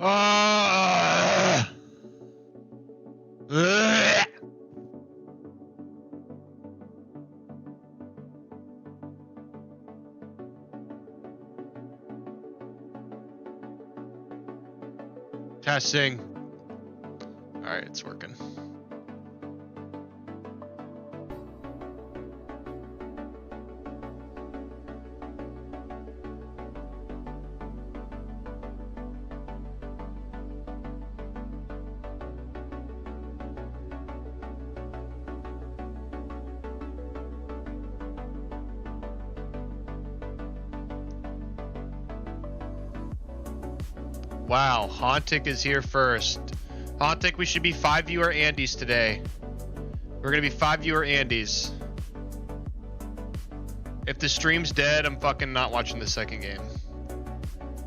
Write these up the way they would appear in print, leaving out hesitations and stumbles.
Ah! Testing. All right, it's working. Wow, Hauntic is here first. Hauntic, we should be 5 viewer Andes today. We're gonna be 5 viewer Andes. If the stream's dead, I'm fucking not watching the second game.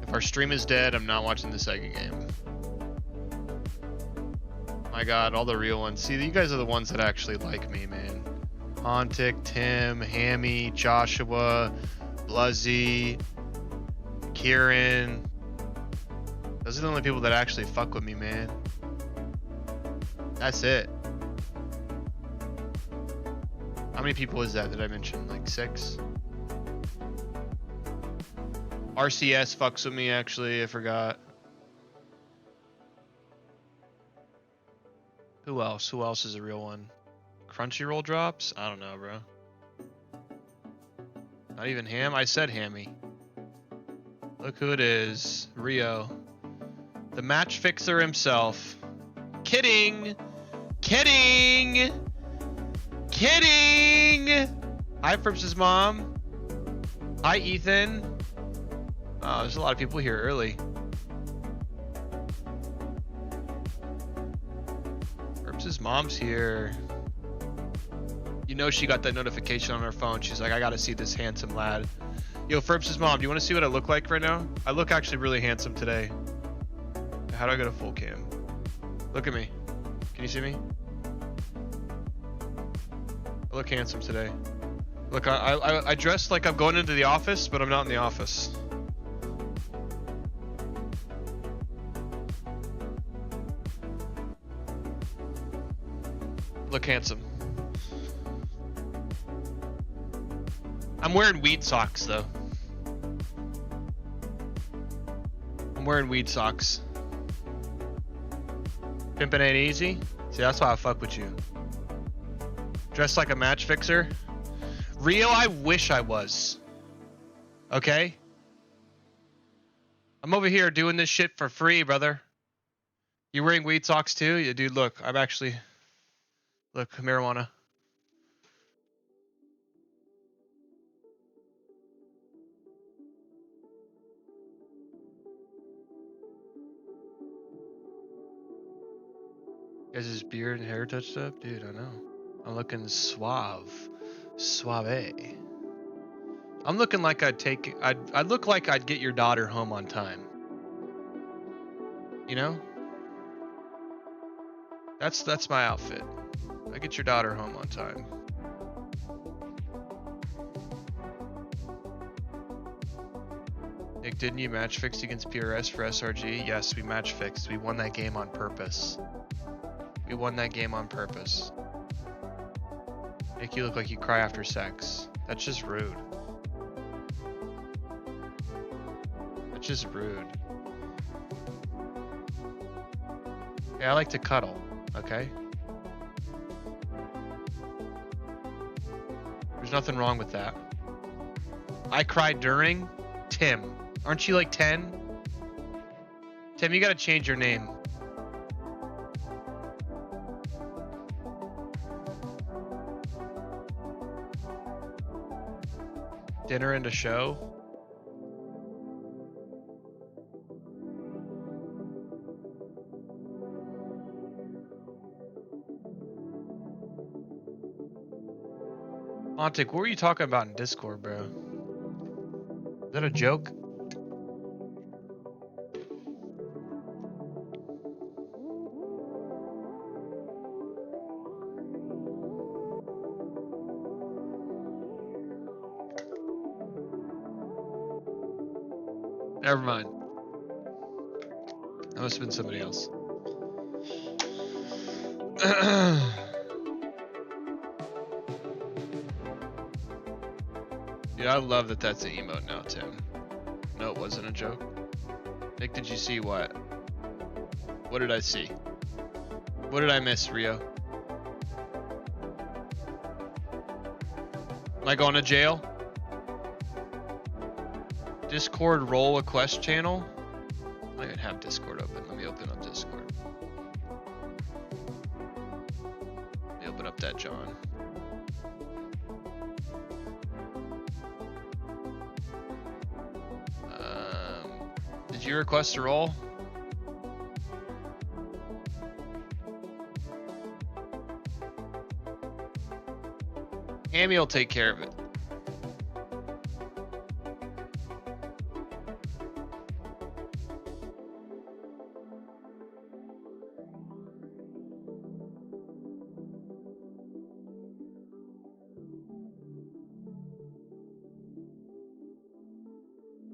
If our stream is dead, I'm not watching the second game. My god, all the real ones. See, you guys are the ones that actually like me, man. Hauntic, Tim, Hammy, Joshua, Bluzzy, Kieran. Those are the only people that actually fuck with me, man. That's it. How many people is that I mention? Like 6? RCS fucks with me, actually. I forgot. Who else? Who else is a real one? Crunchyroll drops? I don't know, bro. Not even Ham? I said Hammy. Look who it is. Rio. The match fixer himself. Kidding! Kidding! Kidding! Hi, Frips' mom. Hi, Ethan. Oh, there's a lot of people here early. Frips' mom's here. You know she got that notification on her phone. She's like, I gotta see this handsome lad. Yo, Frips' mom, do you want to see what I look like right now? I look actually really handsome today. How do I go to full cam? Look at me. Can you see me? I look handsome today. Look, I dress like I'm going into the office, but I'm not in the office. Look handsome. I'm wearing weed socks, though. I'm wearing weed socks. Pimpin' ain't easy? See, that's why I fuck with you. Dressed like a match fixer? Rio, I wish I was. Okay? I'm over here doing this shit for free, brother. You wearing weed socks too? Yeah, dude, look, I'm actually... Look, marijuana. Guys, his beard and hair touched up? Dude, I know. I'm looking suave. Suave. I'm looking like I'd look like I'd get your daughter home on time. You know? That's my outfit. I get your daughter home on time. Nick, didn't you match fix against PRS for SRG? Yes, we match fixed. We won that game on purpose. We won that game on purpose. Nick, you look like you cry after sex. That's just rude. That's just rude. Yeah, I like to cuddle, okay? There's nothing wrong with that. I cried during? Tim. Aren't you like 10? Tim, you gotta change your name. Dinner and a show? Ontic, what were you talking about in Discord, bro? Is that a joke? Never mind. must have been somebody else. Dude, I love that that's an emote now, Tim. No, it wasn't a joke. Nick, did you see what? What did I see? What did I miss, Rio? Am I going to jail? Discord role a quest channel? I don't even have Discord open. Let me open up Discord. Let me open up that John. Did you request a role? Hammy will take care of it.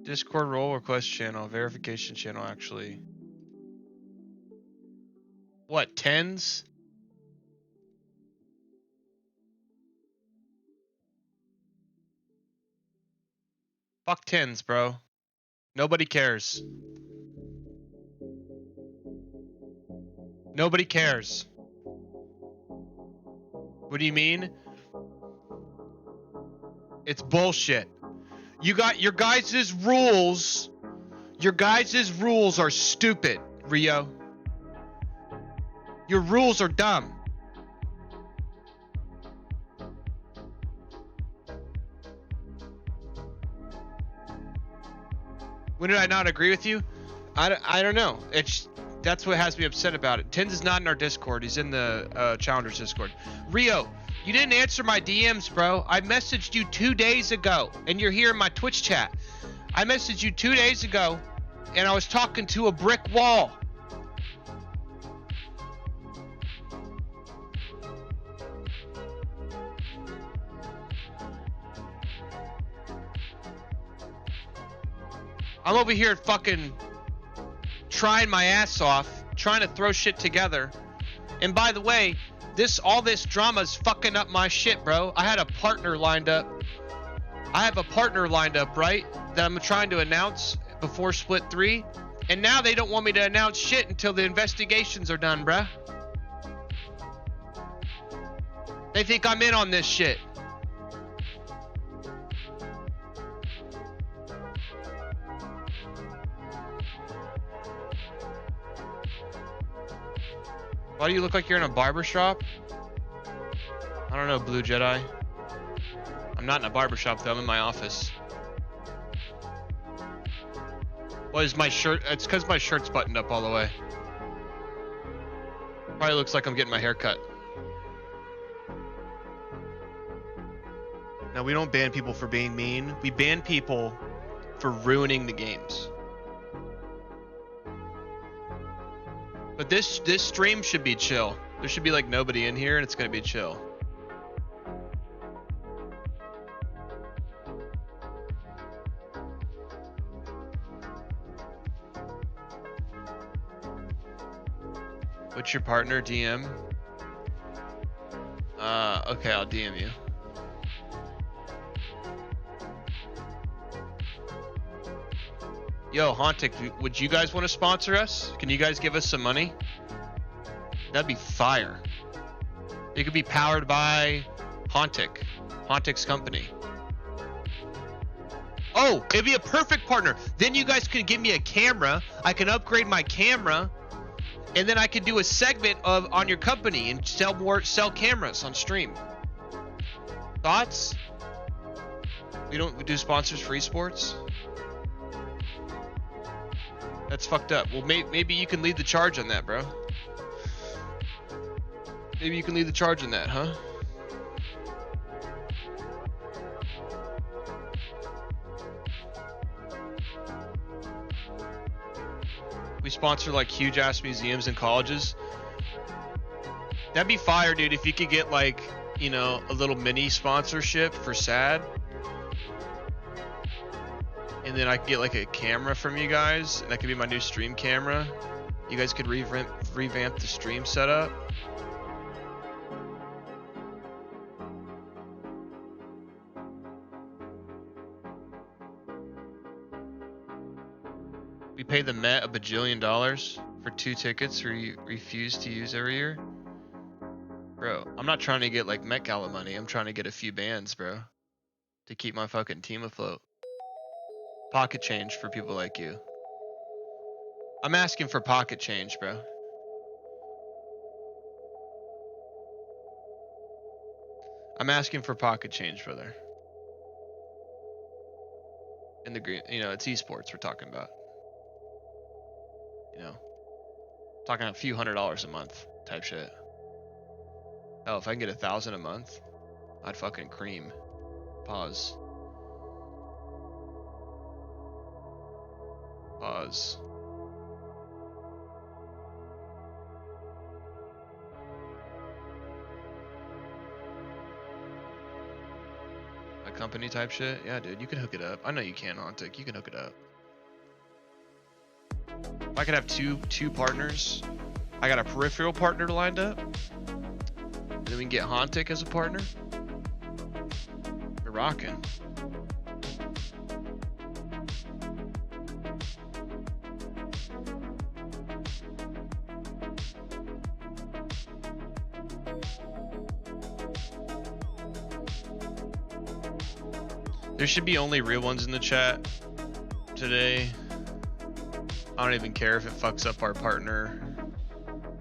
Discord role request channel, verification channel, actually. What, 10s? Fuck 10s, bro. Nobody cares. Nobody cares. What do you mean? It's bullshit. You got your guys' rules. Your guys' rules are stupid, Rio. Your rules are dumb. When did I not agree with you? I don't know. That's what has me upset about it. Tins is not in our Discord. He's in the Challengers Discord. Rio, you didn't answer my DMs, bro. I messaged you 2 days ago, and you're here in my Twitch chat. I messaged you 2 days ago, and I was talking to a brick wall. I'm over here fucking trying my ass off, trying to throw shit together. And by the way, all this drama's fucking up my shit, bro. I had a partner lined up. I have a partner lined up, right? That I'm trying to announce before Split 3. And now they don't want me to announce shit until the investigations are done, bruh. They think I'm in on this shit. Why do you look like you're in a barber shop? I don't know, Blue Jedi. I'm not in a barber shop though, I'm in my office. What is my shirt? It's because my shirt's buttoned up all the way. Probably looks like I'm getting my hair cut. Now, we don't ban people for being mean. We ban people for ruining the games. But this stream should be chill. There should be like nobody in here and it's gonna be chill. What's your partner? DM? Okay, I'll DM you. Yo, Hauntic, would you guys want to sponsor us? Can you guys give us some money? That'd be fire. It could be powered by Hauntic. Hauntic's company. Oh, it'd be a perfect partner. Then you guys could give me a camera. I can upgrade my camera. And then I could do a segment on your company and sell cameras on stream. Thoughts? We do sponsors for esports? That's fucked up. Well, maybe you can lead the charge on that, bro. Maybe you can lead the charge on that, huh? We sponsor like huge ass museums and colleges. That'd be fire, dude, if you could get like, you know, a little mini sponsorship for SAD. And then I could get like a camera from you guys, and that could be my new stream camera. You guys could revamp the stream setup. We pay the Met $1 bajillion for 2 tickets we refuse to use every year. Bro, I'm not trying to get like Met Gala money. I'm trying to get a few bands, bro, to keep my fucking team afloat. Pocket change for people like you. I'm asking for pocket change, bro. I'm asking for pocket change, brother. In the green, you know, it's esports we're talking about. You know, talking a few $100s a month type shit. Oh, if I can get 1,000 a month, I'd fucking cream. Pause. Pause. A company type shit? Yeah, dude, you can hook it up. I know you can, Ontic. You can hook it up. If I could have two partners, I got a peripheral partner lined up, and then we can get Hauntic as a partner. We're rocking. There should be only real ones in the chat today. I don't even care if it fucks up our partner.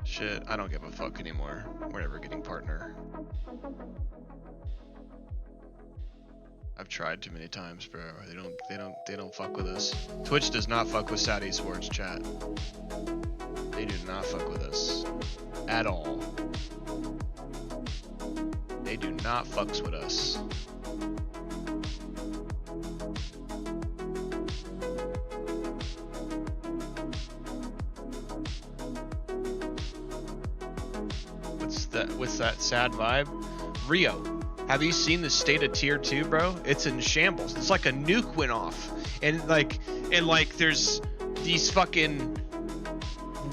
Shit, I don't give a fuck anymore. We're never getting partner. I've tried too many times, bro. They don't fuck with us. Twitch does not fuck with Sad Esports chat. They do not fuck with us at all. They do not fucks with us. What's that sad vibe? Rio, have you seen the state of tier 2, bro? It's in shambles. It's like a nuke went off, and like there's these fucking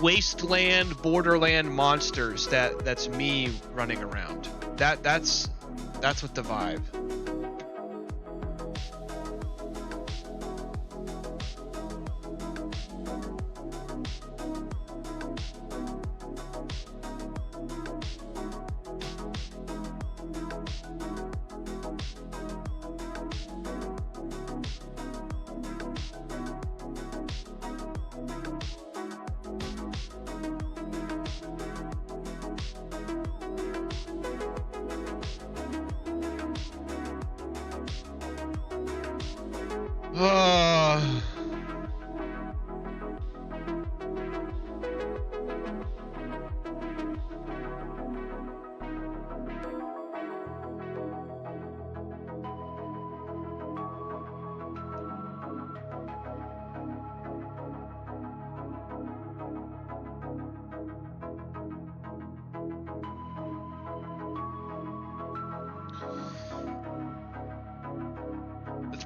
wasteland borderland monsters that's me running around. That's what the vibe.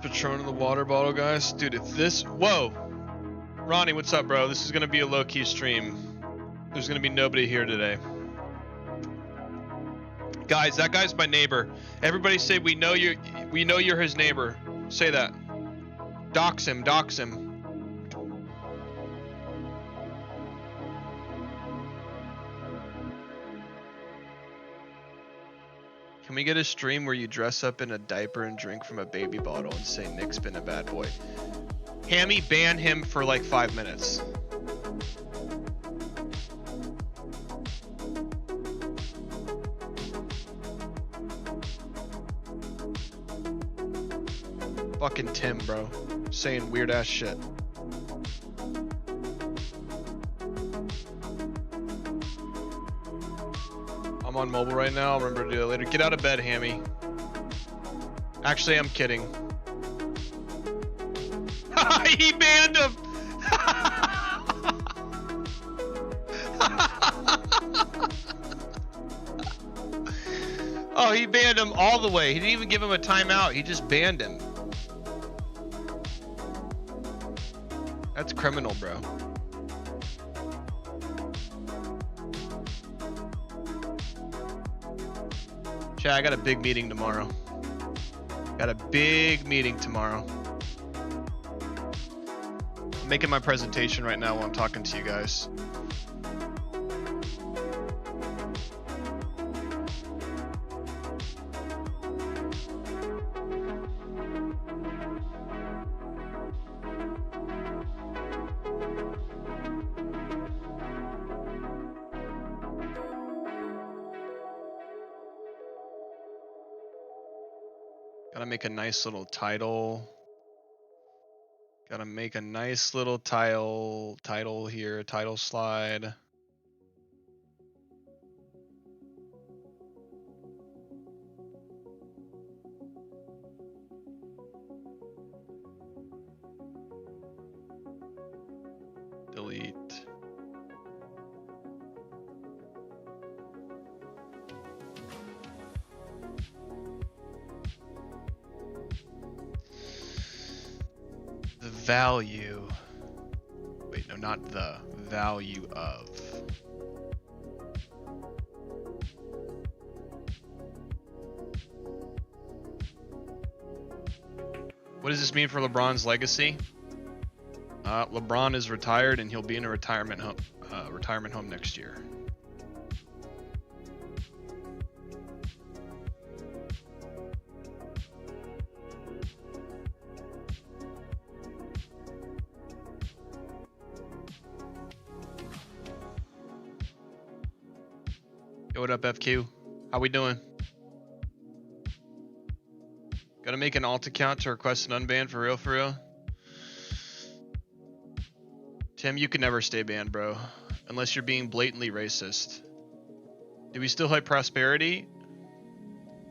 Patron in the water bottle, guys. Dude, if this... Whoa! Ronnie, what's up, bro? This is going to be a low-key stream. There's going to be nobody here today. Guys, that guy's my neighbor. Everybody say, we know you're his neighbor. Say that. Dox him, dox him. Can we get a stream where you dress up in a diaper and drink from a baby bottle and say Nick's been a bad boy? Hammy, ban him for like 5 minutes. Fucking Tim, bro. Saying weird ass shit. I'm on mobile right now. I'll remember to do it later. Get out of bed, Hammy. Actually, I'm kidding. He banned him! Oh, he banned him all the way. He didn't even give him a timeout. He just banned him. That's criminal, bro. Chat, I got a big meeting tomorrow. Got a big meeting tomorrow. I'm making my presentation right now while I'm talking to you guys. Gotta make a nice little title. Gotta make a nice little title here, title slide. Delete. The value. Wait, no, not the value of. What does this mean for LeBron's legacy? LeBron is retired and he'll be in a retirement home next year. Yo, what up, FQ? How we doing? Gotta make an alt account to request an unban for real, for real. Tim, you can never stay banned, bro. Unless you're being blatantly racist. Do we still hype prosperity?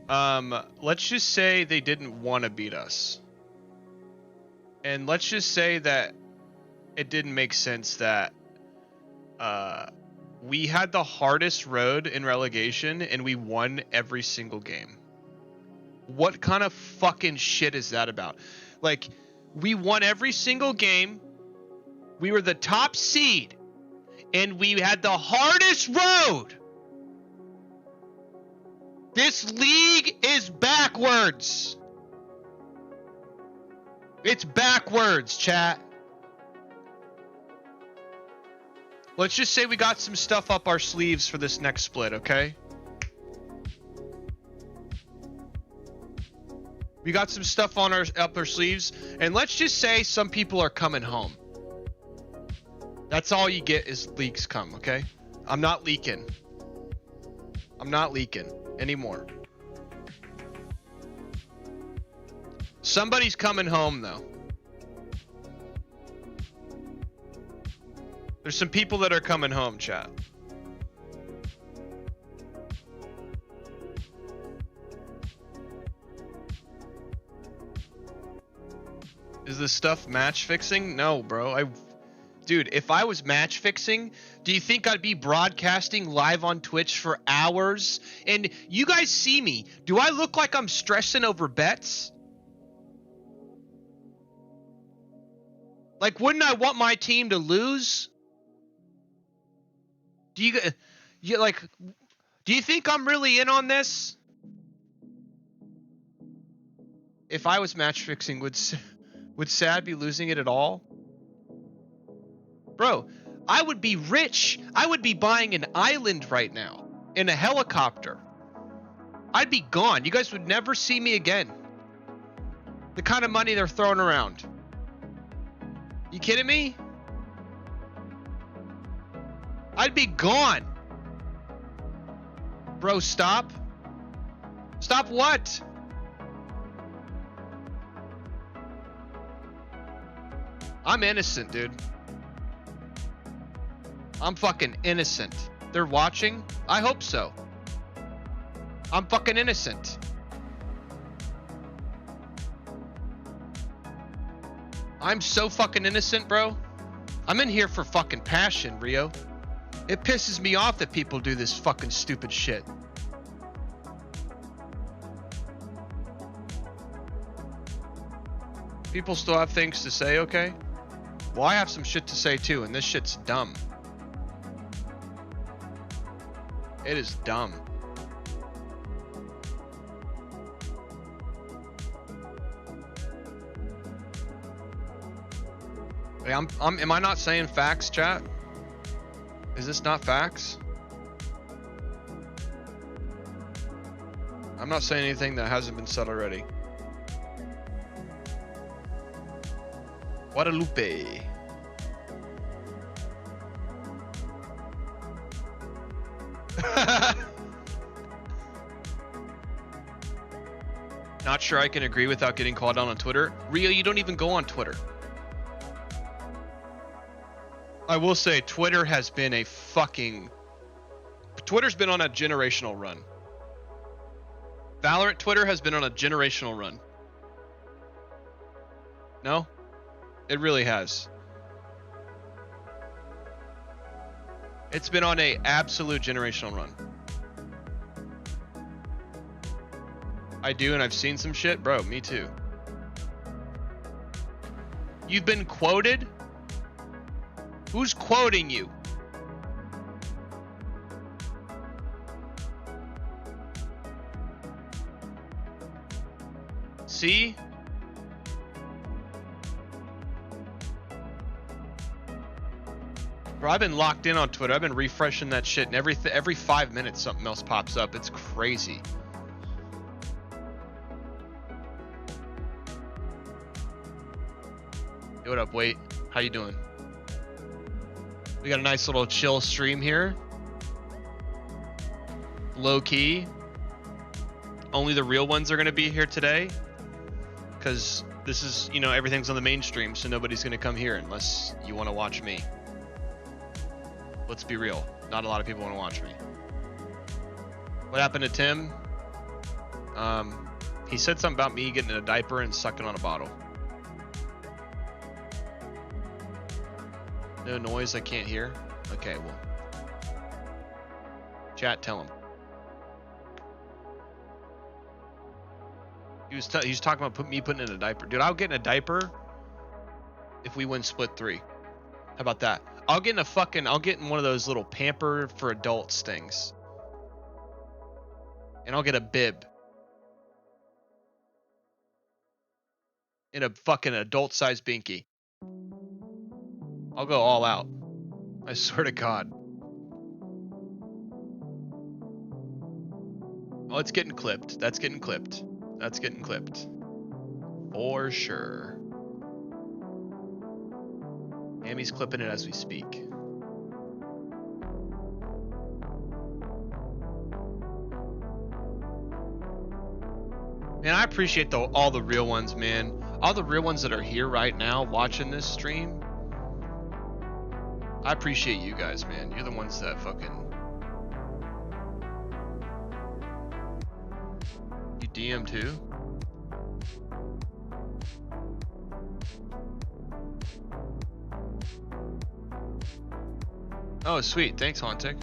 Let's just say they didn't want to beat us. And let's just say that it didn't make sense that we had the hardest road in relegation and we won every single game. What kind of fucking shit is that about? Like, we won every single game. We were the top seed, and we had the hardest road. This league is backwards. It's backwards, chat. Let's just say we got some stuff up our sleeves for this next split, okay? We got some stuff on up our sleeves, and let's just say some people are coming home. That's all you get is leaks come, okay? I'm not leaking. I'm not leaking anymore. Somebody's coming home, though. There's some people that are coming home, chat. Is this stuff match fixing? No, bro. Dude, if I was match fixing, do you think I'd be broadcasting live on Twitch for hours? And you guys see me. Do I look like I'm stressing over bets? Like, wouldn't I want my team to lose? Do you think I'm really in on this? If I was match fixing, would Sad be losing it at all? Bro, I would be rich. I would be buying an island right now in a helicopter. I'd be gone. You guys would never see me again. The kind of money they're throwing around. You kidding me? I'd be gone. Bro, stop. Stop what? I'm innocent, dude. I'm fucking innocent. They're watching? I hope so. I'm fucking innocent. I'm so fucking innocent, bro. I'm in here for fucking passion, Rio. It pisses me off that people do this fucking stupid shit. People still have things to say, okay? Well, I have some shit to say too, and this shit's dumb. It is dumb. Hey, am I not saying facts, chat? Is this not facts? I'm not saying anything that hasn't been said already. Guadalupe. Not sure I can agree without getting called out on Twitter. Rio, you don't even go on Twitter. I will say Twitter has been a fucking... Twitter's been on a generational run. Valorant Twitter has been on a generational run. No? It really has. It's been on a absolute generational run. I do, and I've seen some shit. Bro, me too. You've been quoted? Who's quoting you? See? Bro, I've been locked in on Twitter. I've been refreshing that shit, and every 5 minutes something else pops up. It's crazy. Hey, what up, Wait? How you doing? We got a nice little chill stream here. Low key. Only the real ones are going to be here today. Because this is, you know, everything's on the mainstream, so nobody's going to come here unless you want to watch me. Let's be real. Not a lot of people want to watch me. What happened to Tim? He said something about me getting in a diaper and sucking on a bottle. No noise, I can't hear. Okay, well. Chat, tell him. He was talking about me putting in a diaper. Dude, I'll get in a diaper if we win split 3. How about that? I'll get in one of those little pamper for adults things. And I'll get a bib. In a fucking adult size binky. I'll go all out. I swear to God. Oh, it's getting clipped. That's getting clipped. That's getting clipped. For sure. Amy's clipping it as we speak. Man, I appreciate all the real ones, man. All the real ones that are here right now watching this stream. I appreciate you guys, man. You're the ones that fucking... You DM too? Oh, sweet. Thanks, Hauntic.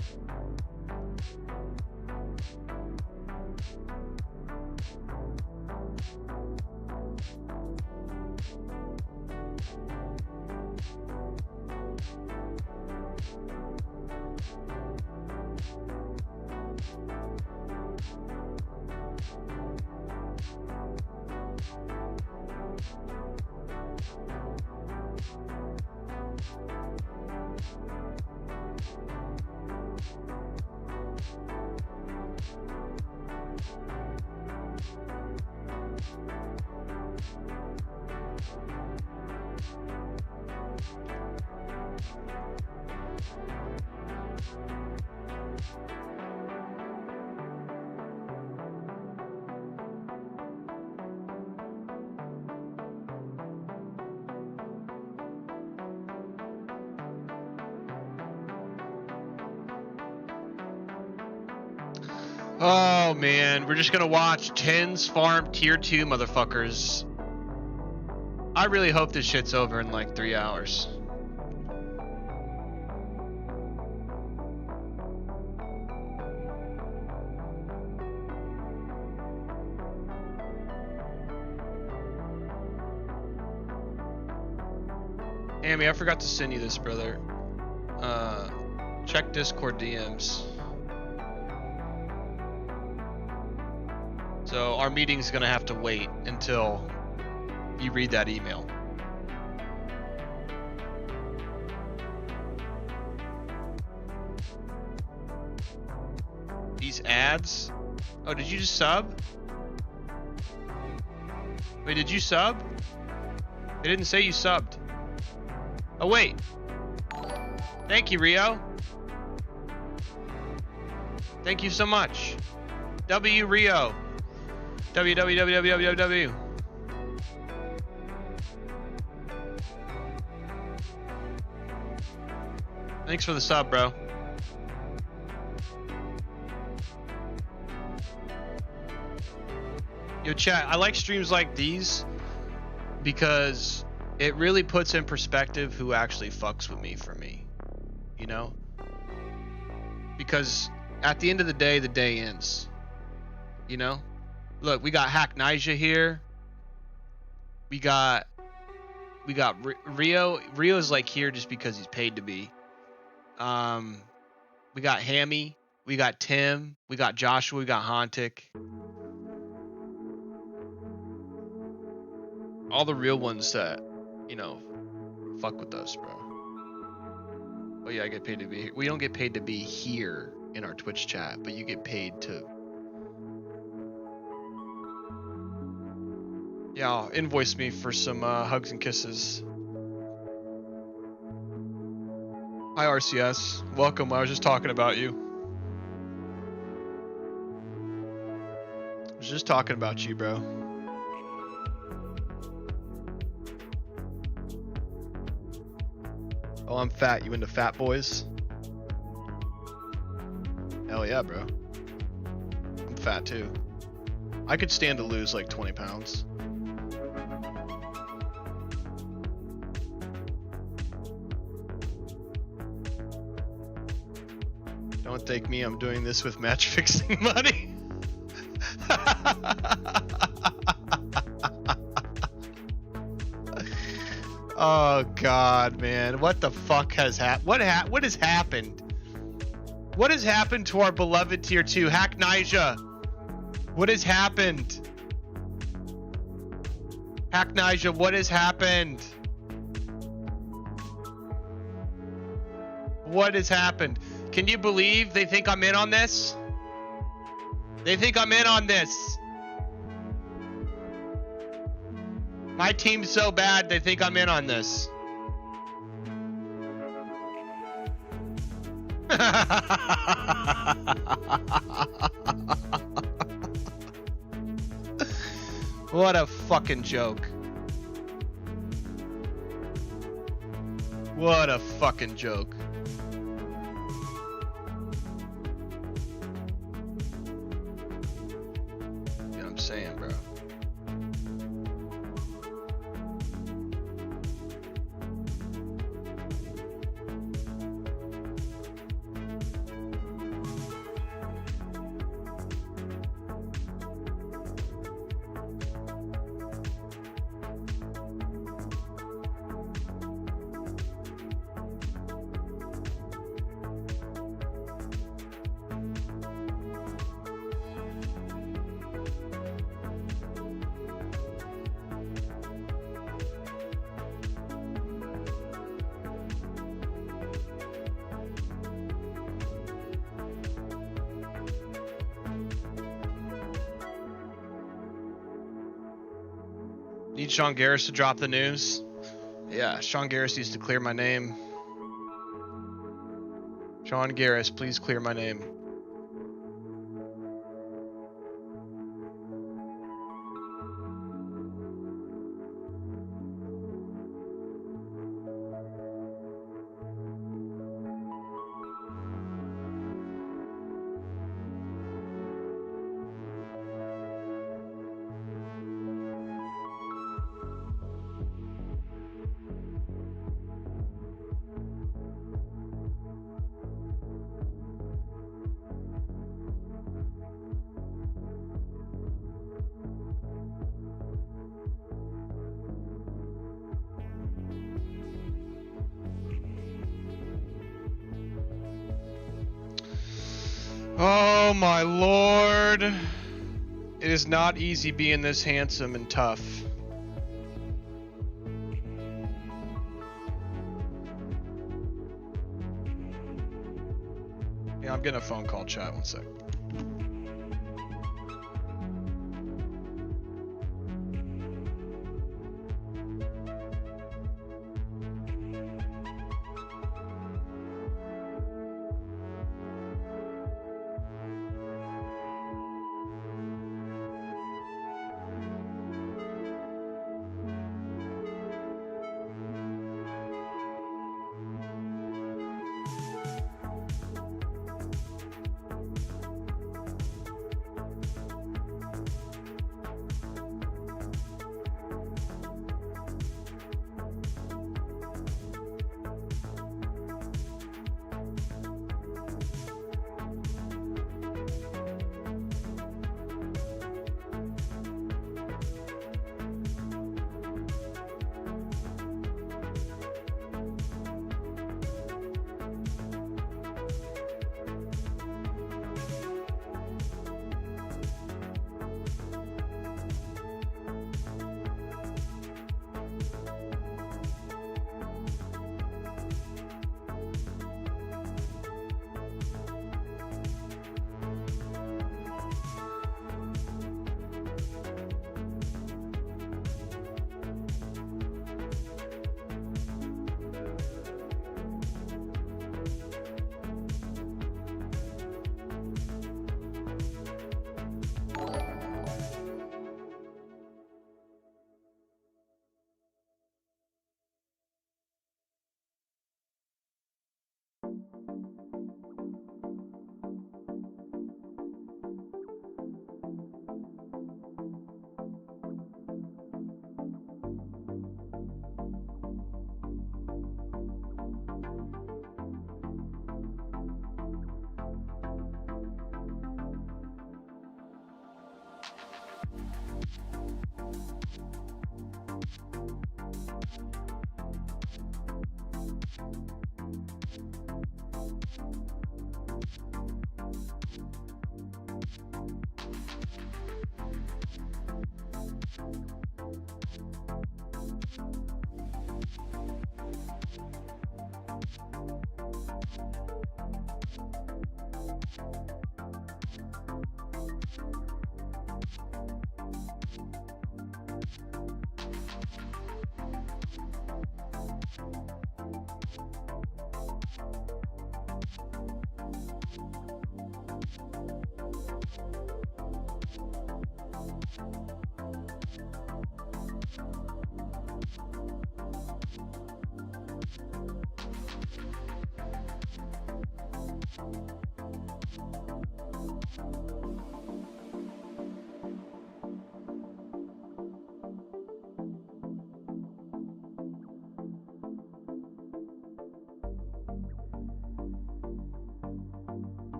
Oh man, we're just gonna watch Tens farm tier 2 motherfuckers. I really hope this shit's over in like 3 hours. Amy, I forgot to send you this, brother. Check Discord DMs. So our meeting's gonna have to wait until you read that email. ads. Oh, did you just sub? Wait, did you sub? It didn't say you subbed. Oh, wait. Thank you, Rio. Thank you so much. W Rio. W. Thanks for the sub, bro. Yo, chat, I like streams like these because it really puts in perspective who actually fucks with me for me, you know? Because at the end of the day ends, you know? Look, we got Hack Nija here. We got Rio. Rio's like here just because he's paid to be. We got Hammy. We got Tim. We got Joshua. We got Hontic. All the real ones that, you know, fuck with us, bro. Oh yeah, I get paid to be here. We don't get paid to be here in our Twitch chat, but you get paid to. Yeah, invoice me for some hugs and kisses. Hi RCS, welcome. I was just talking about you. I was just talking about you, bro. Oh, I'm fat. You into fat boys? Hell yeah, bro. I'm fat too. I could stand to lose like 20 pounds. Don't thank me, I'm doing this with match fixing money. Oh god, man. What the fuck has happened? What has happened? What has happened to our beloved tier 2? Hack Nija. What has happened? Hack Nija, what has happened? What has happened? Can you believe they think I'm in on this? They think I'm in on this. My team's so bad, they think I'm in on this. What a fucking joke. What a fucking joke. You know what I'm saying, bro? Need Sean Garris to drop the news. Yeah, Sean Garris needs to clear my name. Sean Garris, please clear my name. Oh my lord. It is not easy being this handsome and tough. Yeah, I'm getting a phone call, chat. 1 sec.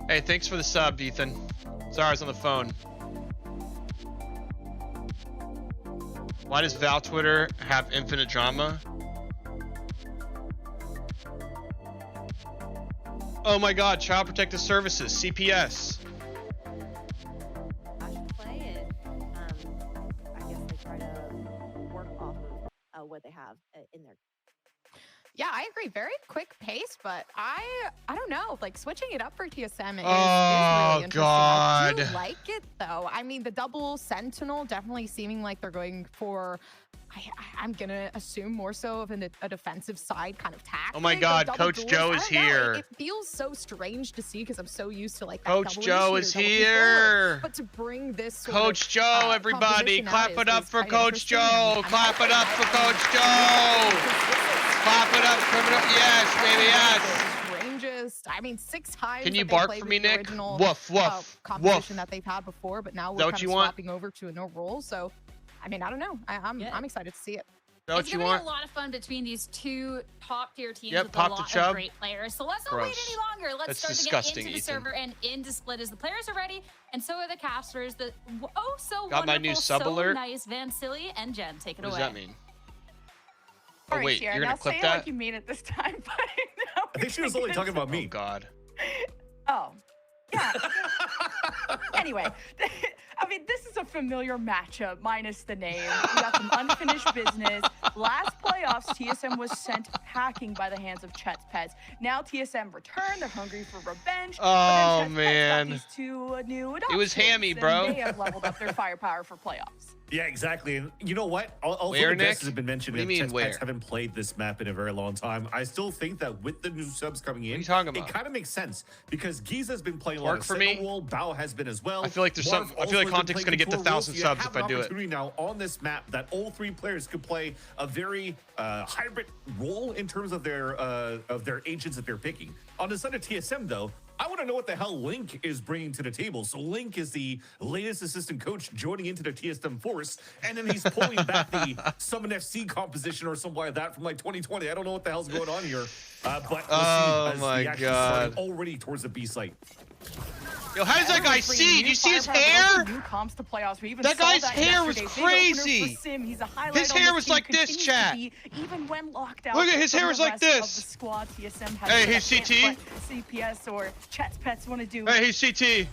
Hey, thanks for the sub, Ethan. Sorry, I was on the phone. Why does Val Twitter have infinite drama? Oh my God, Child Protective Services, CPS. I should play it. I guess they try to work off of what they have in their. Yeah, I agree. Very quick pace, but I don't know. Like switching it up for TSM is really interesting. God. I do like it though. I mean, the double sentinel definitely seeming like they're going for. I'm gonna assume more so of a defensive side kind of tactic. Oh my God, Coach Joe is here. It feels so strange to see because I'm so used to like that Coach double Joe initiator, is double here. But to bring this sort Coach of, Joe, everybody, composition clap out it up is for kind of Coach interesting, and Joe. I'm Clap it up for Coach Joe. Clap it up, yes, baby, yes. Strangest. I mean, 6 times. Can you that they bark played for with me, the Nick? original, Woof, woof, composition woof. that they've had before, but now Is we're that what kind you of want? swapping over to a new role. So, I mean, I don't know. I'm excited to see it. What It's you gonna want? be a lot of fun between these two top-tier teams Yep, with pop a the lot chub. of great players. So let's not wait Gross. any longer. Let's That's start disgusting, to get into the Ethan. server and into Split as the players are ready, and so are the casters. The oh so Got my wonderful, new sub so alert. nice Van Silly and Jen. Take it What away. does that mean? Oh Sorry, wait, Sierra, you're gonna now clip say it that? like you mean it this time, but no, I think she was only talking about Oh me. God. Oh, yeah. Anyway, I mean, this is a familiar matchup, minus the name. We got some unfinished business. Last playoffs, TSM was sent packing by the hands of Chet's Pets. Now TSM returned. They're hungry for revenge. Oh, but then Chet's man. Pets got these two new It was adoptions, hammy, and bro. They have leveled up their firepower for playoffs. Yeah, exactly. And you know what? Although Where, the Nick? guests have been mentioned What do and you mean, Chet's where? Pets haven't played this map in a very long time, I still think that with the new subs coming in, What are you talking it about? kind of makes sense because Giza's been playing a lot Work of for me? Sentinel, Bao has been as well. I feel like there's Marv some- I feel like also has been Contic's playing gonna get to control 1,000 roles. You subs have if I an do it. opportunity now on this map that all 3 players could play a very hybrid role in terms of their agents that they're picking. On the side of TSM though, I want to know what the hell Link is bringing to the table. So Link is the latest assistant coach joining into the TSM force, and then he's pulling back the Summon FC composition or something like that from like 2020. I don't know what the hell's going on here, but we'll Oh see my the action God. starting already towards the B site. Yo, how does that guy see? Do you see his hair? New comps to playoffs. We even That saw guy's that hair was yesterday. Big opener for crazy. Sim. He's a highlight His on hair this was team, like this, continues to chat. be, even when locked out. Look at his from hair the was like rest this. Of the squad, TSM has Hey, he's second, CT. but CPS or Chet's Pets want to do. Hey, he's CT.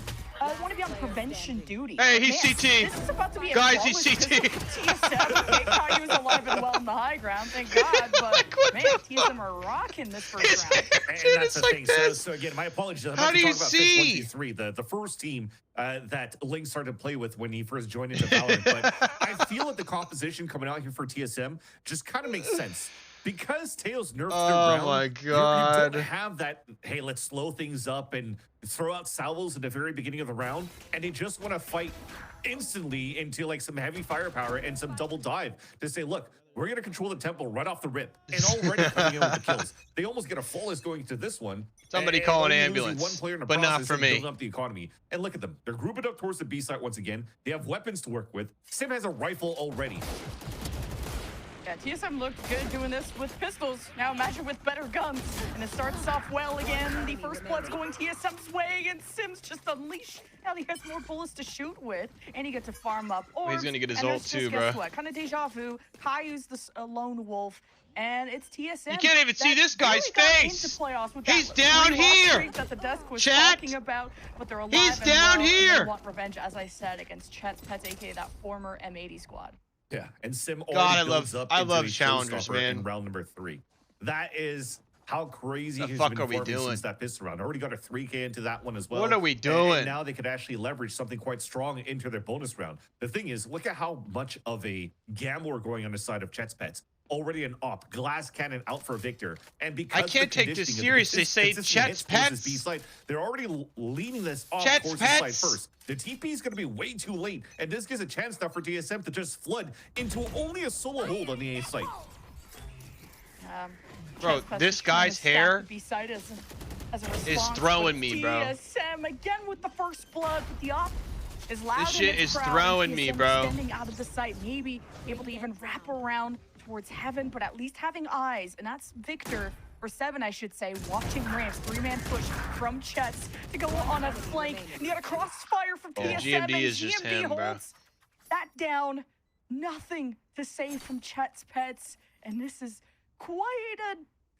Want to be on prevention duty. Hey, he's Man, CT. This is about to be a Guys, he's flawless CT. pistol for TSM. Okay, Caillou was alive and well in the high ground, thank God. But Like, what man, the TSM are rocking this first His round. hair, And dude, that's it's the like thing. this. So again, my apologies. I'm How about do to you talk about see? Fish 1v3, the first team that Link started to play with when he first joined into Valorant. But I feel that the composition coming out here for TSM just kind of makes sense. Because Teos nerfed their ground, my you God. don't have that, hey, let's slow things up and throw out salvos at the very beginning of the round, and they just want to fight instantly into like some heavy firepower and some double dive to say, look, we're going to control the tempo right off the rip, and already coming in with the kills. They almost get a flawless going to this one. Somebody and call an only losing ambulance, one player in the but not process for and me. building up the economy. And look at them. They're grouping up towards the B site once again. They have weapons to work with. Sim has a rifle already. Yeah, TSM looked good doing this with pistols. Now imagine with better guns. And it starts off well again. The first blood's going TSM's way, and Sims just unleash. Now he has more bullets to shoot with, and he gets to farm up. He's gonna get his and ult there's just, too, guess bro. what? Kind of deja vu. Caillou's the lone wolf, and it's TSM. You can't even see that this guy's really got face. into playoffs with He's that down 3 loss here. streak that the desk was Chet. talking about, but they're alive He's and down well, and here. they want revenge, as I said, against Chet's Pets, aka that former M80 squad. Yeah, and Sim God, already I builds love- up I into love a challengers, showstopper man. in round number 3. That is how crazy The he's fuck been are we performing doing? since that pistol round. Already got a 3K into that one as well. What are we And doing? now they could actually leverage something quite strong into their bonus round. The thing is, look at how much of a gamble we're going on the side of Chet's Pets. Already an op, glass cannon out for Victor, and because I can't take this serious. They say Chet's Pets. B side, they're already leaning this off Chet's towards the side Pets. first. The TP is going to be way too late, and this gives a chance now for TSM to just flood into only a solo hold on the A site. Bro, Chet's Pets this is trying to guy's stack hair the B-side as a is response, throwing but me, bro. TSM again with the first blood, but the op is loud. This shit and it's is proud, throwing and me, TSM is bro. Standing out of the site, maybe able to even wrap around towards heaven, but at least having eyes, and that's Victor. Or 7, I should say, watching ramps, 3-man push from Chet's to go on a flank. And you got a crossfire from TSM, GMD and is just GMD him, bro. holds that down. Nothing to say from Chet's Pets, and this is quite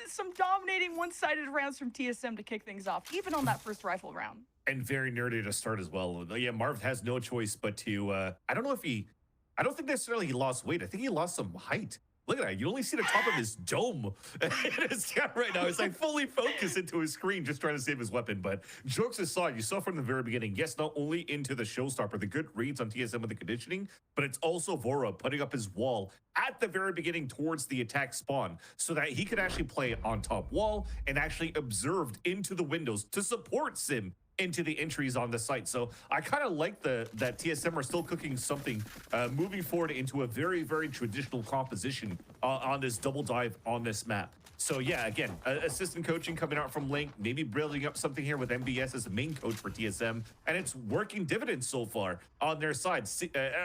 some dominating one-sided rounds from TSM to kick things off, even on that first rifle round. And very nerdy to start as well. Yeah, Marv has no choice but to, I don't think necessarily he lost weight. I think he lost some height. Look at that. You only see the top of his dome in his camera right now. It's like fully focused into his screen, just trying to save his weapon. But jokes aside, you saw from the very beginning, yes, not only into the showstopper, the good reads on TSM with the conditioning, but it's also Vora putting up his wall at the very beginning towards the attack spawn so that he could actually play on top wall and actually observed into the windows to support Sim into the entries on the site. So I kind of like that TSM are still cooking something moving forward into a very, very traditional composition on this double dive on this map. So yeah, again, assistant coaching coming out from Link, maybe building up something here with MBS as the main coach for TSM, and it's working dividends so far on their side.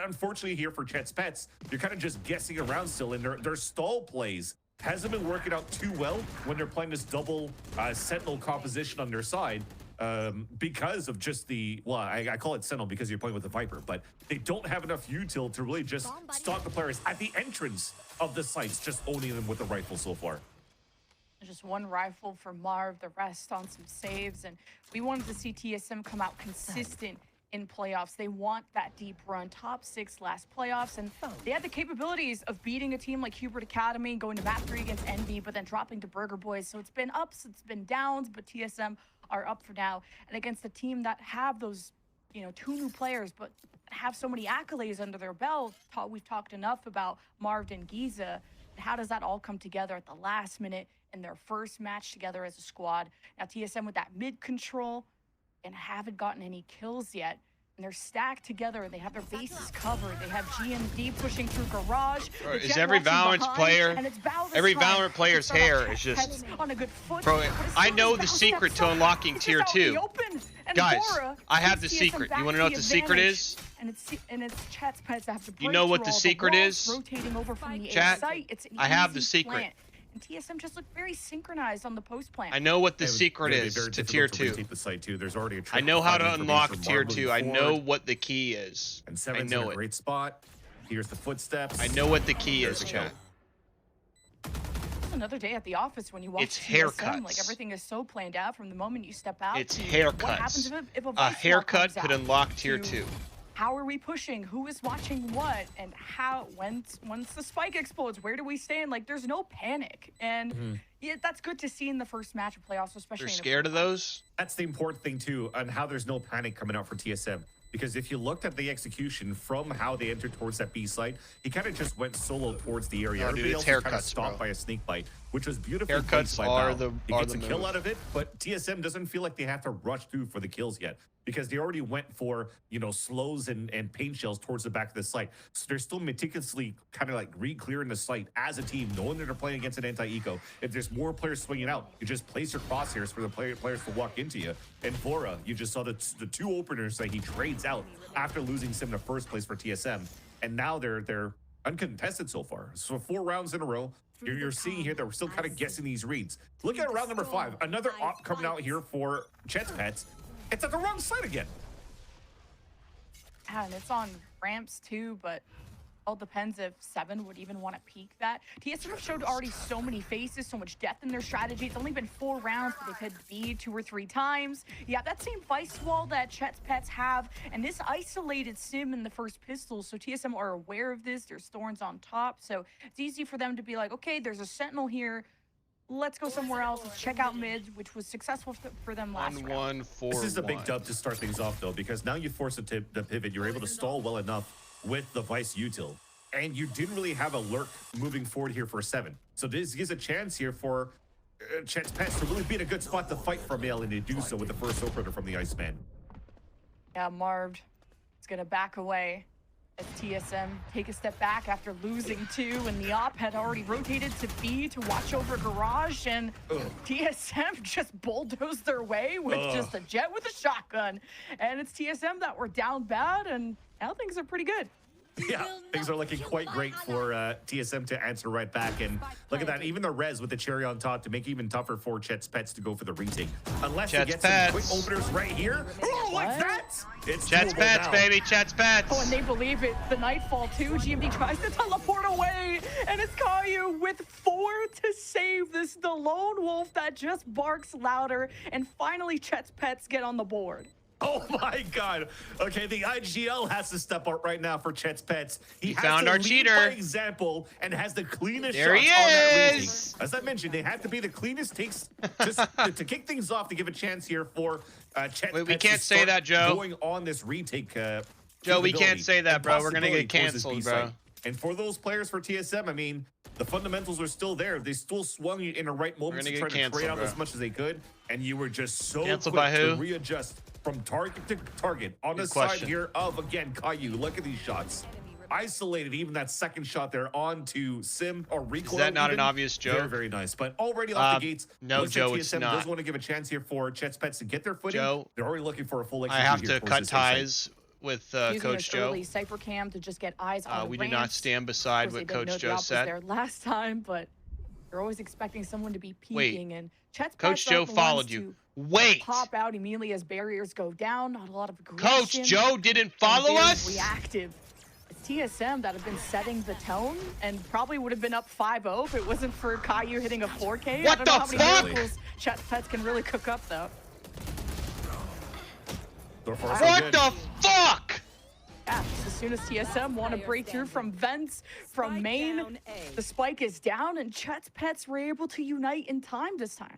Unfortunately here for Chet's Pets, you're kind of just guessing around still, and their stall plays hasn't been working out too well when they're playing this double Sentinel composition on their side. Because of just I call it Sentinel because you're playing with the Viper, but they don't have enough util to really just stop the players at the entrance of the sites, just owning them with the rifle so far. Just one rifle for Marv, the rest on some saves, and we wanted to see TSM come out consistent in playoffs. They want that deep run, top 6 last playoffs, and they had the capabilities of beating a team like Hubert Academy, going to map 3 against Envy, but then dropping to Burger Boys. So it's been ups, it's been downs, but TSM are up for now. And against a team that have those, 2 new players, but have so many accolades under their belt, we've talked enough about Marv and Giza. How does that all come together at the last minute in their first match together as a squad? Now TSM with that mid control and haven't gotten any kills yet. And they're stacked together. They have their bases covered. They have GMD pushing through garage. Bro, The is Jet every watching Valorant behind, player- and it's Val this every time. Valorant player's They start off hair is Jet just- Pets on a good foot. Bro, But as I soon know as the Val secret steps to up, unlocking it's tier just out in the 2. open, and Guys, Bora I have gives the TSM secret. back You want to know what the the secret advantage. is? And it's Chet's Pets that have to break You know what through the all secret walls, is? rotating over from the A Chat, site. It's an I have the easy secret. plant. And TSM just looked very synchronized on the post plant. I know what the It would- secret it would be is very to difficult tier to 2. retake the site too. There's already a I trick know how to provided unlock information tier from 2. Mark I moving know forward. what the key is. And I Seven's know in a it. great spot. Here's the footsteps. I know what the key There's is, the kill. chat. It's another day at the office when you watch It's TSM, haircuts. like everything is so planned out from the moment you step out. It's to haircuts. What happens if a A vice wall haircut comes could out, unlock tier to 2. How are we pushing? Who is watching what? And how? Once the spike explodes, where do we stand? Like, there's no panic, and yeah, that's good to see in the first match of playoffs, especially. You're in a scared of first round. those? That's the important thing too, on how there's no panic coming out for TSM. Because if you looked at the execution from how they entered towards that B site, he kind of just went solo towards the area. Oh, dude, Everybody it's else was kind of haircuts, stopped bro. by a snake bite, which was beautifully Haircuts placed by are Val. the- He are gets the a kill move. out of it, but TSM doesn't feel like they have to rush through for the kills yet. Because they already went for, you know, slows and paint shells towards the back of the site. So they're still meticulously kind of like re-clearing the site as a team, knowing that they're playing against an anti-eco. If there's more players swinging out, you just place your crosshairs for the players to walk into you. And Bora, you just saw the 2 openers that he trades out after losing Sim in the first place for TSM. And now they're uncontested so far. So 4 rounds in a row. You're seeing here that we're still kind of guessing these reads. Look at round number 5. Another op coming out here for Chet's Pets. It's at the wrong side again. Yeah, and it's on ramps too, but all depends if Seven would even want to peek that. TSM have showed already so many faces, so much depth in their strategy. It's only been 4 rounds, but they've hit B 2 or 3 times. Yeah, that same vice wall that Chet's Pets have, and this isolated Sim in the first pistol, so TSM are aware of this. There's thorns on top, so it's easy for them to be like, okay, there's a sentinel here. Let's go somewhere else. Let's check out mid, which was successful for them last round. 1-1-4-1. This is a big dub to start things off, though, because now you force the pivot. You're able to stall well enough with the Vice util. And you didn't really have a lurk moving forward here for 7. So this gives a chance here for Chet's Pets to really be in a good spot to fight for Male, and they do so with the first opener from the Iceman. Yeah, Marv is going to back away as TSM take a step back after losing 2, and the op had already rotated to B to watch over garage, and TSM just bulldozed their way with just a Jet with a shotgun. And it's TSM that were down bad, and now things are pretty good. Yeah, things are looking quite great for TSM to answer right back. And look at that, even the res with the cherry on top to make it even tougher for Chet's Pets to go for the retake. Unless they Chet's get some Pets. quick openers right here. Oh, like What? that? It's Chet's doable Pets, now. baby. Chet's Pets. Oh, and they believe it. The Nightfall too. GMD tries to teleport away, and it's Caillou with 4 to save this. The lone wolf that just barks louder, and finally Chet's Pets get on the board. Oh my God. Okay, the IGL has to step up right now for Chet's Pets. He has found to our lead cheater. by example and has the cleanest There shots he on that retake. is. As I mentioned, they have to be the cleanest takes just to kick things off to give a chance here for Chet's Wait, we Pets to can't say start that, Joe. Going on this retake. Joe, we can't capability say that, and bro. We're gonna get possibility towards this canceled, B bro. site. And for those players for TSM, I mean, the fundamentals are still there. They still swung you in the right moments gonna to get try to trade canceled, out bro. as much as they could, and you were just so Canceled quick by to who? readjust from target to target on Good the side question. here of, again, Caillou. Look at these shots. Isolated, even that second shot there onto Sim or recoil. Is that not an even. obvious joke? Very, very nice. But already off the gates, no, looks Joe, like it's TSM not. does want to give a chance here for Chet's Pets to get their footing. Joe, they're already looking for a full I have execute to here towards cut this A site. ties with Using Coach this Joe. early Cypher Cam to just get eyes on the We do not ramps. stand Of beside course, they what didn't know Coach the Joe op was said. there last time, but they're always expecting someone to be Wait. peeking. And Chet's Coach Pets Joe aren't the followed ones you. to Wait, pop out immediately as barriers go down. Not a lot of aggression. Coach Joe didn't and follow very us? Reactive. It's TSM that have been setting the tone and probably would have been up 5-0 if it wasn't for Caillou hitting a 4K. What I don't the know how many fuck? miracles Chet's Pets can really cook up though. So far, so What good. the fuck? Yeah, just as soon as TSM want to break through from vents, from main, the spike is down, and Chet's Pets were able to unite in time this time.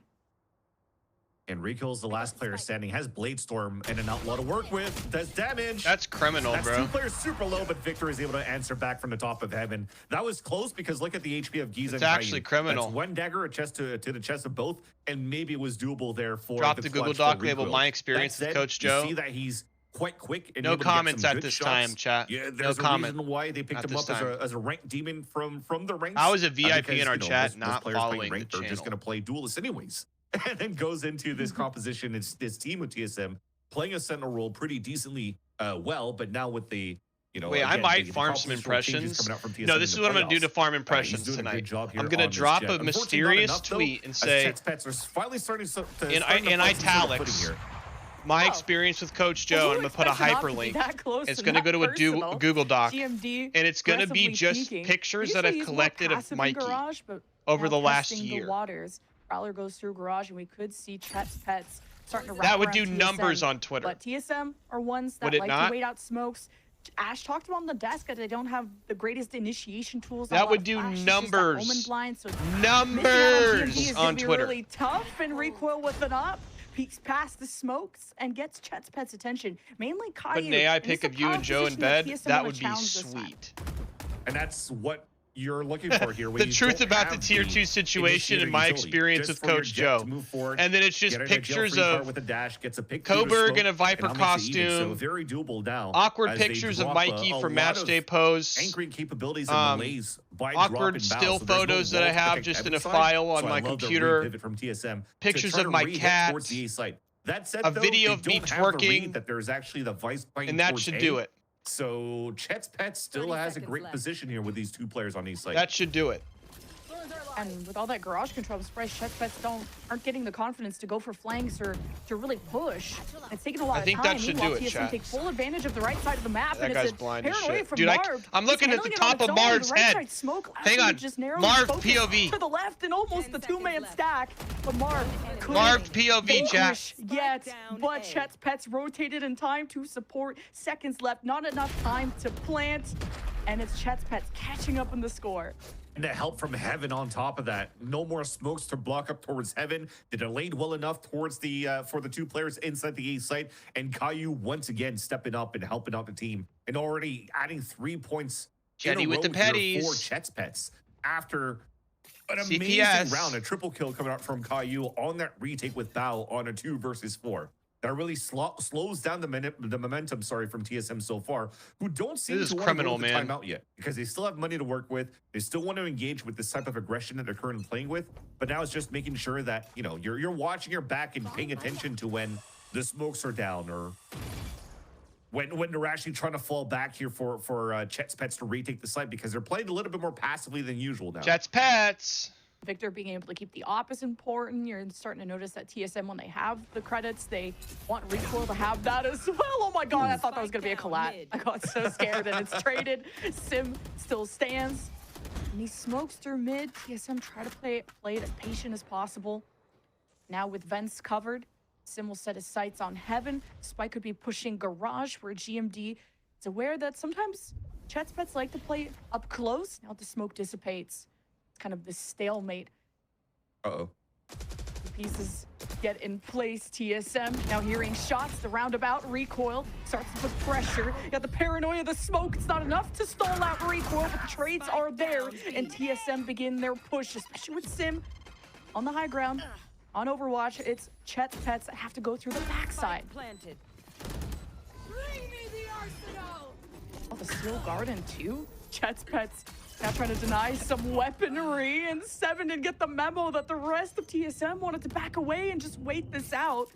And Rico's the last player standing, has Blade Storm and an outlaw to work with, does damage. That's criminal, That's bro. 2 players super low, but Victor is able to answer back from the top of heaven. That was close because look at the HP of Giza. It's and actually Caillou. criminal. That's 1 dagger, a chest to the chest of both, and maybe it was doable there for Drop the the Google clutch Doc for label, Recoil. my experience That with said, Coach Joe. You see that he's quite quick. And No able to get comments some at good this shots. time, chat. Yeah, No there's a comment reason why they picked at him this up time. as a ranked demon from the ranks. I was a VIP because, in our you know, chat, most not players playing following the ranked are just channel. going to play duelist anyways. And then goes into this composition. It's this team with TSM playing a sentinel role pretty decently well, but now with the Wait, I might farm some impressions. No, this is what I'm going to do to farm impressions tonight. I'm going to drop a mysterious tweet and say, finally starting to in italics, my experience with Coach Joe, and I'm going to put a hyperlink. It's going to go to a Google Doc, GMD and it's going to be just peeking. pictures We that I've usually use more collected of passive in Mikey Garage, but over now the last testing year. The waters. Prowler goes through Garage, and we could see Chet's pets starting to wrap That would around do TSM, numbers on Twitter. But TSM are ones that Would it like not? to wait out smokes. Ash talked about on the desk that they don't have the greatest initiation tools. That would do numbers. So Numbers on Twitter. Really tough, and Recoil with it up. Peeks past the smokes and gets Chet's pet's attention. Mainly Caillou. But an AI and pick it's a of you and power Joe in position bed, TSM that wanna would be challenge this time. sweet. And that's what you're looking for here. The truth about the tier 2 situation in my experience with Coach Joe. And then it's just pictures of with a dash, gets a pick Coburg in a Viper so costume, very doable now. Awkward pictures of Mikey from match day pose, anchoring capabilities and malaise by awkward still photos that I have just in a file on my computer, from TSM pictures of my cat, that said, a video of me twerking, that there's actually the vice playing, and that should do it. So Chet's pet still has a great position here with these two players on each side. That should do it. And with all that garage control, I'm surprised Chet's pets aren't getting the confidence to go for flanks or to really push. It's taking a lot of time. That should do it, TSM chat. take full advantage of the right side of the map. That and guy's it's blind as paranoia shit. from Dude, Marv. I'm looking at the He's top of handling it on Marv's the right head. side. Smoke Hang on. just narrowly Marv focused POV. to the left and almost the two-man stack. But Marv POV, chat. Yet, but Chet's pets rotated in time to support. Seconds left, not enough time to plant. And it's Chet's pets catching up in the score. And the help from Heaven on top of that. No more smokes to block up towards Heaven. They delayed well enough towards the for the two players inside the A site. And Caillou once again stepping up and helping out the team. And already adding 3 points Jetty in a with the row here petties. for Chet's pets. After an CPS. amazing round, a triple kill coming out from Caillou on that retake with Bao on a 2 versus 4. That really slows down the momentum, from TSM so far, who don't seem This is to want criminal, to go to man. the timeout yet, because they still have money to work with. They still want to engage with this type of aggression that they're currently playing with. But now it's just making sure that, you know, you're watching your back and paying attention to when the smokes are down, or when they're actually trying to fall back here for Chet's pets to retake the site, because they're playing a little bit more passively than usual now. Chet's pets. Victor being able to keep the op is important. You're starting to notice that TSM, when they have the credits, they want Recoil to have that as well. Oh my god, I thought that was going to be a collat. I got so scared, and it's traded. Sim still stands. And he smokes through mid. TSM try to play it as patient as possible. Now with vents covered, Sim will set his sights on Heaven. Spike could be pushing Garage, where GMD is aware that sometimes Chet's pets like to play up close. Now the smoke dissipates. Kind of this stalemate. Uh-oh. The pieces get in place. TSM now hearing shots. The roundabout Recoil starts to put pressure. You got the paranoia, the smoke. It's not enough to stall out Recoil, but the trades are there. And TSM begin their push, especially with Sim on the high ground. On Overwatch, it's Chet's pets that have to go through the backside. Oh, the Steel Garden too? Chet's pets now trying to deny some weaponry, and Seven didn't get the memo that the rest of TSM wanted to back away and just wait this out.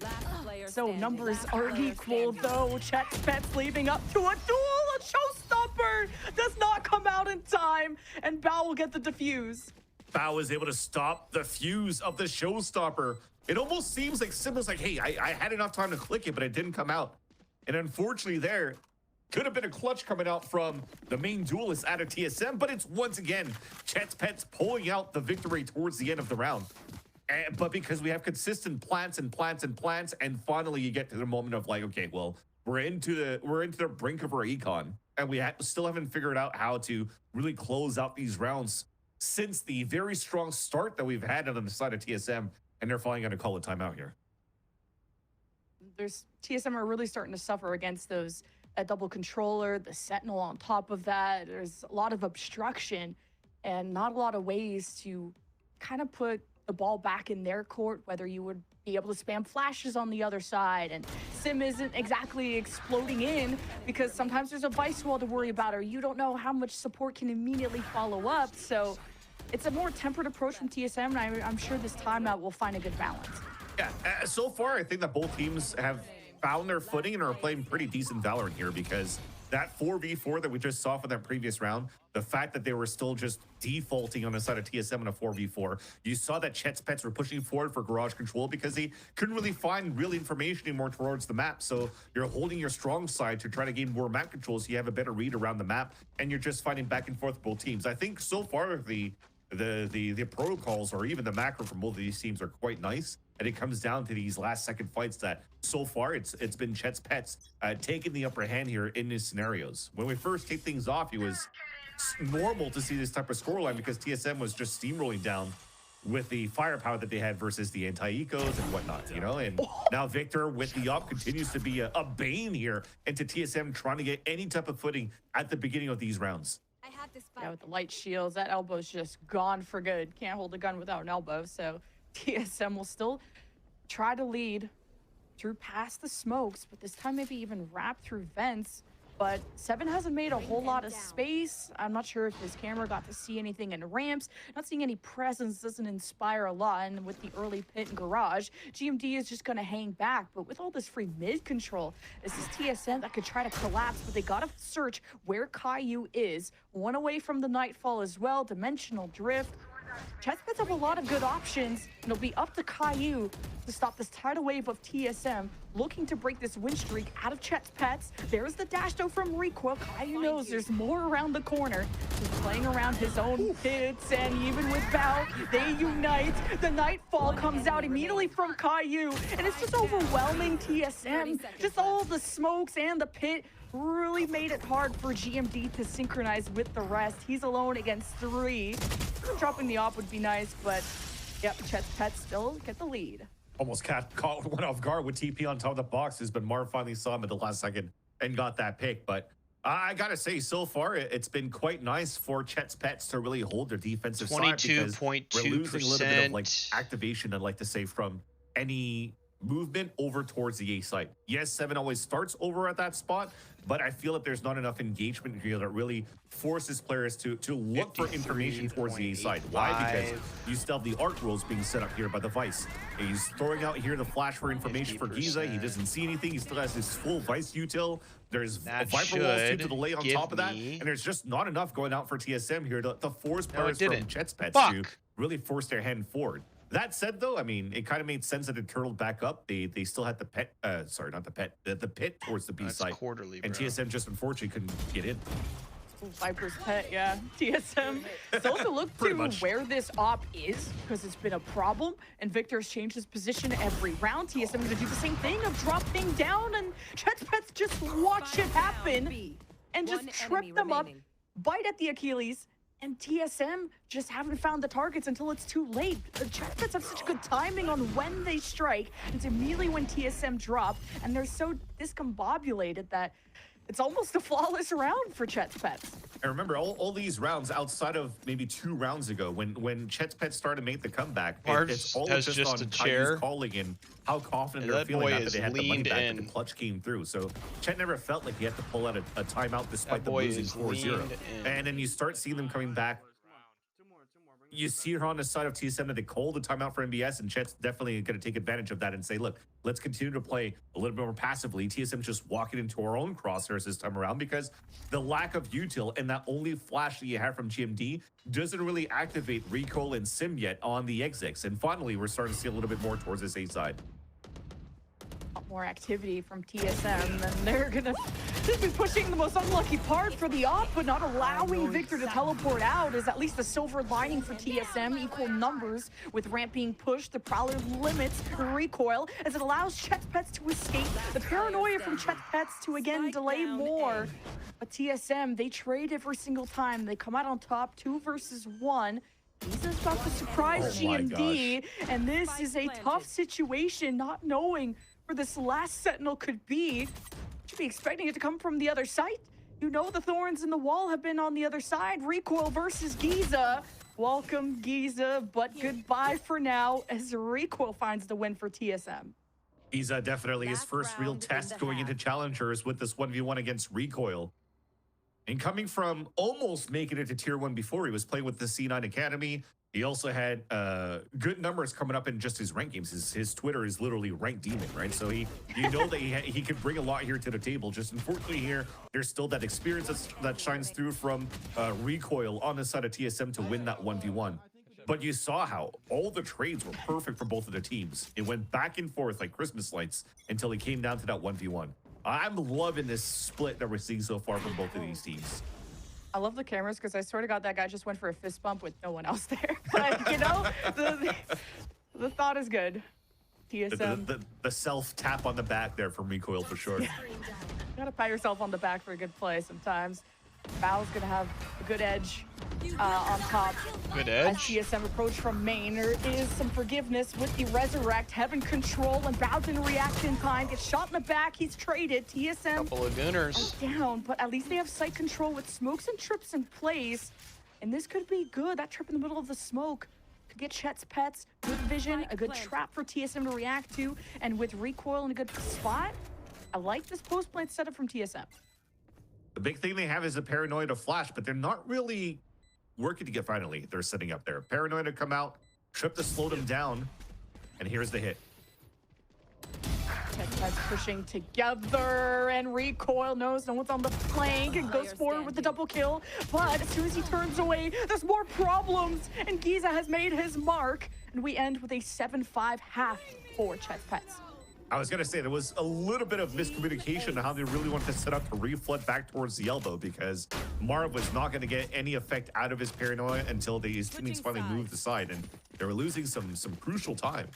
So numbers are equal, though. Chet's pets leaving up to a duel. A showstopper does not come out in time, and Bao will get the defuse. Bao is able to stop the fuse of the showstopper. It almost seems like Sim was like, hey, I had enough time to click it, but it didn't come out. And unfortunately there, could have been a clutch coming out from the main duelist out of TSM, but it's once again Chet's pets pulling out the victory towards the end of the round. But because we have consistent plants, and finally you get to the moment of like, okay, well, we're into the brink of our econ, and we still haven't figured out how to really close out these rounds since the very strong start that we've had on the side of TSM, and they're finally going to call a timeout here. TSM are really starting to suffer against that double controller, the Sentinel on top of that. There's a lot of obstruction and not a lot of ways to kind of put the ball back in their court, whether you would be able to spam flashes on the other side, and Sim isn't exactly exploding in because sometimes there's a vice wall to worry about, or you don't know how much support can immediately follow up. So it's a more tempered approach from TSM, and I'm sure this timeout will find a good balance. Yeah, so far, I think that both teams have found their footing and are playing pretty decent Valorant here, because that 4v4 that we just saw from that previous round, the fact that they were still just defaulting on the side of TSM in a 4v4, you saw that Chet's Pets were pushing forward for garage control because they couldn't really find real information anymore towards the map. So you're holding your strong side to try to gain more map control so you have a better read around the map, and you're just fighting back and forth with both teams. I think so far the protocols or even the macro from both of these teams are quite nice, and it comes down to these last second fights that so far it's been Chet's Pets taking the upper hand here in these scenarios. When we first kicked things off, it was normal to see this type of scoreline because TSM was just steamrolling down with the firepower that they had versus the anti-ecos and whatnot, you know. And now Victor with the up continues to be a bane here into TSM trying to get any type of footing at the beginning of these rounds. Yeah, with the light shields, that elbow's just gone for good. Can't hold a gun without an elbow, so TSM will still try to lead through past the smokes, but this time maybe even wrap through vents. But Seven hasn't made a whole lot of space. I'm not sure if his camera got to see anything in ramps. Not seeing any presence doesn't inspire a lot, and with the early pit and garage, GMD is just gonna hang back. But with all this free mid control, this is TSM that could try to collapse, but they gotta search where Caillou is. One away from the Nightfall as well, Dimensional Drift. Chet's Pets have a lot of good options, and it'll be up to Caillou to stop this tidal wave of TSM looking to break this win streak out of Chet's Pets. There's the dash though from Recoil. Caillou knows there's more around the corner. He's playing around his own pits, and even with Val, they unite. The Nightfall comes out immediately from Caillou, and it's just overwhelming TSM. Just all the smokes and the pit really made it hard for GMD to synchronize with the rest. He's alone against 3. Dropping the op would be nice, but yep, Chet's Pets still get the lead. Almost caught one off guard with TP on top of the boxes, but Marv finally saw him at the last second and got that pick. But I gotta say, so far it's been quite nice for Chet's Pets to really hold their defensive side, because we're losing a little bit of like activation, I'd like to say, from any movement over towards the A site. Yes, Seven always starts over at that spot, but I feel that there's not enough engagement here that really forces players to look for information towards the A side. Why? Because you still have the arc rolls being set up here by the Vice. He's throwing out here the flash for information for Giza. He doesn't see anything. He still has his full Vice util. There's a Viper walls too to the lay on top of that, and there's just not enough going out for TSM here to force players from Chet's Pets to really force their hand forward. That said, though, I mean, it kind of made sense that it turtled back up. They still had the pet, sorry, not the pet, the pit towards the B site. Quarterly, and TSM just unfortunately couldn't get in. Viper's pet, yeah. TSM still to look to where this op is, because it's been a problem, and Victor's changed his position every round. TSM gonna do the same thing of dropping down, and Chet's Pets just watch it happen and just trip them up, bite at the Achilles, and TSM just haven't found the targets until it's too late. The Chet's Pets have such good timing on when they strike. It's immediately when TSM drop, and they're so discombobulated that it's almost a flawless round for Chet's Pets. I remember all these rounds outside of maybe 2 rounds ago when Chet's Pets started to make the comeback. It's all just on Caillou's calling and how confident they're feeling after they had the money back and the clutch came through. So Chet never felt like he had to pull out a timeout despite them losing 4-0. And then you start seeing them coming back. You see her on the side of TSM that they called the timeout for MBS, and Chet's definitely going to take advantage of that and say, look, let's continue to play a little bit more passively. TSM just walking into our own crosshairs this time around, because the lack of util and that only flash that you have from GMD doesn't really activate Recoil and Sim yet on the exits. And finally, we're starting to see a little bit more towards this A side. More activity from TSM, and they're gonna just be pushing the most unlucky part for the op, but not allowing Victor to teleport out is at least a silver lining for TSM. Equal numbers with ramp being pushed. The Prowler limits Recoil as it allows Chet's Pets to escape. The paranoia from Chet's Pets to again delay more. But TSM, they trade every single time. They come out on top, 2 versus 1. He's about to surprise GMD, and this is a tough situation, not knowing where this last Sentinel could be. Should be expecting it to come from the other site. You know the thorns in the wall have been on the other side. Recoil versus Giza. Welcome, Giza, but goodbye for now as Recoil finds the win for TSM. He's definitely his Last first real round in test the going into half. challengers with this 1v1 against Recoil. And coming from almost making it to tier 1 before, he was playing with the C9 Academy. He also had good numbers coming up in just his rank games. His Twitter is literally Rank Demon, right? So you know that he could bring a lot here to the table. Just unfortunately here, there's still that experience that shines through from Recoil on the side of TSM to win that 1v1. But you saw how all the trades were perfect for both of the teams. It went back and forth like Christmas lights until it came down to that 1v1. I'm loving this split that we're seeing so far from both of these teams. I love the cameras because I swear to God that guy just went for a fist bump with no one else there. But, you know, the thought is good. TSM. The self tap on the back there from Recoil for sure. You gotta pat yourself on the back for a good play sometimes. Bao's gonna have a good edge on top. Good As edge. TSM approach from main, there is some forgiveness with the Resurrect. Heaven control and Bao didn't react in time. Gets shot in the back. He's traded. TSM Couple of gooners. down, but at least they have sight control with smokes and trips in place. And this could be good. That trip in the middle of the smoke could get Chet's pets. Good vision, a good trap for TSM to react to. And with Recoil in a good spot, I like this post plant setup from TSM. The big thing they have is a Paranoid to flash, but they're not really working to get finally. They're sitting up there. Paranoid to come out, trip to slow them down, and here's the hit. Chet's pets pushing together, and Recoil knows no one's on the flank and goes forward with the double kill. But as soon as he turns away, there's more problems, and Giza has made his mark. And we end with a 7-5 half for Chet's pets. I was going to say, there was a little bit of miscommunication on how they really wanted to set up to reflood back towards the elbow because Marv was not going to get any effect out of his Paranoia until his teammates finally moved aside, and they were losing some crucial time.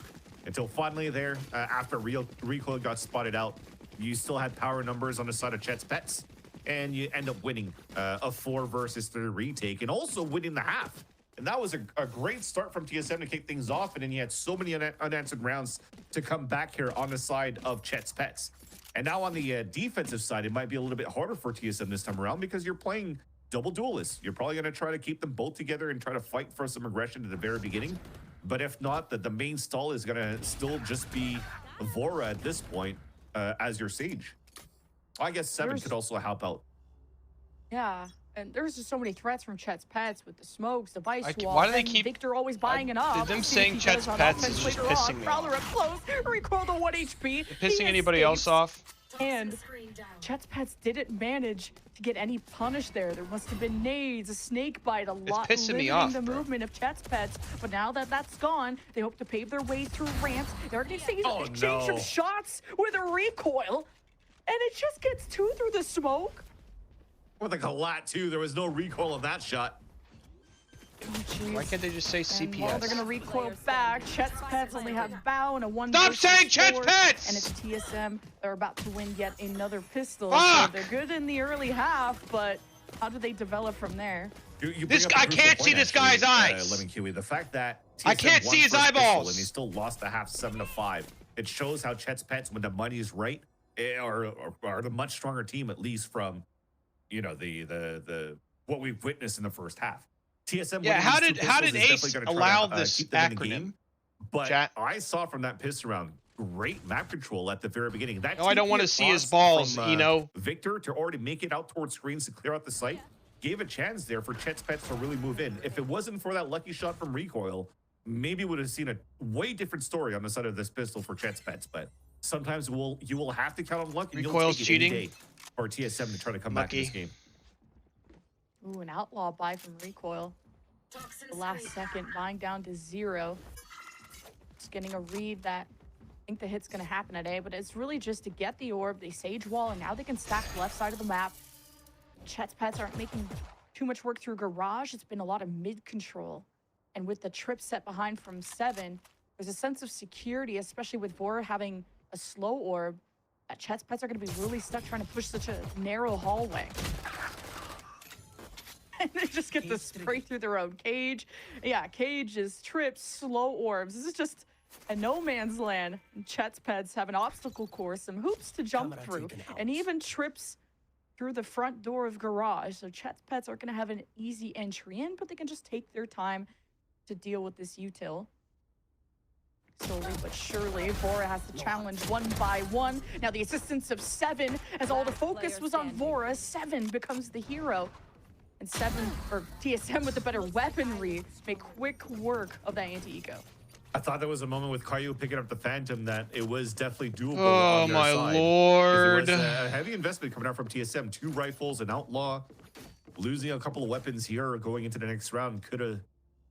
Until finally there, after Recoil got spotted out, you still had power numbers on the side of Chet's pets, and you end up winning a 4 versus 3 retake, and also winning the half. And that was a great start from TSM to kick things off, and then you had so many unanswered rounds to come back here on the side of Chet's pets. And now on the defensive side, it might be a little bit harder for TSM this time around because you're playing double duelists. You're probably going to try to keep them both together and try to fight for some aggression at the very beginning. But if not, the main stall is going to still just be Vora at this point as your Sage. I guess 7 could also help out. Yeah, and there's just so many threats from Chet's pets with the smokes, the vice wall. Why do they and keep- Victor always buying it up? them See if saying he Chet's goes on pets offense is just later pissing on. me Prowler off. up close. Recoil to 1 HP. Pissing He anybody escapes. else off? And Chet's pets didn't manage to get any punish there. There must have been nades, a snake bite, a lot pissing me limiting off, the bro. movement of Chet's pets. But now that that's gone, they hope to pave their way through ramps. They're going to Oh, exchange no. of shots with a Recoil, and it just gets 2 through the smoke. With like a lot too, there was no recoil on that shot. Oh, jeez. Why can't they just say And while they're CPS? gonna recoil back, Chet's pets only have Bao and a 1 Stop versus saying Chet's 4, pets! And it's TSM. They're about to win yet another pistol. Fuck! So they're good in the early half, but how do they develop from there? You This bring up a guy crucial can't point, see this actually, guy's eyes. Lemon Kiwi. The fact that I TSM can't won see his first pistol eyeballs. and he still lost the half 7-5. It shows how Chet's pets, when the money is right, are the much stronger team, at least from, you know, the what we've witnessed in the first half. TSM. Yeah, winning how these did two how pistols did is Ace definitely gonna allow try to, this keep them in the acronym? game. But Chat. I saw from that pistol round great map control at the very beginning. That No, I don't TP want to see his across balls, from, you know. Victor to already make it out towards screens to clear out the site gave a chance there for Chet's pets to really move in. If it wasn't for that lucky shot from Recoil, maybe would have seen a way different story on the side of this pistol for Chet's pets. But sometimes you will have to count on luck, and you'll Recoil's take it any cheating. day for TSM to try to come back in this Lucky. game. Ooh, an outlaw buy from Recoil. The last second, buying down to 0. Just getting a read that I think the hit's gonna happen today, but it's really just to get the orb. They sage wall, and now they can stack the left side of the map. Chet's pets aren't making too much work through garage. It's been a lot of mid control. And with the trip set behind from 7, there's a sense of security, especially with Vora having a slow orb, that Chet's pets are gonna be really stuck trying to push such a narrow hallway. And they just get to spray through their own cage. Yeah, cages, trips, slow orbs. This is just a no man's land. And Chet's pets have an obstacle course, some hoops to jump through, and even trips through the front door of garage. So Chet's Pets are going to have an easy entry in, but they can just take their time to deal with this util. Slowly but surely, Vora has to challenge one by one. Now the assistance of Seven, as all the focus was on Vora, Seven becomes the hero. And Seven, or TSM with the better weaponry, make quick work of that anti-eco. I thought there was a moment with Caillou picking up the Phantom that it was definitely doable Oh on their my side. lord. It was a heavy investment coming out from TSM. 2 rifles, an outlaw, losing a couple of weapons here going into the next round could have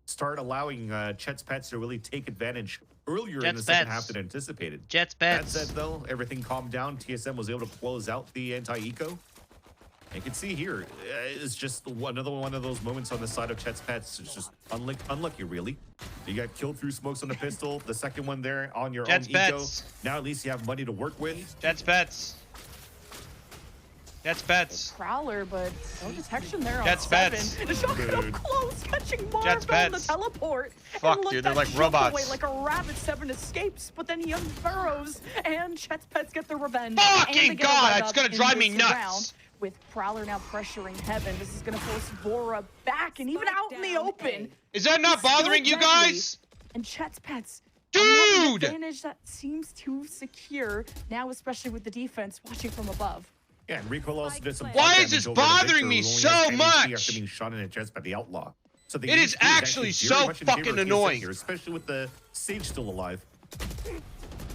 started allowing Chet's Pets to really take advantage earlier in the second half than anticipated. Jets That bets. said, though, everything calmed down. TSM was able to close out the anti-eco. You can see here, it's just another one of those moments on the side of Chet's Pets. It's just unlucky, really. You got killed through smokes on the pistol. The second one there on your Jets own bets. eco. Now at least you have money to work with. Jets bets. Jets bets. Prowler, but no detection there on Jets Seven. bets. The shotgun up Dude. close, catching Marv Jets on the bets. teleport. Fuck, And let dude, they're that like jump robots. Away like a rabbit. Seven escapes, but then he unburrows, and Chet's Pets get the revenge. Fucking and they get a God, leg it's up gonna in drive me this nuts. round. With Prowler now pressuring Heaven, this is going to force Vora back and even out in the open. Is that not He's still bothering you deadly. guys? And Chet's Pets have an Dude! advantage that seems too secure now, especially with the defense watching from above. Yeah, and Recoil also did some. Why block is this damage over to bothering Victor, me who only so has 10 HP much? After being shot in the chest by the Outlaw. So the It is HP actually very so much in favor fucking of TSM annoying. here, especially with the Sage still alive.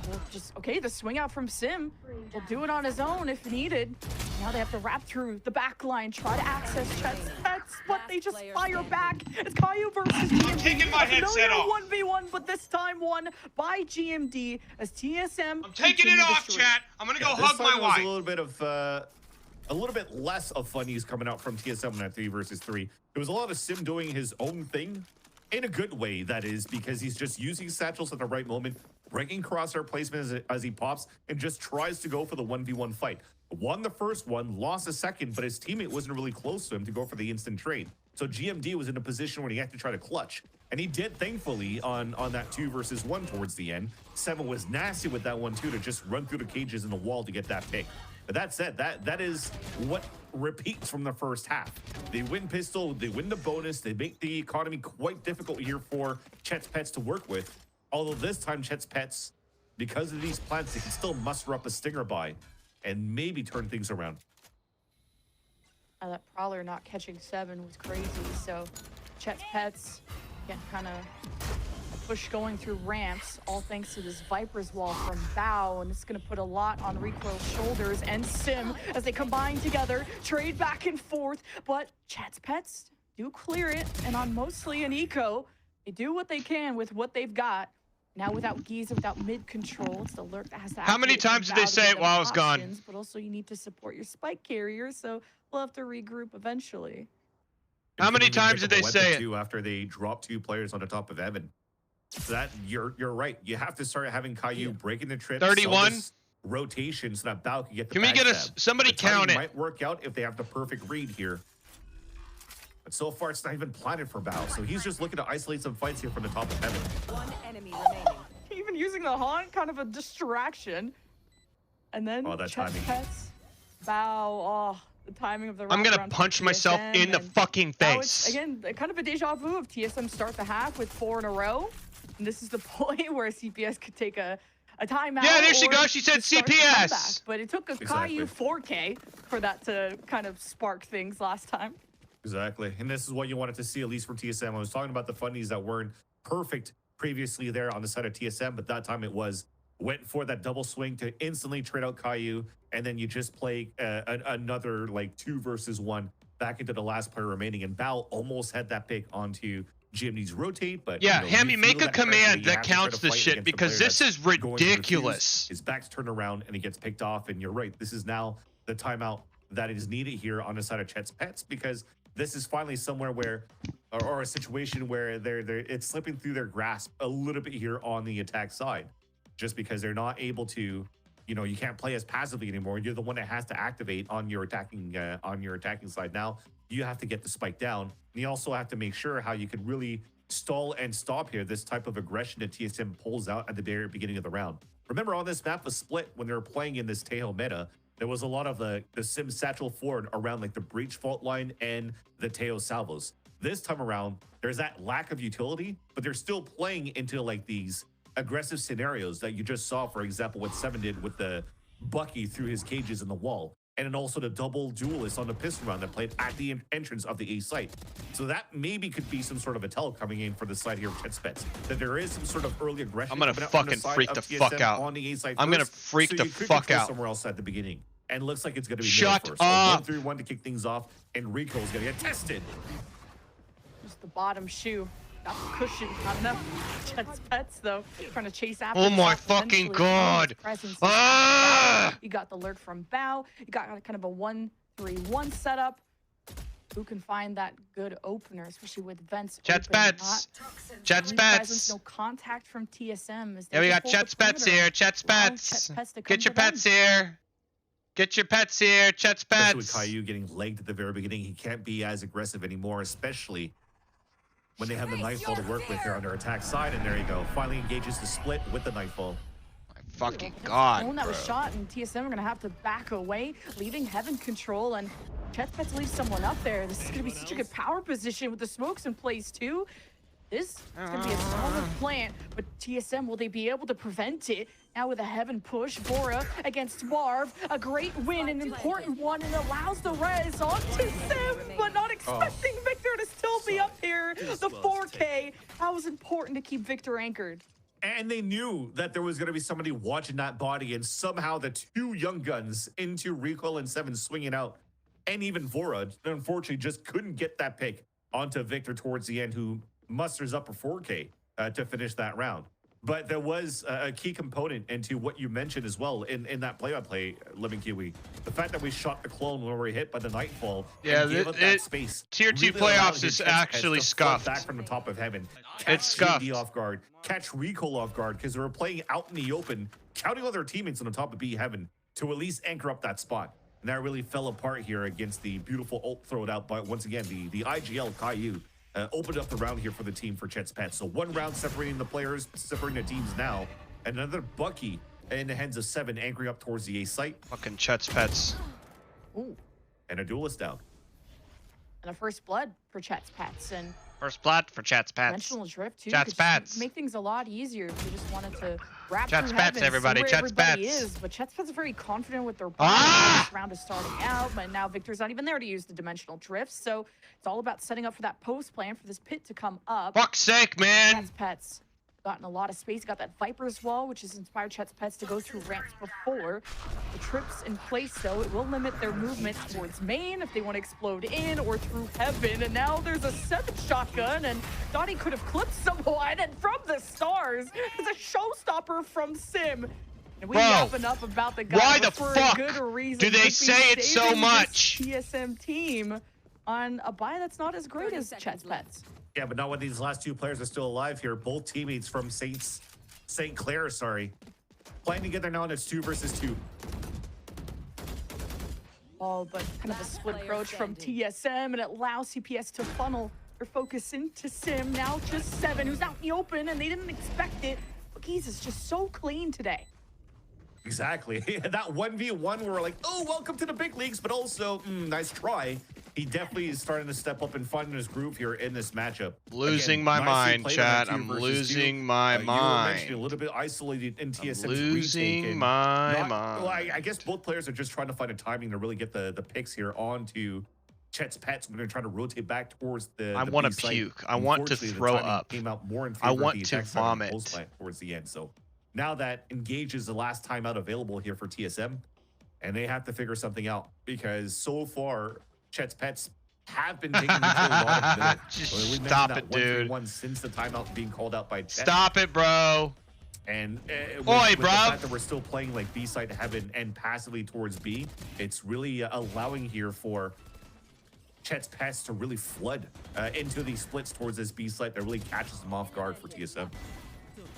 Well, just okay, the swing out from Sim will do it on his own if needed. Now they have to wrap through the back line, try to access Chet's Pets, but they just fire back. It's Caillou versus GMD. taking my headset off. 1v1, but this time won by GMD as TSM. I'm taking it continue to off, streak. chat. I'm gonna go This hug time my was wife. a little bit less of funnies coming out from TSM in that 3 versus 3. There was a lot of Sim doing his own thing in a good way, that is, because he's just using satchels at the right moment, breaking crosshair placement as he pops, and just tries to go for the 1v1 fight. Won the first one, lost the second, but his teammate wasn't really close to him to go for the instant trade. So GMD was in a position where he had to try to clutch. And he did, thankfully, on that 2 versus 1 towards the end. Seven was nasty with that one, too, to just run through the cages in the wall to get that pick. But that said, that is what repeats from the first half. They win pistol, they win the bonus, they make the economy quite difficult here for Chet's Pets to work with. Although this time Chet's Pets, because of these plants, they can still muster up a stinger buy and maybe turn things around. That Prowler not catching Seven was crazy, so Chet's Pets again kind of push going through ramps, all thanks to this Viper's Wall from Bao, and it's going to put a lot on Recoil's shoulders and Sim as they combine together, trade back and forth, but Chet's Pets do clear it, and on mostly an eco, they do what they can with what they've got. Now without Giza, without mid control, it's the lurk that has to How many activate from times did they Bao to say give it them while I was gone? options, but also you need to support your spike carrier, so we'll have to regroup eventually. How many Couldn't even times pick did up a they weapon, say it? too, after they dropped 2 players on the top of Evan? So that you're right. You have to start having Caillou breaking the trip. 31? Rotation so that Bao can get the Can we get backstab. somebody The timing count it? might work out if they have the perfect read here. But so far, it's not even planted for Bao. So he's just looking to isolate some fights here from the top of Heaven. One enemy remaining. Even using the haunt, kind of a distraction. And then Oh, that Chet's timing. Pets, Bao, the timing of the I'm gonna wraparound punch from myself TSM, in the and fucking now it's, face. again, kind of a deja vu of TSM start the half with 4 in a row. And this is the point where CPS could take a timeout. Yeah, there she or goes. She said just start the CPS. comeback. But it took a Caillou Exactly. 4K for that to kind of spark things last time. Exactly. And this is what you wanted to see, at least from TSM. I was talking about the funnies that weren't perfect previously there on the side of TSM, but that time it went for that double swing to instantly trade out Caillou, and then you just play another like 2 versus 1 back into the last player remaining. And Bao almost had that pick onto GMD's rotate, but Yeah, you Hammy, feel make a that pressure command you that have to try counts to the fight shit against the because player this that's is going to refuse. ridiculous. His back's turned around and he gets picked off, and you're right. This is now the timeout that is needed here on the side of Chet's Pets, because this is finally somewhere where, or a situation where it's slipping through their grasp a little bit here on the attack side, just because they're not able to, you can't play as passively anymore. You're the one that has to activate on your attacking side. Now you have to get the spike down. And you also have to make sure how you can really stall and stop here this type of aggression that TSM pulls out at the very beginning of the round. Remember, on this map was split when they were playing in this Tejo meta. there was a lot of the Sim satchel forward around like the breach fault line and the Teo salvos. This time around, there's that lack of utility, but they're still playing into like these aggressive scenarios that you just saw, for example, what Seven did with the Bucky through his cages in the wall, and then also the double duelist on the pistol round that played at the entrance of the A site. So that maybe could be some sort of a tell coming in for the side here of Chetspets, that there is some sort of early aggression. I'm gonna fucking freak the fuck out. On the A site I'm gonna first, freak so the you could fuck control out. somewhere else at the beginning. And looks like it's gonna be Shut first. up. So 1-3-1 to kick things off, and Rico is gonna get tested. Just the bottom shoe. Got the cushion. Not enough. Chetspets, though, trying to chase after. Oh the my shot, fucking eventually God. his presence. Ah! You got the lurk from Bao. You got kind of a 1-3-1 setup. Who can find that good opener, especially with vents? Chetspets. Chetspets. No contact from TSM. As Yeah, we got Chetspets here. Chetspets. Get your pets here. Get your pets here. Especially with Chetspets. Caillou getting legged at the very beginning, he can't be as aggressive anymore, especially when they have the Nightfall to work with here on their attack side. And there you go. Finally engages the split with the Nightfall. My fucking God, That was bro. shot, and TSM are gonna have to back away, leaving Heaven control, and Chetspets leaves someone up there. This is gonna be such a good power position with the smokes in place too. This is gonna be a solid plant, but TSM, will they be able to prevent it? Now with a Heaven push, Bora against Marv, a great win, an important one, and allows the res onto Sim, but not expecting Victor to still be up here. The 4K, that was important to keep Victor anchored. And they knew that there was going to be somebody watching that body, and somehow the two young guns into Recoil and Seven swinging out, and even Vora, unfortunately, just couldn't get that pick onto Victor towards the end, who musters up a 4K to finish that round. But there was a key component into what you mentioned as well in that play-by-play, Lemon Kiwi. The fact that we shot the clone when we were hit by the Nightfall. Yeah, and gave up that space. Tier 2 really allowed playoffs his is Chetspets actually to flood scuffed. back from the top of Heaven. It's Catch scuffed. CUBE off guard, catch Recoil off guard, because they were playing out in the open, counting all their teammates on the top of B Heaven to at least anchor up that spot. And that really fell apart here against the beautiful ult thrown out by, once again, the IGL Caillou. Opened up the round here for the team for Chetspets. So one round separating the players, separating the teams now. And another Bucky in the hands of Seven, anchoring up towards the A site. Fucking Chetspets. Ooh, And a duelist down. and a first blood for Chetspets, and First blood for Chetspets. dimensional drift too. Chetspets. Could make things a lot easier if you just wanted to wrap Chetspets, through Heaven, everybody, see where everybody Chetspets. is. But Chetspets are very confident with their Ah! This round is starting out, but now Victor's not even there to use the dimensional drift. So it's all about setting up for that post plan for this pit to come up. Fuck's sake, man. Chetspets gotten a lot of space. Got that Viper's Wall, which has inspired Chetspets to go through ramps before. The trips in place, though, it will limit their movement towards main if they want to explode in or through Heaven. And now there's a 7 shotgun, and thought he could have clipped someone. And from the stars, it's a showstopper from Sim. And we Bro, yapping up about the guy why but the for fuck a good reason. do they Could be say it so saving this much? TSM team on a buy that's not as great as Chetspets. Yeah, but not when these last two players are still alive here. Both teammates from St. Clair, sorry. Playing together now, and it's 2 versus 2. Oh, but kind of a split approach from TSM, and it allows CPS to funnel their focus into Sim. Now just Seven, who's out in the open, and they didn't expect it. But Geese is just so clean today. Exactly. That 1v1, we were like, oh, welcome to the big leagues, but also, nice try. He definitely is starting to step up and finding his groove here in this matchup. Losing Again, my nicely mind, played on that chat. 2 I'm versus losing 2. my You were mentioning mind. a little bit isolated in TSM's Losing retake, and my not- mind. Well, I guess both players are just trying to find a timing to really get the picks here onto Chetspets when they're trying to rotate back towards the I the wanna B site. puke. I want to Unfortunately, the throw timing up. Came out more in I favor want of the to attack side on the vomit. post plant towards the end. So now that Engage is the last timeout available here for TSM, and they have to figure something out because so far Chetspets have been taking control a lot of the middle. Just We mentioned stop that it, dude. 1-3-1 since the timeout being called out by Chet. Stop it, bro. And with Oi, the bruv. fact that we're still playing like B side Heaven and passively towards B, it's really allowing here for Chetspets to really flood into these splits towards this B site that really catches them off guard for TSM.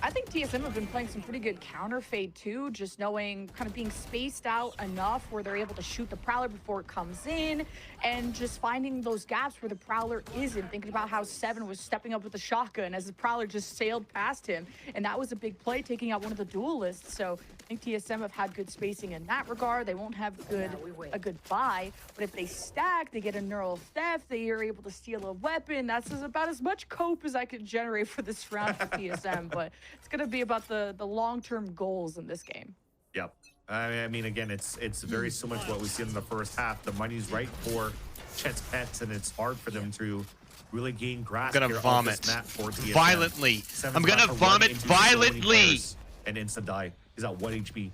I think TSM have been playing some pretty good counter fade too, just knowing kind of being spaced out enough where they're able to shoot the Prowler before it comes in, and just finding those gaps where the Prowler isn't. Thinking about how Seven was stepping up with the shotgun as the Prowler just sailed past him, and that was a big play, taking out one of the duelists. So I think TSM have had good spacing in that regard. They won't have a good buy, but if they stack, they get a neural theft, they are able to steal a weapon. That's about as much cope as I could generate for this round for TSM, but it's going to be about the long-term goals in this game. Yep. I mean, again, it's very similar to what we see in the first half. The money's right for Chet's Pets, and it's hard for them to really gain grasp. I'm gonna here vomit of this map for TSM. violently. Seven's I'm about gonna to run vomit into so many violently. players and insta die. He's at 1 HP.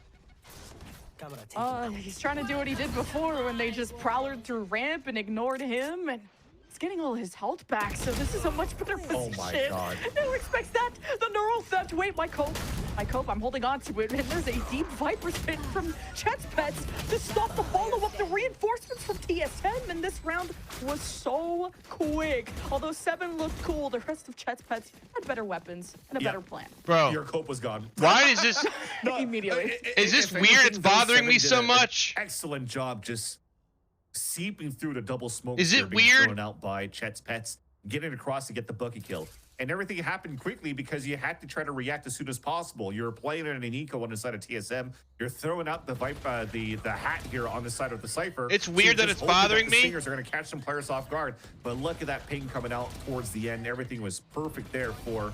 He's trying to do what he did before when they just prowlered through ramp and ignored him, and he's getting all his health back, so this is a much better position. Oh my God. Who expects that? The neural theft. Wait, my cope, I'm holding on to it, and there's a deep Viper spin from Chet's Pets to stop the follow-up, the reinforcements from TSM, and this round was so quick. Although Seven looked cool, the rest of Chet's Pets had better weapons and a better plan. Bro, Your cope was gone. why is this? Immediately. Is this If weird? anything, It's though, bothering Seven me did so an much. Excellent job just seeping through the double smoke. Is here it being weird? Thrown out by Chet's Pets, getting across to get the bucket kill. And everything happened quickly because you had to try to react as soon as possible. You're playing in an eco on the side of TSM. You're throwing out the hat here on the side of the Cypher. It's weird that just it's hoping bothering the me. Stingers are going to catch some players off guard. But look at that ping coming out towards the end. Everything was perfect there for...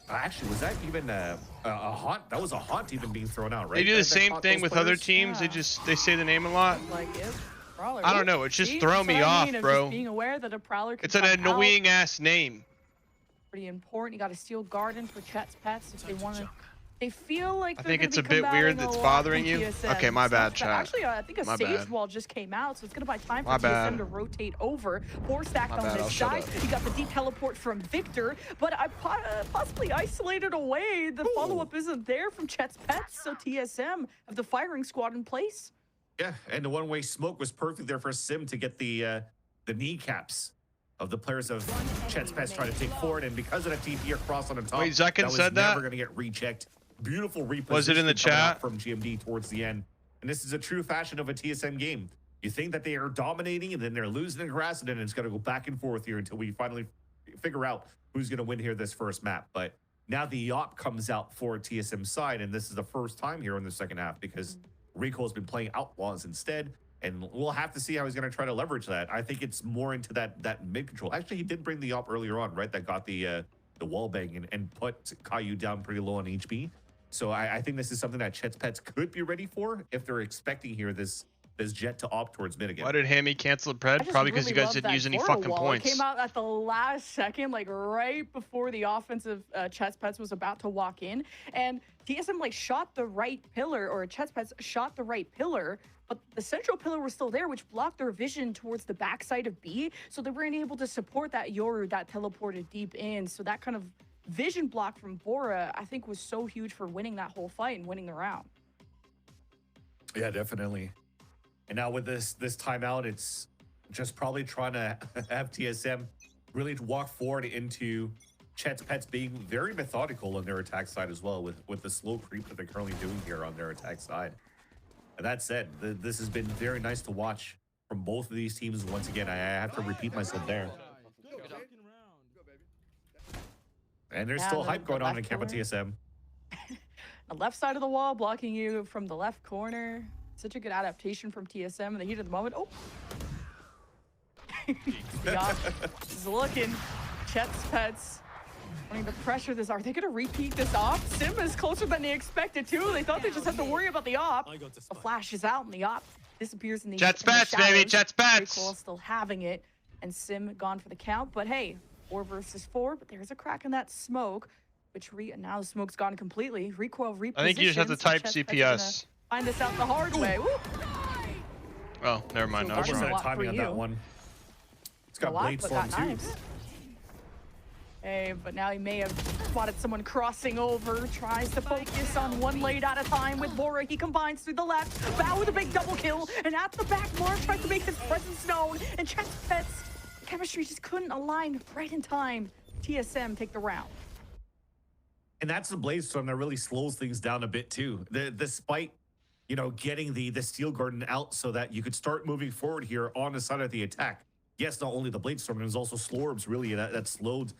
actually, was that even a haunt? That was a haunt even being thrown out, right? They do the That same caught thing those with other players? teams. Yeah. They say the name a lot. Like it. Prowler. I don't know. It's just See, throwing that's me what I off, mean, of bro. just being aware that a Prowler can It's an come out. annoying ass name. Pretty important. You got to steal Garden for Chet's Pets if they want to. They feel like I they're think gonna it's be a bit weird combating a that's lot bothering from you. TSM. Okay, my bad, So, chat. Actually, I think a My Sage bad. Wall just came out, so it's gonna buy time for My TSM bad. to rotate over. 4 stacked My on bad, this I'll shut side. up. You got the deep teleport from Victor, but I possibly isolated away. The follow-up isn't there from Chet's Pets, so TSM have the firing squad in place. Yeah, and the one-way smoke was perfect there for Sim to get the kneecaps of the players of Chet's Pets trying to take forward, and because of that TP across on the top, Wait, Zuckin was said that? never going to get rechecked. Beautiful repositioning. Was it in the coming out chat? from GMD towards the end, and this is a true fashion of a TSM game. You think that they are dominating, and then they're losing the grass, and then it's going to go back and forth here until we finally figure out who's going to win here this first map. But now the op comes out for TSM side, and this is the first time here in the second half because Rico's been playing Outlaws instead. And we'll have to see how he's going to try to leverage that. I think it's more into that mid control. Actually, he did bring the op earlier on, right? That got the wall bang and put Caillou down pretty low on HP. So I think this is something that Chet's Pets could be ready for if they're expecting here this jet to opt towards mid again. Why did Hammy cancel the I pred? just Probably because really you guys love didn't that use any portal fucking wall. points. It came out at the last second, like right before the offensive Chet's Pets was about to walk in, and TSM like shot the right pillar, or Chet's Pets shot the right pillar, but the central pillar was still there, which blocked their vision towards the backside of B, so they weren't able to support that Yoru that teleported deep in. So that kind of vision block from Bora, I think, was so huge for winning that whole fight and winning the round. Yeah, definitely. And now with this timeout, it's just probably trying to have TSM really walk forward into Chet's Pets being very methodical on their attack side as well, with the slow creep that they're currently doing here on their attack side. And that said, this has been very nice to watch from both of these teams. Once again, I have to repeat myself there. And there's Yeah, still the hype going on in left Camp of pillar. TSM. The left side of the wall blocking you from the left corner. Such a good adaptation from TSM in the heat of the moment. Oh. Yeah, is looking. Chet's Pets wanting to pressure this. Are they going to repeat this op? Sim is closer than they expected to. They thought they just had to worry about the op. The flash is out and the op disappears in the Chet's in the Pets, baby, shadows. Chet's Pets. Recoil still having it, and Sim gone for the count. But hey, 4 versus 4. But there's a crack in that smoke, which now the smoke's gone completely. Recoil repositions. I think you just have to so type Chet's Pets are gonna CPS. Find this out the hard way. Woo. Oh, never mind. So I was Garden's Unfortunate a wrong. lot timing for on that you. one. It's A got lot, blade but storm got too. knives. Hey, but now he may have spotted someone crossing over. Tries to focus on one lane at a time with Bora. He combines through the left. Bow with a big double kill. And at the back, Mark tries to make his presence known. And Chet's Pets, chemistry just couldn't align right in time. TSM take the round. And that's the Blaze Storm that really slows things down a bit too. Despite, you know, getting the Steel Garden out so that you could start moving forward here on the side of the attack. Yes, not only the Blade Storm, it was also Slorbs really that slowed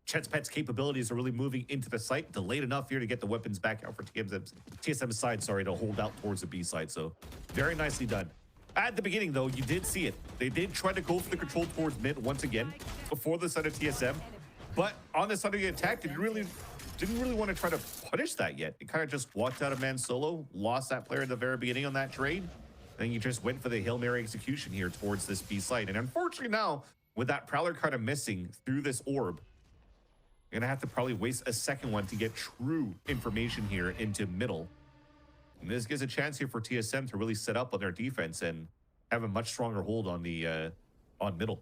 Chet's Pet's capabilities are really moving into the site, delayed enough here to get the weapons back out for TSM's side, sorry, to hold out towards the B side. So very nicely done. At the beginning, though, you did see it. They did try to go for the control towards mid once again before the side of TSM. But on the side of the attack, didn't really want to try to punish that yet. It kind of just walked out of man solo, lost that player at the very beginning on that trade. Then you just went for the Hail Mary execution here towards this B site. And unfortunately now, with that Prowler kind of missing through this orb, you're gonna have to probably waste a second one to get true information here into middle. And this gives a chance here for TSM to really set up on their defense and have a much stronger hold on the on middle.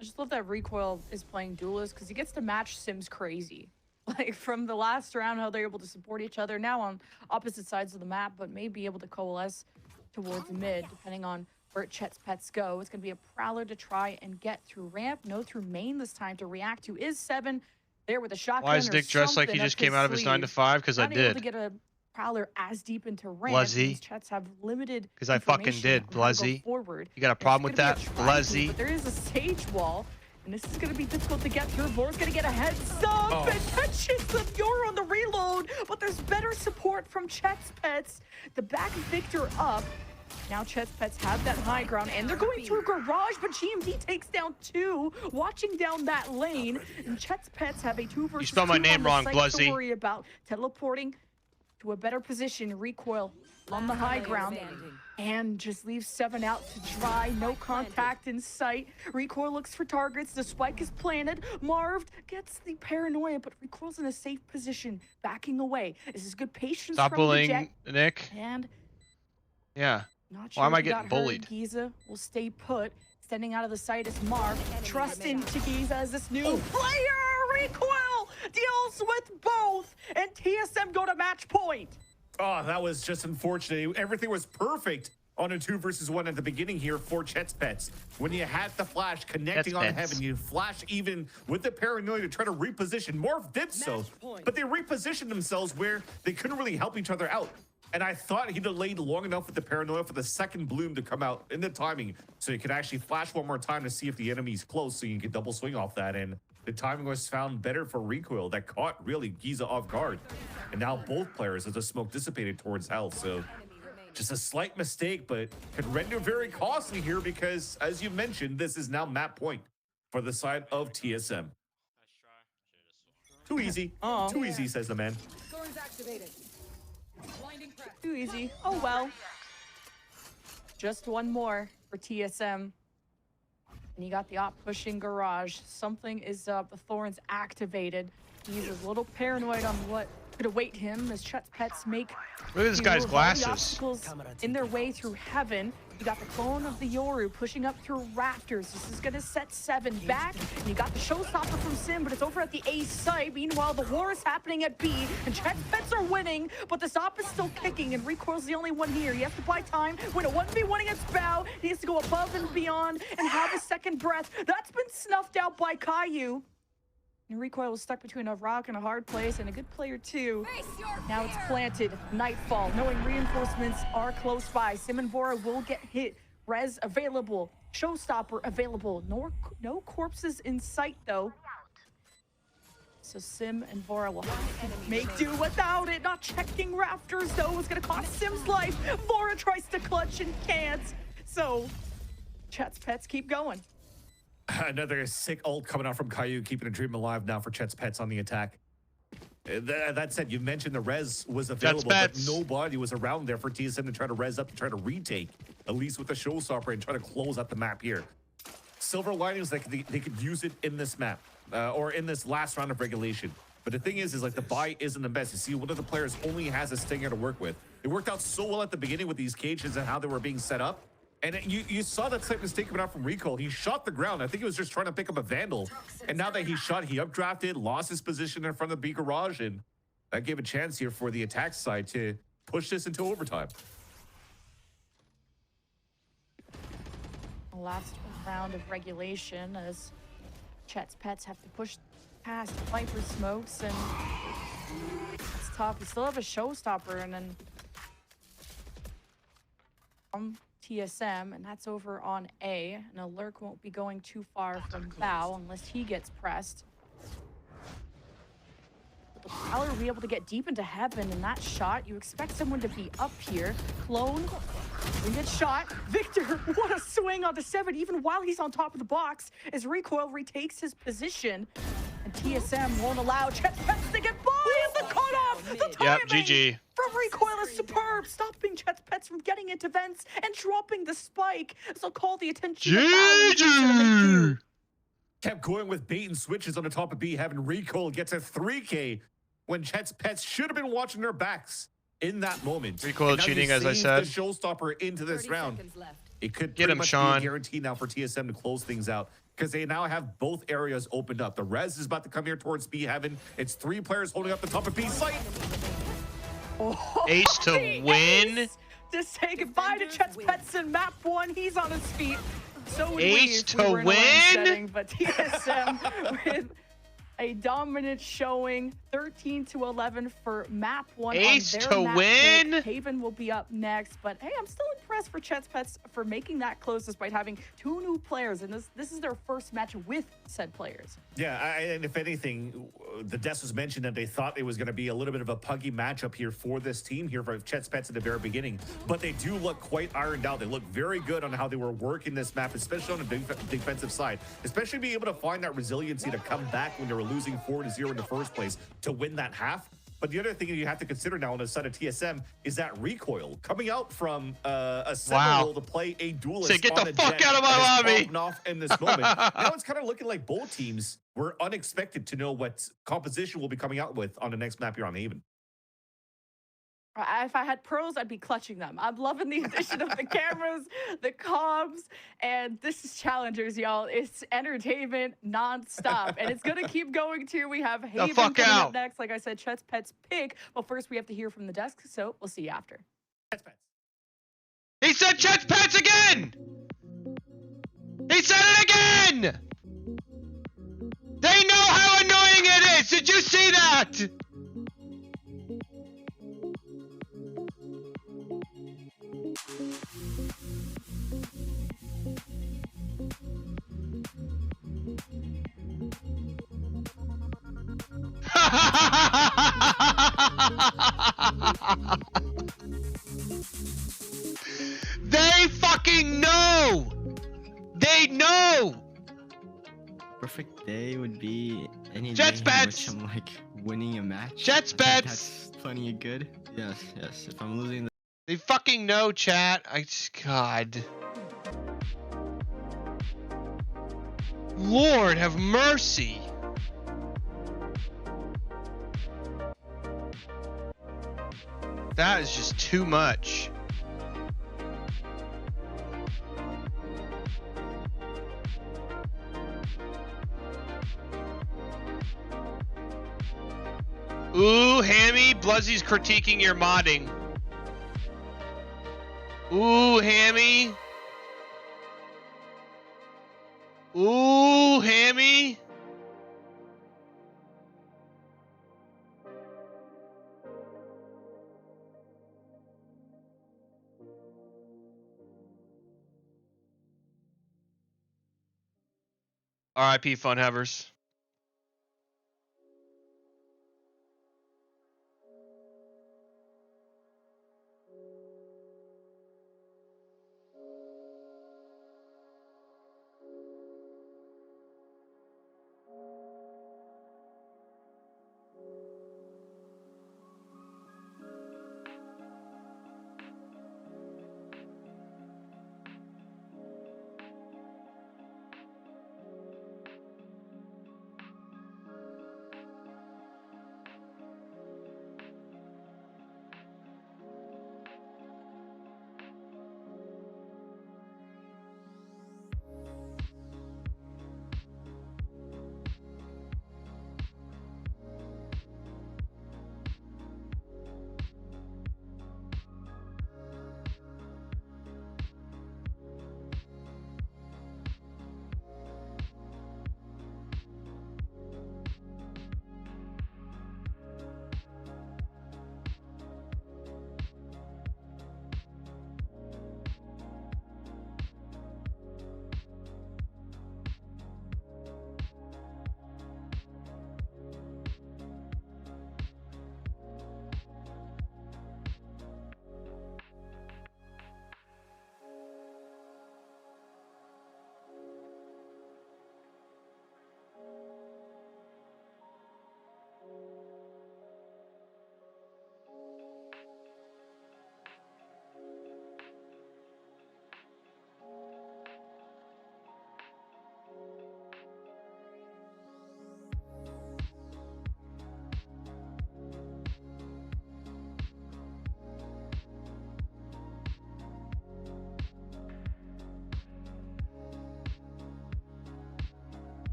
I just love that Recoil is playing Duelist because he gets to match Sims crazy. Like from the last round, how they're able to support each other now on opposite sides of the map, but may be able to coalesce towards mid, depending on where Chet's Pets go. It's going to be a Prowler to try and get through ramp, no through main this time to react to is 7 there with a shotgun. Why is Nick dressed like he just came out of his 9 to 5? Because I Not able to did. get a Prowler as deep into ramp. Bluzzy. These Chets have limited Because I fucking information did, on how to go Bluzzy. forward. You got a There's problem with gonna that, be a try to, Bluzzy? but there is a sage wall. And this is going to be difficult to get through. Vor's going to get a heads up and catches the Yor on the reload. But there's better support from Chet's Pets to back Victor up. Now Chet's Pets have that high ground and they're going through garage, but GMD takes down 2, watching down that lane. And Chet's Pets have a 2 versus 2 You spelled my name on the wrong, site Bluzzy. to worry about. Teleporting to a better position. Recoil on the high ground. And just leaves 7 out to dry. No contact in sight. Recoil looks for targets. The spike is planted. Marv gets the paranoia, but Recoil's in a safe position, backing away. This is good patience Stop from the bullying, Jet. Nick. And Yeah. not sure Why am I if he getting got hurt. bullied? Giza will stay put. Standing out of the sight is Marv. Trust into Giza as this new player. Recoil deals with both. And TSM go to match point. Oh, that was just unfortunate. Everything was perfect on a 2 versus 1 at the beginning here for Chet's Pets. When you had the flash connecting on heaven, you flash even with the paranoia to try to reposition. Morph did so, but they repositioned themselves where they couldn't really help each other out. And I thought he delayed long enough with the paranoia for the second bloom to come out in the timing so you could actually flash one more time to see if the enemy's close so you can double swing off that. And the timing was found better for Recoil that caught really Giza off guard. And now both players as the smoke dissipated towards health. So just a slight mistake, but could render very costly here because, as you mentioned, this is now map point for the side of TSM. Too easy. Too easy, says the man. Too easy. Oh well. Just one more for TSM. And you got the op pushing garage. Something is up. The Thorns activated. He's a little paranoid on what could await him as Chet's Pets make Look at this guy's all the glasses. obstacles in their way through heaven. You got the clone of the Yoru pushing up through rafters. This is going to set 7 back. And you got the showstopper from Sim, but it's over at the A site. Meanwhile, the war is happening at B, and Chet's Pets are winning, but this op is still kicking, and Recoil's the only one here. He has to buy time, win a 1v1 against Bao. He has to go above and beyond and have a second breath. That's been snuffed out by Caillou. And Recoil was stuck between a rock and a hard place, and a good player too. Now it's planted. Nightfall, knowing reinforcements are close by. Sim and Vora will get hit. Res available. Showstopper available. No corpses in sight though. So Sim and Vora will have to make do without it. Not checking rafters though. It's gonna cost Sim's life. Vora tries to clutch and can't. So Chet's Pets keep going. Another sick ult coming out from Caillou, keeping a dream alive now for Chet's Pets on the attack. That said, you mentioned the res was available, but nobody was around there for TSM to try to res up, to try to retake, at least with the showstopper, and try to close out the map here. Silver linings, they could use it in this map, or in this last round of regulation. But the thing is like the buy isn't the best. You see, one of the players only has a stinger to work with. It worked out so well at the beginning with these cages and how they were being set up. And you saw that slight mistake coming out from Recoil. He shot the ground. I think he was just trying to pick up a Vandal. And now that he shot, he updrafted, lost his position in front of the B garage, and that gave a chance here for the attack side to push this into overtime. Last round of regulation as Chet's Pets have to push past Viper smokes, and it's tough. We still have a showstopper, and then TSM, and that's over on A. And Alert won't be going too far from Bow unless he gets pressed. But the Prowler will be able to get deep into heaven, and that shot, you expect someone to be up here. Clone, we get shot. Victor, what a swing on the 7, even while he's on top of the box, as Recoil retakes his position. And TSM won't allow ChetsPets to get by at the cutoff. The Yep, timing GG. from Recoil is superb, stopping ChetsPets from getting into vents and dropping the spike. So call the attention of GG. Kept going with bait and switches on the top of B, having Recoil gets a 3K when ChetsPets should have been watching their backs in that moment. Recoil And now you cheating, as I save said. the showstopper into this round. It could Get pretty him, much Sean. be a guarantee now for TSM to close things out, because they now have both areas opened up. The res is about to come here towards B heaven. It's 3 players holding up the top of B site. Oh, Ace to the win. ace to say goodbye to ChetsPets in map 1. He's on his feet. So would Ace we if we were in a ranked to win? setting, but TSM with a dominant showing, 13-11 for map 1. Ace on their to map win? pick. Haven will be up next, but hey, I'm still impressed for ChetsPets for making that close despite having 2 new players, and this is their first match with said players. Yeah, and if anything, the desk was mentioned that they thought it was going to be a little bit of a puggy matchup here for this team here for ChetsPets at the very beginning, but they do look quite ironed out. They look very good on how they were working this map, especially on the defensive side, especially being able to find that resiliency to come back when they were losing 4-0 in the first place to win that half. But the other thing you have to consider now on the side of TSM is that Recoil coming out from a center role to play a duelist. Say, get on the a fuck jet out of my that is lobby. popping off in this moment. Now it's kind of looking like both teams were unexpected to know what composition we'll be coming out with on the next map here on Haven. If I had pros, I'd be clutching them. I'm loving the addition of the cameras, the comms, and this is Challengers, y'all. It's entertainment nonstop, and it's gonna keep going too. We have Haven fuck coming out. up next. Like I said, ChetsPets pick. But first, we have to hear from the desk, so we'll see you after. He said ChetsPets again! He said it again! They know how annoying it is! Did you see that? They fucking know! They know! Perfect day would be any Jets day in bets! which I'm like winning a match. Jets bets! That's plenty of good. Yes, yes. If I'm losing, They fucking know, chat. God. Lord have mercy. That is just too much. Ooh, Hammy, Bluzzy's critiquing your modding. Ooh, Hammy. Ooh, Hammy. RIP Fun Havers.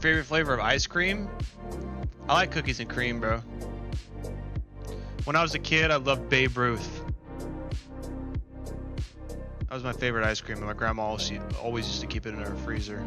favorite flavor of ice cream? I like cookies and cream, bro. When I was a kid, I loved Babe Ruth. That was my favorite ice cream, and my grandma always used to keep it in her freezer.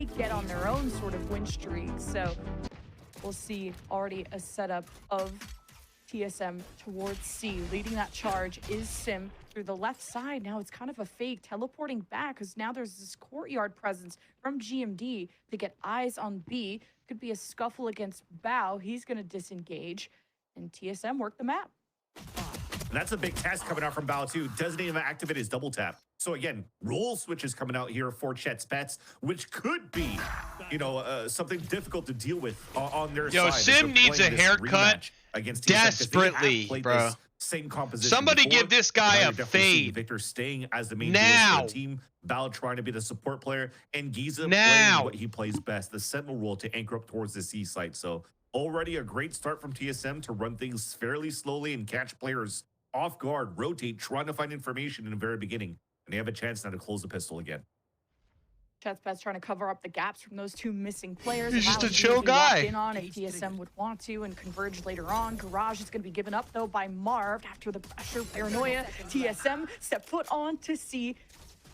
get on their own sort of win streak. So we'll see already a setup of TSM towards C. Leading that charge is Sim through the left side. Now it's kind of a fake teleporting back because now there's this courtyard presence from GMD to get eyes on B. Could be a scuffle against Bao. He's going to disengage and TSM work the map. And that's a big test coming out from Bao too. Doesn't even activate his double tap. So again, role switches coming out here for Chet's Pets, which could be, you know, something difficult to deal with on their Yo, side. as Sim they're needs a playing this haircut rematch against TSM, 'cause they have desperately, played bro. this same composition Somebody before. give this guy Now a you're definitely seeing fade. Victor staying as the main Now. duelist for the team. Bao trying to be the support player, and Giza Now. playing what he plays best, the sentinel role to anchor up towards the C site. So already a great start from TSM to run things fairly slowly and catch players off guard, rotate, trying to find information in the very beginning. And they have a chance now to close the pistol again. Chet's Pets trying to cover up the gaps from those two missing players. He's just allowing a chill B to be locked guy. In on if TSM would want to and converge later on. Garage is going to be given up though by Marv after the pressure. Paranoia. TSM step foot on to C.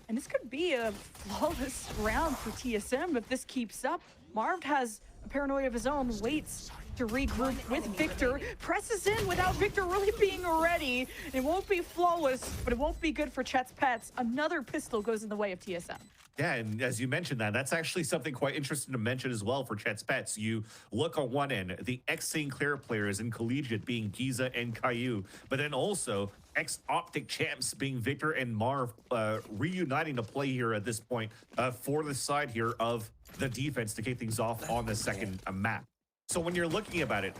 And this could be a flawless round for TSM if this keeps up. Marv has a paranoia of his own, waits to regroup with Victor, presses in without Victor really being ready. It won't be flawless, but it won't be good for Chet's Pets. Another pistol goes in the way of TSM. Yeah, and as you mentioned that's actually something quite interesting to mention as well for Chet's Pets. You look on one end, the ex-St. Clair players in Collegiate being Giza and Caillou, but then also ex-Optic champs being Victor and Marv reuniting to play here at this point for the side here of the defense to kick things off on the second map. So when you're looking at it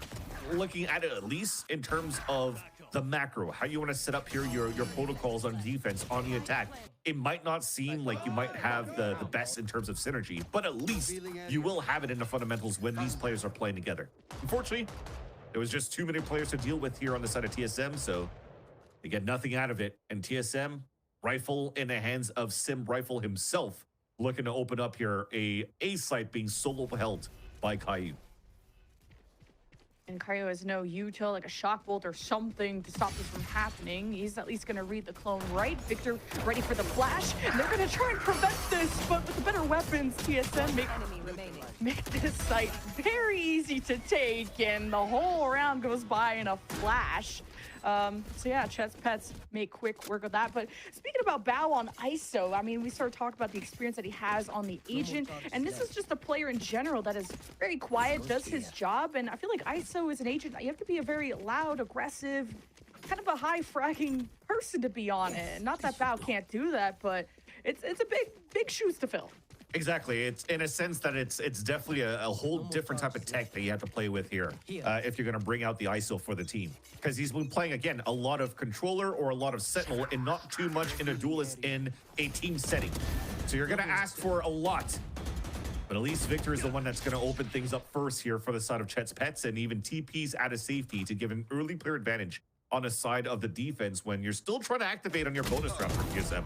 at least in terms of the macro, how you want to set up here your protocols on defense, on the attack, it might not seem like you might have the best in terms of synergy, but at least you will have it in the fundamentals when these players are playing together. Unfortunately, there was just too many players to deal with here on the side of TSM, so they get nothing out of it. And TSM, rifle in the hands of Sim Rifle himself, looking to open up here a site being solo held by Caillou. And Caillou has no util, like a shock bolt or something to stop this from happening. He's at least going to read the clone right. Victor ready for the flash. And they're going to try and prevent this, but with the better weapons, TSM make this site very easy to take. And the whole round goes by in a flash. So yeah, Chet's Pets make quick work of that. But speaking about Bao on ISO, I mean, we started talking about the experience that he has on the agent, and this is just a player in general that is very quiet, does his job, and I feel like ISO is an agent. You have to be a very loud, aggressive, kind of a high fragging person to be on it. Not that Bao can't do that, but it's a big shoes to fill. Exactly. It's in a sense that it's definitely a whole different type of tech that you have to play with here if you're going to bring out the ISO for the team. Because he's been playing, again, a lot of controller or a lot of sentinel and not too much in a duelist in a team setting. So you're going to ask for a lot. But at least Victor is the one that's going to open things up first here for the side of Chet's Pets, and even TP's out of safety to give an early player advantage on the side of the defense when you're still trying to activate on your bonus round for TSM.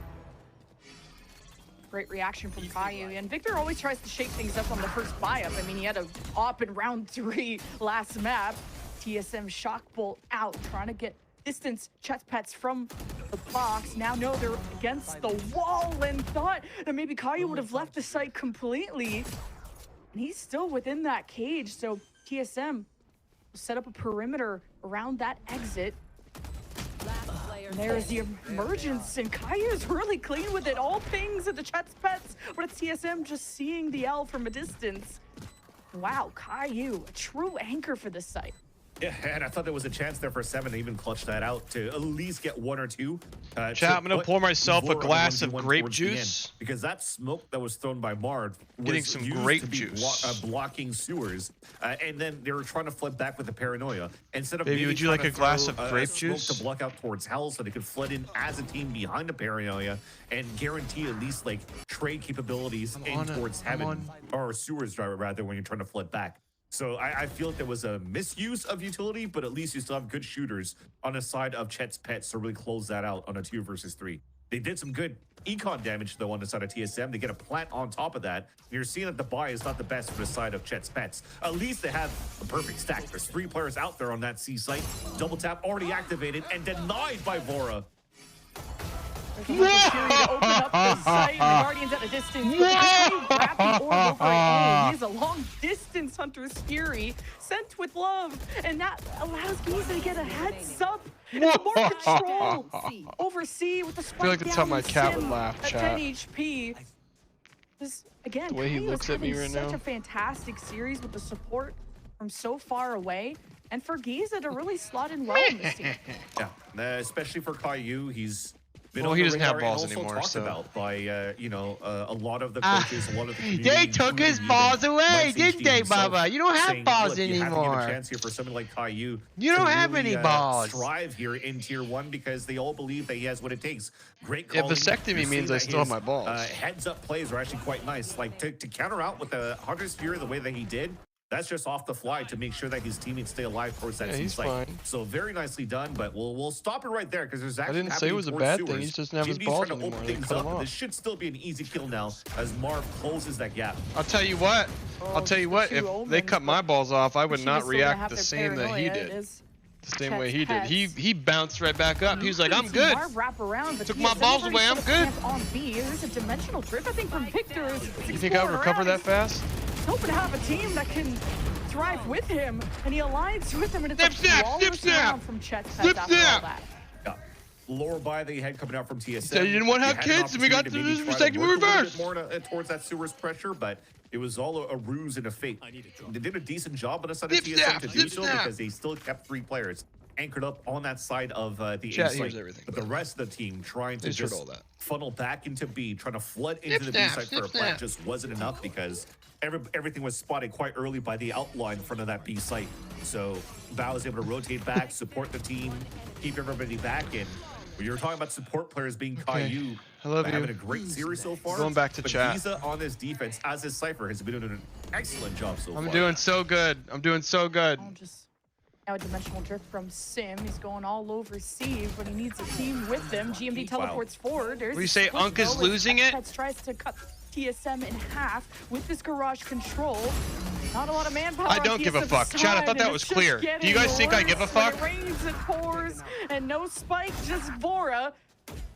Great reaction from Caillou, and Victor always tries to shake things up on the first buy-up. I mean, he had a op in round 3 last map. TSM shock bolt out, trying to get distance Chet's Pets from the box. Now know they're against the wall and thought that maybe Caillou would have left the site completely. And he's still within that cage, so TSM will set up a perimeter around that exit. And there's the emergence, and Caillou's really clean with it. All things at the Chet's Pets, but it's TSM just seeing the L from a distance. Wow, Caillou, a true anchor for this site. Yeah, and I thought there was a chance there for 7 to even clutch that out to at least get 1 or 2. Chat, I'm gonna pour myself a Lure on glass of 1v1 grape towards the end, juice. because that smoke that was thrown by Marv was Getting some used grape to be juice. blocking sewers, and then they were trying to flood back with the paranoia. Instead of Baby, maybe would you trying like to a glass throw of grape smoke juice? to block out towards hell so they could flood in as a team behind the paranoia and guarantee at least like trade capabilities towards heaven or sewers rather when you're trying to flood back. So I feel like there was a misuse of utility, but at least you still have good shooters on the side of Chet's Pets to really close that out on a 2 versus 3. They did some good econ damage, though, on the side of TSM. They get a plant on top of that. You're seeing that the buy is not the best for the side of Chet's Pets. At least they have a perfect stack. There's 3 players out there on that C site. Double tap already activated and denied by Vora. There's an opportunity to open up the site, and the Guardians at a distance. But because he wrapped the orb over A, he has a long distance Hunter's Fury sent with love, and that allows Giza to get a heads up. And more control over C with the spike I feel like that's how down my and cat would Sim laugh, at chat. 10 HP. This, again, The way he Kaio is looks at me having right such now. a fantastic series with the support from so far away, and for Giza to really slot in well in this team. Yeah, especially for Caillou, he's been Well, on he the doesn't have radar and balls also anymore, talked so. about by a lot of the coaches, a lot of the community. They took his including balls even away, Mike didn't Safety they, himself, Baba? You don't have saying, balls "Look, you have to give anymore. a chance here for someone like Caillou. You to don't have really, any balls." Strive here in Tier 1 because they all believe that he has what it takes. Great Yeah, calling. vasectomy You're means seeing I that still have his, my balls. Heads-up plays are actually quite nice. Like, to counter out with the Hunter's Fury the way that he did, that's just off the fly to make sure that his teammates stay alive towards that Yeah, he's site. fine. So very nicely done, but we'll stop it right there because there's actually didn't say it was a bad thing, he just doesn't have his GMD's balls trying to anymore, open they things cut him up. off. This should still be an easy kill now as Marv closes that gap. I'll tell you what. I'll tell you what. If they cut my balls off, I would not react the same that he did. The same way he did. He bounced right back up. He was like, "I'm good." Took my balls away. I'm good. On B, there's a dimensional drift, I think, from Victor. You think I'll recover that fast? Hoping to have a team that can drive with him, and he aligns with him, and it's Snip, a snap, flawless snip, snap. round from Chet Snip, after all snap. that. Yeah. Lower by that you had coming out from TSM. said you didn't want to have had an kids, and we got opportunity to maybe do try vasectomy work a little reverse. bit more towards that sewers pressure, but it was all a ruse and a fake. They did a decent job on the side of Snip, TSM snap, to do snip, so snap. because they still kept 3 players anchored up on that side of the Chat A hears site. everything, But the rest of the team trying to They heard just all that. funnel back into B, trying to flood into the B snap, site for snip, a plant snap. just wasn't enough because everything was spotted quite early by the outline in front of that B site. So Bao was able to rotate back, support the team, keep everybody back in. When you're talking about support players being Caillou, I love having you. a great series so far. Going back to but chat. Giza on this defense, as his Cypher, has been doing an excellent job so far. I'm doing so good. I'm doing so good. Oh, just now a dimensional drift from Sim. He's going all over C, but he needs a team with him. GMD teleports forward. There's What do you say, Unk is losing it? Tries to cut TSM in half with this garage control. Not a lot of manpower. I on don't give a TSM's fuck. Chat, I side, thought that and was it's just clear. Do you getting guys think I give a worse when fuck? It rains, it pours, and no spike, just Vora.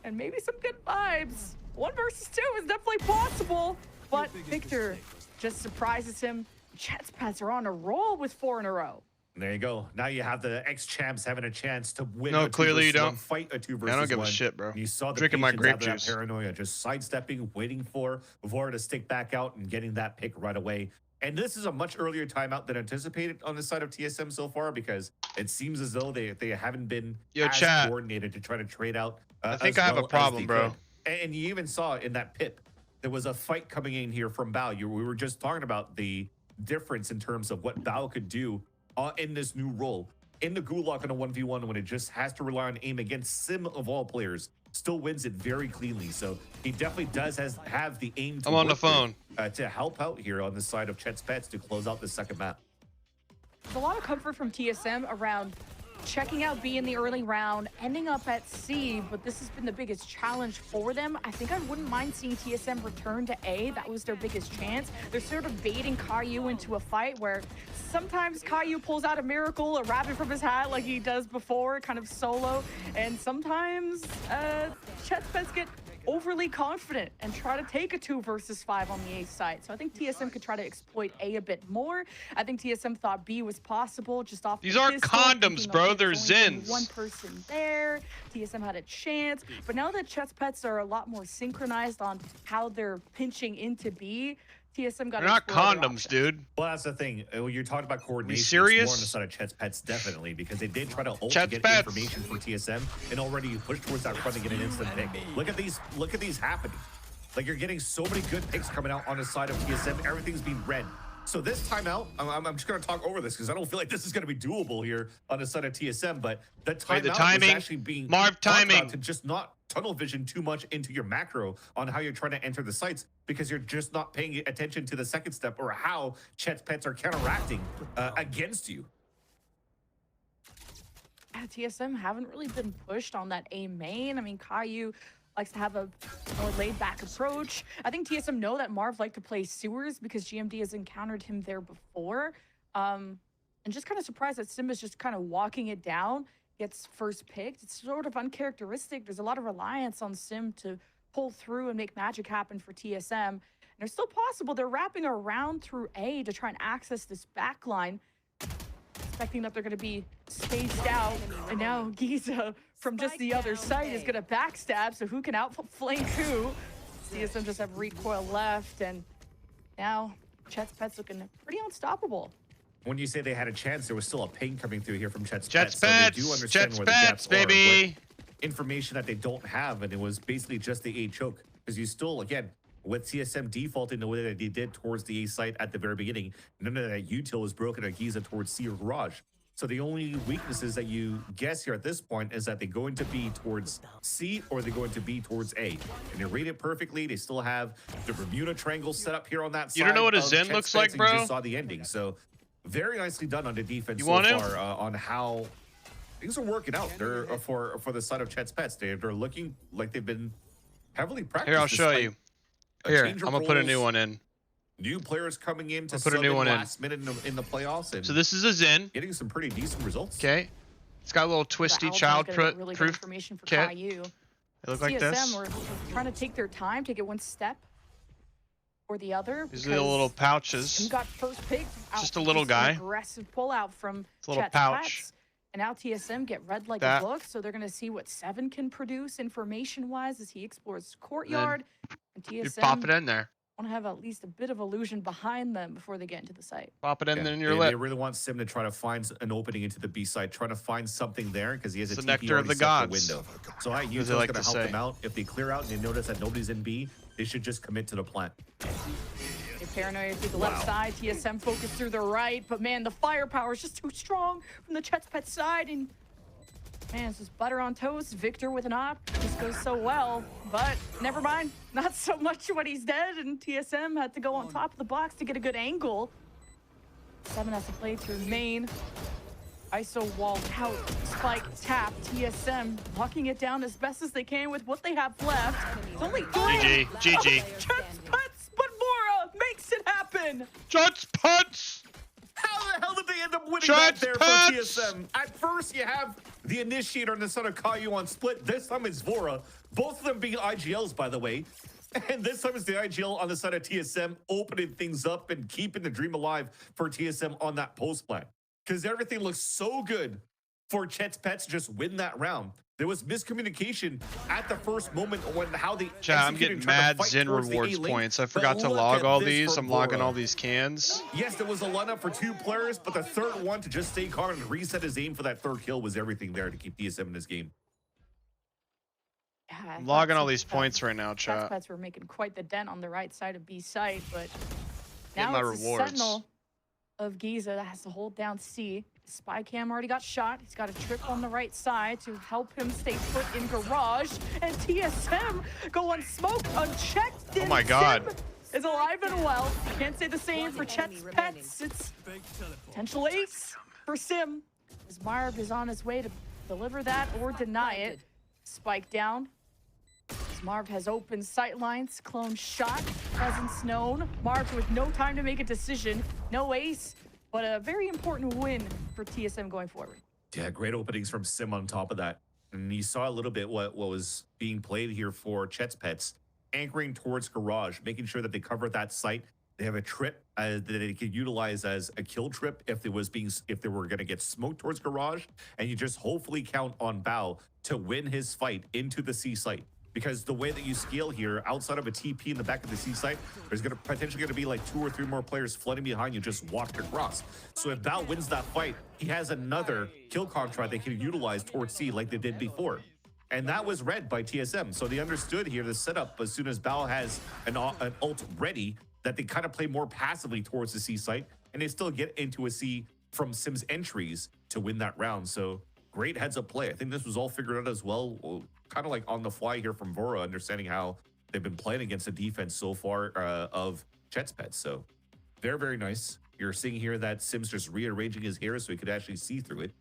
And maybe some good vibes. 1 versus 2 is definitely possible, but Victor just surprises him. Chet's pads are on a roll with 4 in a row. There you go. Now you have the ex-champs having a chance to win. No, a 2 clearly you versus 1 don't. fight a 2 I versus don't give a 1. shit, bro. You saw the Drinking my patience grape out of that juice. paranoia, just sidestepping, waiting for Vora to stick back out and getting that pick right away. And this is a much earlier timeout than anticipated on the side of TSM so far because it seems as though they haven't been Yo, as chat. coordinated to try to trade out. I think as I have a well as problem, they bro. could. And you even saw in that pip, there was a fight coming in here from Bao. We were just talking about the difference in terms of what Bao could do in this new role. In the Gulag on a 1v1 when it just has to rely on aim against Sim of all players, still wins it very cleanly. So he definitely does have the aim to I'm on the work with, phone. to help out here on the side of Chet's Pets to close out the second map. There's a lot of comfort from TSM around checking out B in the early round, ending up at C, but this has been the biggest challenge for them. I think I wouldn't mind seeing TSM return to A. That was their biggest chance. They're sort of baiting Caillou into a fight where sometimes Caillou pulls out a miracle, a rabbit from his hat like he does before, kind of solo, and sometimes Chet's Pets get overly confident and try to take a 2 versus 5 on the A side. So I think TSM could try to exploit A a bit more. I think TSM thought B was possible just off These the aren't pistol, condoms, thinking, bro. okay, They're there's only been Zins. one person there. TSM had a chance. But now that Chet's Pets are a lot more synchronized on how they're pinching into B, TSM got They're not condoms, dude. Well, that's the thing. When you're talking about coordination, serious? it's more on the side of Chet's Pets, definitely, because they did try to ult to Chet's get Pets. information from TSM and already push towards that front and get an instant pick. Look at these happening. Like, you're getting so many good picks coming out on the side of TSM. Everything's being red. So this timeout, I'm just going to talk over this because I don't feel like this is going to be doable here on the side of TSM. But the timeout Wait, the was timing? actually being Marv, talked about timing. to just not tunnel vision too much into your macro on how you're trying to enter the sites because you're just not paying attention to the second step or how Chet's Pets are counteracting against you. TSM haven't really been pushed on that A main. I mean, Caillou likes to have a more laid-back approach. I think TSM know that Marv liked to play sewers because GMD has encountered him there before. And just kind of surprised that Simba's just kind of walking it down. gets first picked. It's sort of uncharacteristic. There's a lot of reliance on Sim to pull through and make magic happen for TSM. And it's still possible they're wrapping around through A to try and access this back line, expecting that they're going to be spaced out. And now Giza from just the other side is going to backstab, so who can outflank who? TSM just have recoil left, and now Chet's Pets looking pretty unstoppable. When you say they had a chance, there was still a ping coming through here from Chet's Jets Pets. So Pets, they do understand Jets where the gaps Pets, are, baby. what information that they don't have, and it was basically just the A choke. Because you still, again, with CSM defaulting the way that they did towards the A site at the very beginning, none of that util is broken at Giza towards C or Garage. So the only weaknesses that you guess here at this point is that they're going to be towards C or they're going to be towards A. And they read it perfectly. They still have the Bermuda Triangle set up here on that side. You don't know what a of Zen Chet's looks Pets, like, and bro? You just saw the ending. So very nicely done on the defense You so want to? far on how things are working out. They're for the side of Chet's Pets. They're looking like they've been heavily practiced. Here, I'll show you. Here, I'm gonna put a new one in. New players coming in to I'll put a new one in. last minute in the playoffs, and So this is a Zen. getting some pretty decent results. Okay. It's got a little twisty child really good proof information for kit. Caillou. They look like TSM this. were trying to take their time, take it one step or the other. These are the little Sim pouches. got first pick. Just a little guy. Aggressive pullout from It's a little Chet's pouch. Pets. And now TSM get red like That. a book, so they're going to see what Seven can produce information-wise as he explores courtyard. And You TSM pop it in there. want to have at least a bit of illusion behind them before they get into the site. Pop it in Yeah, in your they lip. really want Sim to try to find an opening into the B side, trying to find something there because he has It's a the TP nectar of already the set gods. for window. So As Util's they like going to to help say. them out. If they clear out and they notice that nobody's in B, they should just commit to the plant. They paranoia through the left side. TSM focused through the right, but man, the firepower is just too strong from the Chet's Pet side. And man, it's just butter on toast. Victor with an op. This goes so well, but never mind. Not so much when he's dead, and TSM had to go on top of the box to get a good angle. Seven has to play through main. ISO wall out. Spike tap. TSM locking it down as best as they can with what they have left. It's only three. GG. Chet's Pets, but Mora makes it happen. Jets Pets. How the hell did they end up winning Jets that there Pets! for TSM? At first, you have the initiator on the side of Caillou on split. This time it's Vora. Both of them being IGLs, by the way. And this time it's the IGL on the side of TSM, opening things up and keeping the dream alive for TSM on that post plan. Because everything looks so good for Chet's Pets to just win that round. There was miscommunication at the first moment when how they Chat, I'm executed getting trying to mad fight Zen towards the rewards A lane. points. I But forgot to look log at all this these. for I'm logging Vora. all these cans. Yes, there was a lineup for two players, but the third one to just stay calm and reset his aim for that third kill was everything there to keep TSM in this game. Yeah, I I'm thought logging all some, these points right now, Chet's chat. Pets were making quite the dent on the right side of B site, but Get now my it's the rewards. Sentinel of Giza that has to hold down C. Spy Cam already got shot. He's got a trip on the right side to help him stay put in garage. And TSM go on smoke unchecked. Oh my God. Sim is alive and well. Can't say the same for Chet's Pets. It's potential ace for Sim. As Marv is on his way to deliver that or deny it. Spike down. As Marv has open sight lines, clone shot, presence known. Marv with no time to make a decision, no ace, but a very important win for TSM going forward. Yeah, great openings from Sim on top of that. And you saw a little bit what was being played here for Chet's Pets, anchoring towards garage, making sure that they cover that site. They have a trip that they could utilize as a kill trip if they were going to get smoked towards garage, and you just hopefully count on Bao to win his fight into the C site. Because the way that you scale here, outside of a TP in the back of the C site, there's potentially going to be like 2 or 3 more players flooding behind you just walked across. So if Bao wins that fight, he has another kill contract they can utilize towards C like they did before. And that was read by TSM. So they understood here the setup as soon as Bao has an ult ready, that they kind of play more passively towards the C site, and they still get into a C from Sim's entries to win that round. So great heads up play. I think this was all figured out as well, kind of like on the fly here from Vora, understanding how they've been playing against the defense so far of Chet's Pets. So very, very nice. You're seeing here that Sim's just rearranging his hair so he could actually see through it.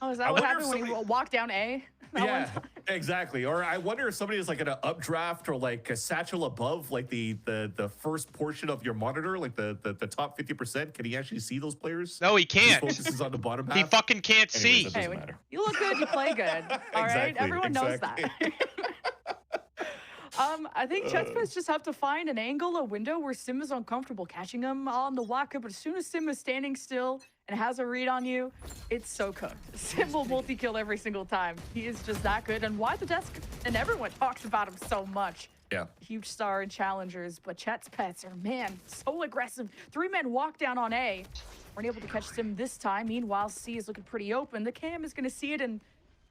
Oh, is that I what wonder if happened when he somebody- walked down A? That one Yeah. time? Exactly. Or I wonder if somebody is like in an updraft or like a satchel above, like the first portion of your monitor, like the top 50%. Can he actually see those players? No, he His can't. focus is on the bottom half. He fucking can't Anyways, see. that Hey, doesn't when matter. you look good, you play good. All right, Exactly, everyone knows exactly. that. I think Chetspets just have to find an angle, a window where Sim is uncomfortable catching him on the walker. But as soon as Sim is standing still and has a read on you, it's so cooked. Sim will multi-kill every single time. He is just that good. And why the desk? And everyone talks about him so much. Yeah. Huge star in challengers, but Chetspets are, man, so aggressive. 3-man walk down on A. Weren't able to catch Sim this time. Meanwhile, C is looking pretty open. The cam is going to see it in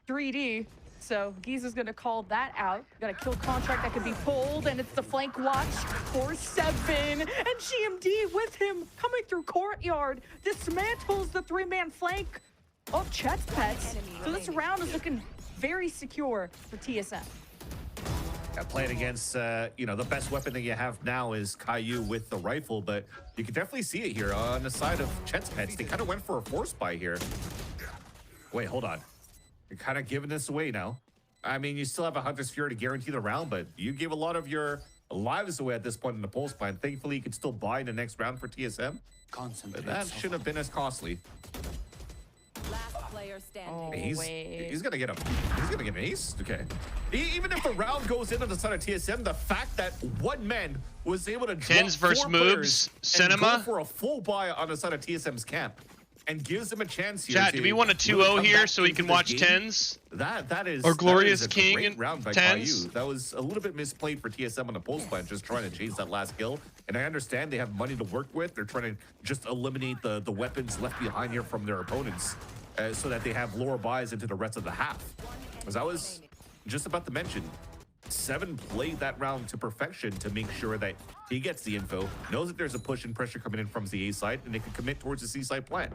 3D. So Giza's gonna call that out. Got a kill contract that could be pulled, and it's the flank watch for 7. And GMD with him coming through courtyard dismantles the 3-man flank of Chetspets. So this round is looking very secure for TSM. Playing against, the best weapon that you have now is Caillou with the rifle, but you can definitely see it here on the side of Chetspets. They kind of went for a force buy here. Wait, hold on. You're kind of giving this away now. I mean, you still have a Hunter's Fury to guarantee the round, but you gave a lot of your lives away at this point in the pulse plan. Thankfully, you can still buy in the next round for TSM. But that shouldn't have been as costly. Last player standing. Oh, He's wait. gonna get an ace. Okay. Even if the round goes in on the side of TSM, the fact that one man was able to drop Tens versus 4 moves, players and cinema. go for a full buy on the side of TSM's camp and gives them a chance here. Chat, to do we want a really 2-0 come here back so we into can this watch game. tens? That is Or Glorious that is a King great in round by tens? Caillou. That was a little bit misplayed for TSM on the pulse plan, just trying to chase that last kill. And I understand they have money to work with. They're trying to just eliminate the weapons left behind here from their opponents, so that they have lower buys into the rest of the half. As I was just about to mention, 7 played that round to perfection to make sure that he gets the info, knows that there's a push and pressure coming in from the A side, and they can commit towards the C side plan.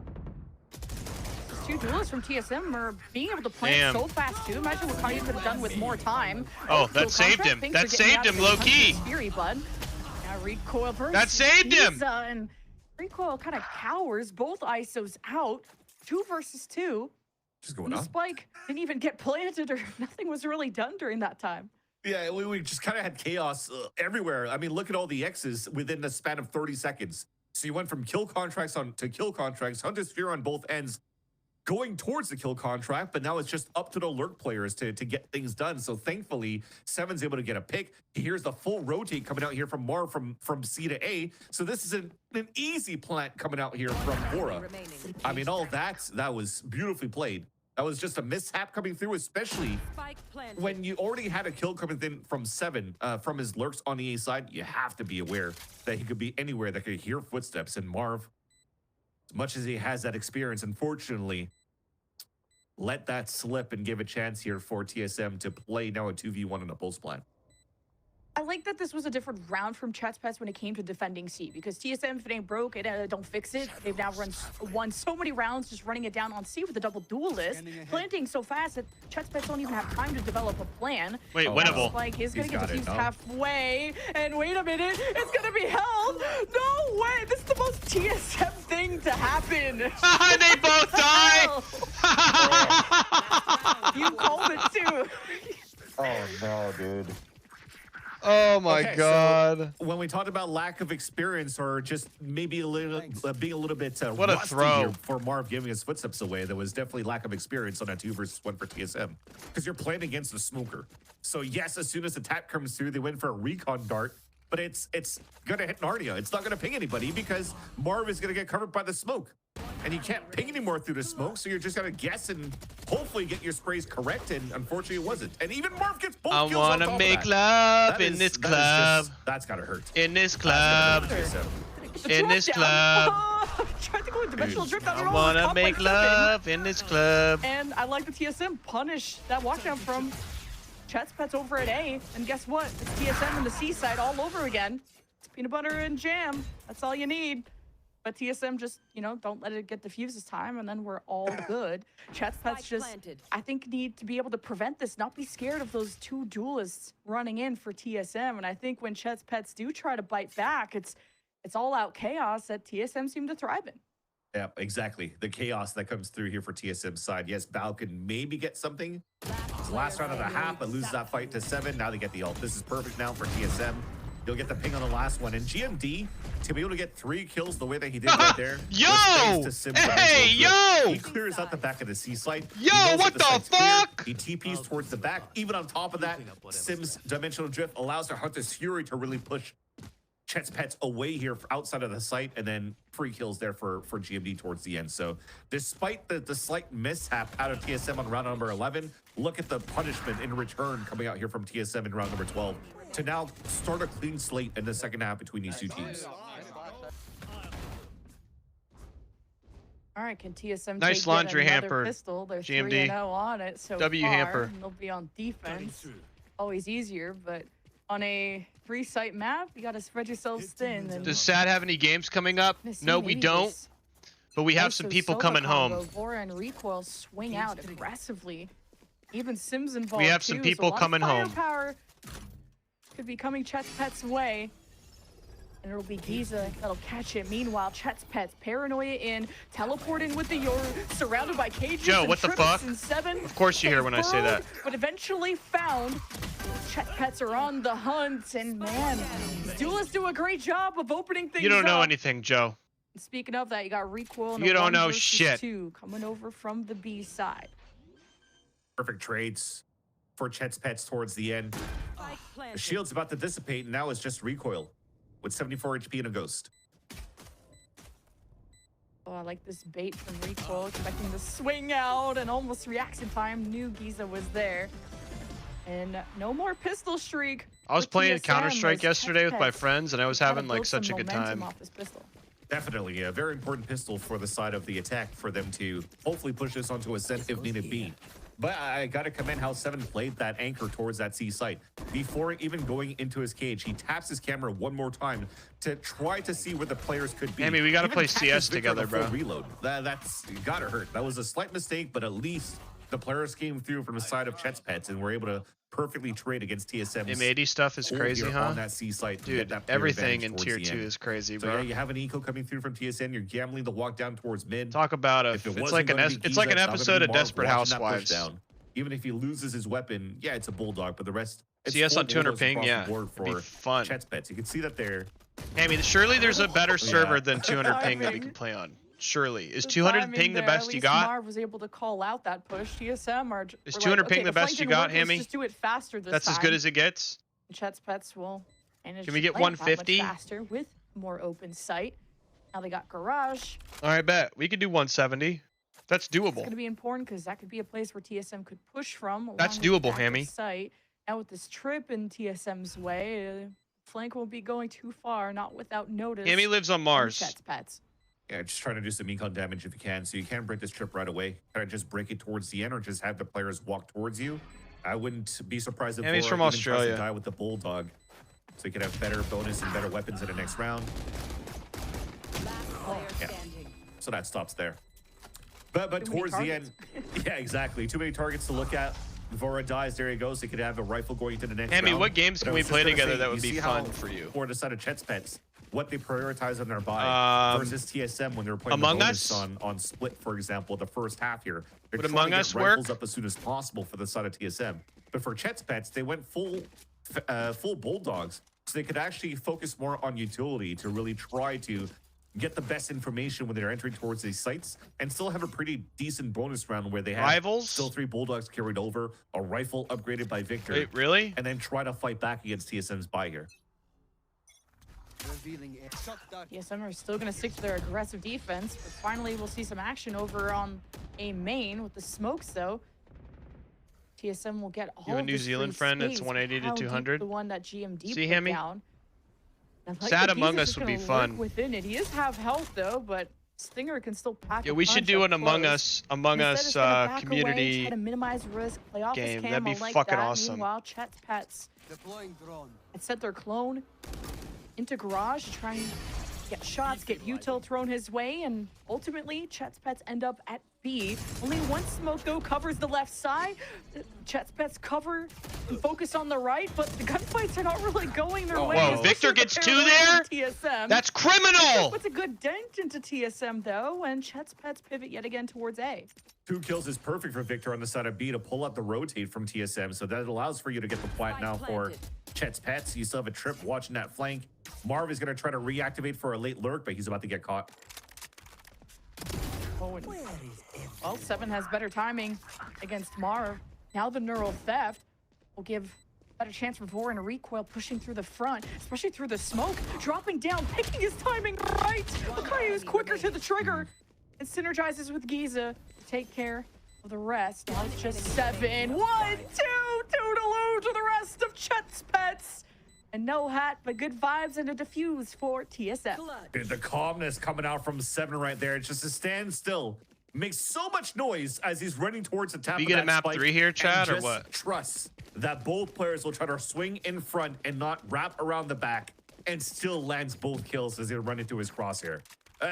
2 duelists from TSM are being able to plant Damn. so fast too. Imagine what Caillou could have done with more time. Oh, Kill that saved contract, him. things That are getting saved out him, of low Hunter's key. Fury, bud. Now recoil versus That saved him. Giza, and recoil kind of cowers both ISOs out. 2 versus 2. What's going And the on? spike didn't even get planted, or nothing was really done during that time. Yeah, we just kind of had chaos everywhere. I mean, look at all the X's within the span of 30 seconds. So you went from kill contracts to kill contracts, Hunter's Fear on both ends, going towards the kill contract, but now it's just up to the lurk players to get things done. So thankfully, 7's able to get a pick. Here's the full rotate coming out here from Marv from C to A. So this is an easy plant coming out here from Bora. I mean, all that was beautifully played. That was just a mishap coming through, especially Spike planted. when you already had a kill coming in from 7 from his lurks on the A side. You have to be aware that he could be anywhere that could hear footsteps. And Marv, as much as he has that experience, unfortunately, let that slip and give a chance here for TSM to play now a 2v1 in a pulse plan. I like that this was a different round from Chetspets when it came to defending C, because TSM, if it ain't broke, don't fix it. They've now won so many rounds just running it down on C with a double duelist, planting so fast that Chetspets don't even have time to develop a plan. Wait, Oh, winnable. Spike is going He's to get got it, defused no? halfway, and wait a minute, it's going to be held. No way, this is the most TSM thing to happen. They both die. You called it too. Oh no, dude. Oh my Okay, so god. when we talked about lack of experience or just maybe a little being a little bit What a rusty throw. here for Marv giving his footsteps away, there was definitely lack of experience on that 2 versus 1 for TSM, because you're playing against a smoker. So yes, as soon as the tap comes through, they went for a recon dart, but it's gonna hit Narnia. It's not gonna ping anybody because Marv is gonna get covered by the smoke. And you can't ping anymore through the smoke, so you're just gonna guess and hopefully get your sprays correct, and unfortunately it wasn't. And even Marv gets both I kills on wanna top of make that. love That in is- this that is club. just- that's gotta hurt. In this That's club. gotta hurt TSM. The In drop this down. club. Oh, tried to go with dimensional drift on I her own, wanna caught by make 7. love in this club. And I like the TSM punish that walkdown from Chetspets over at A. And guess what? It's TSM and the C side all over again. It's peanut butter and jam. That's all you need. But TSM just, don't let it get diffused this time, and then we're all good. Chetspets Spike just, planted. I think, need to be able to prevent this, not be scared of those 2 duelists running in for TSM. And I think when Chetspets do try to bite back, it's all out chaos that TSM seem to thrive in. Yeah, exactly. The chaos that comes through here for TSM's side. Yes, Val can maybe get something. last round of the half, but loses that fight to 7. Now they get the ult. This is perfect now for TSM. You'll get the ping on the last one. And GMD, to be able to get 3 kills the way that he did right there. Yo! was thanks to Sim's Hey, dimensional drift. yo! He clears out the back of the C site. Yo, He knows what that the site's clear. fuck? He TPs towards the back. Even on top of that, Sim's dimensional drift allows their Hunter's Fury to really push Chet's Pets away here outside of the site, and then free kills there for GMD towards the end. So despite the slight mishap out of TSM on round number 11, look at the punishment in return coming out here from TSM in round number 12 to now start a clean slate in the second half between these two teams. All right, can TSM Nice take laundry yet another hamper, pistol? They're GMD. 3-0 on it so W far, hamper. and they'll be on defense. Always easier, but on a 3-site map, you got to spread yourselves thin. And Does Sad have any games coming up? Missy No, we Mays. don't. But we have Nice some to people solo coming combo. home. Vora and Recoil swing out aggressively. Even Sims involved. We have some too, people so a lot coming of home. firepower could be coming Chet's Pets' way. And it'll be Giza that'll catch it. Meanwhile, Chet's Pets, paranoia in, teleporting with the Yoru, surrounded by cages. Joe, and what the Trips fuck? and 7. Of course you hear when I say that. But eventually found. Chet's Pets are on the hunt, and man, duelists do a great job of opening things You don't know up. anything, Joe. Speaking of that, you got Recoil and You a don't 1 know versus shit. 2 coming over from the B side. Perfect trades for Chet's Pets towards the end. The shield's about to dissipate, and now it's just Recoil with 74 HP and a Ghost. Oh, I like this bait from Recoil, expecting to swing out and almost reacts in time. Knew Giza was there. And no more pistol streak. I was for playing TSM Counter-Strike as yesterday with my Pets friends, and I was gotta having like build such a some good momentum time. off this pistol. Definitely a very important pistol for the side of the attack for them to hopefully push this onto Ascent if needed be. But I gotta commend how 7 played that anchor towards that C site. Before even going into his cage, he taps his camera one more time to try to see where the players could be. Amy, we gotta Even play catches CS Victor on together, a full bro. Reload. That's gotta hurt. That was a slight mistake, but at least the players came through from the side of Chet's Pets and were able to perfectly trade against TSM's M80 stuff is hold crazy, here huh? on that C site. to get Dude, that player everything advantage in towards tier the 2 end. is crazy, So bro. yeah, you have an eco coming through from TSM. You're gambling the walk down towards mid. Talk about If it it's wasn't like an gonna be it's like an Giza, it's not gonna episode be of Marv Desperate watching that push Housewives. down. Even if he loses his weapon, yeah, it's a bulldog, but the rest. It's CS full on 200 bulldogs ping, across the yeah, board it'd be for fun. Chet's Pets. You can see that there. Amy, surely there's a better server Yeah. than 200 ping that we Timing. can play on. Surely. Is The 200 timing ping the there, best at you least got? Marv was able to call out that push. TSM are Is were 200 like, ping okay, the best flank you didn't got, work, let's Hammy? just do it faster this That's time. as good as it gets. Chet's Pets will manage Can we to get plant that much 150? faster with more open sight. Now they got Garage. All right, bet. We could do 170. That's It's doable. going to be important because that could be a place where TSM could push from. That's along with doable, active Hammy. Sight. Now with this trip in TSM's way, flank won't be going too far, not without notice. Hammy lives on from Mars. Chet's Pets. Yeah, just trying to do some econ damage if you can. So you can break this trip right away. Kind of just break it towards the end or just have the players walk towards you. I wouldn't be surprised if Hammy's Vora from even tries Australia. to die with the bulldog. So you could have better bonus and better weapons in the next round. Last player Yeah. standing. So that stops there. But Too many towards the end, yeah, exactly. Too many targets to look at. Vora dies. There he goes. He could have a rifle going into the next Hammy, round. what games But can I we was just play gonna together say, that would you be see fun how for you? For the side of Chet's Pets, what they prioritize on their buy versus TSM when they were playing Among the bonus Us? on Split, for example, the first half here. They're Would trying Among to Us get rifles work? up as soon as possible for the side of TSM. But for Chet's Pets, they went full bulldogs, so they could actually focus more on utility to really try to get the best information when they're entering towards these sites and still have a pretty decent bonus round where they have Rivals? still 3 bulldogs carried over, a rifle upgraded by Victor, Wait, really? and then try to fight back against TSM's buy here. TSM are still going to stick to their aggressive defense, but finally we'll see some action over on a main with the smokes, though. TSM will get all You have a of New this Zealand free friend that's space, 180 to how deep 200? The one that GMD See, put Hammy? down. I like Sad that Among Giza's Us just would be gonna fun. lurk within it. He is half health though, but Stinger can still pack. Yeah, a we should punch do up an Among close. Us Instead, it's gonna back away, community try to minimize risk, play off his game. cam, That'd be I like fucking that. awesome. Meanwhile, Chet's Pets had sent their clone into garage to try and get shots, get util thrown his way, and ultimately Chet's Pets end up at B. Only one smoke though covers the left side. Chet's Pets cover and focus on the right, but the gunfights are not really going their way. whoa, especially Victor with the gets 2 parallel there? with TSM. That's criminal! Puts a good dent into TSM though, and Chet's Pets pivot yet again towards A. 2 kills is perfect for Victor on the side of B to pull out the rotate from TSM. So that allows for you to get the plant now for Chet's Pets. You still have a Trip watching that flank. Marv is going to try to reactivate for a late lurk, but he's about to get caught. Oh, and, well, 7 has better timing against Marv. Now the neural theft will give better chance for Vor and a recoil pushing through the front, especially through the smoke, dropping down, picking his timing right. Makai is quicker to the trigger and synergizes with Giza to take care of the rest. Now it's just 7. 1, 2, 2 to lose to the rest of Chet's Pets. And no hat, but good vibes and a defuse for TSM. Dude, the calmness coming out from 7 right there. It's just to stand still. Makes so much noise as he's running towards the top You of get that a map spike 3 here, Chad, and or just what? Trust that both players will try to swing in front and not wrap around the back and still lands both kills as they run into his crosshair.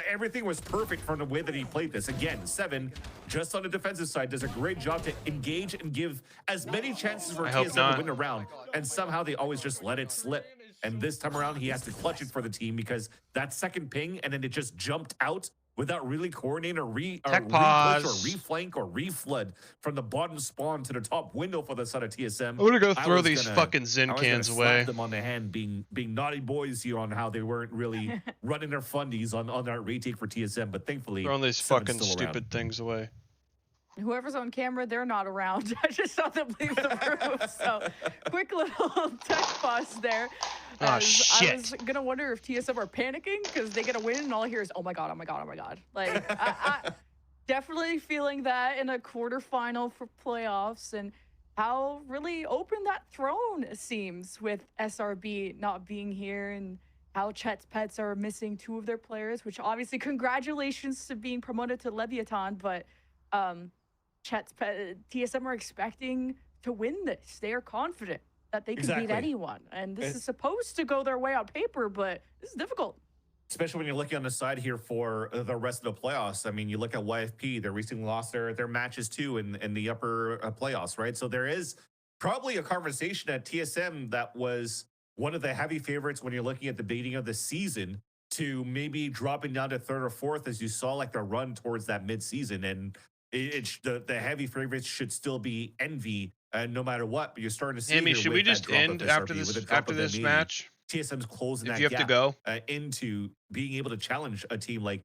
Everything was perfect from the way that he played this. Again, 7, just on the defensive side, does a great job to engage and give as many chances for TSM to win a round. And somehow they always just let it slip. And this time around, he has to clutch it for the team because that second ping, and then it just jumped out without really coordinating or re-push or re-flank or re-flood from the bottom spawn to the top window for the side of TSM. I'm gonna go throw these fucking Zen cans away. Slap them on the hand, being naughty boys here on how they weren't really running their fundies on that retake for TSM, but thankfully Throwing these fucking stupid things away. Whoever's on camera, they're not around. I just saw them leave the room. So quick little tech pause there. Oh, shit. I was gonna wonder if TSM are panicking because they get a win and all I hear is, oh my god, oh my god, oh my god. Like I definitely feeling that in a quarterfinal for playoffs and how really open that throne seems with SRB not being here and how Chet's Pets are missing 2 of their players, which obviously congratulations to being promoted to Leviathan, but TSM are expecting to win this. They are confident that they can beat anyone. And this is supposed to go their way on paper, but this is difficult. Especially when you're looking on the side here for the rest of the playoffs. I mean, you look at YFP, they recently lost their matches too in the upper playoffs, right? So there is probably a conversation at TSM that was one of the heavy favorites when you're looking at the beginning of the season to maybe dropping down to 3rd or 4th as you saw like the run towards that mid-season. And the heavy favorites should still be Envy, no matter what. But you're starting to see. Amy, should we just end after this match? TSM's closing that gap. If you have to go into being able to challenge a team like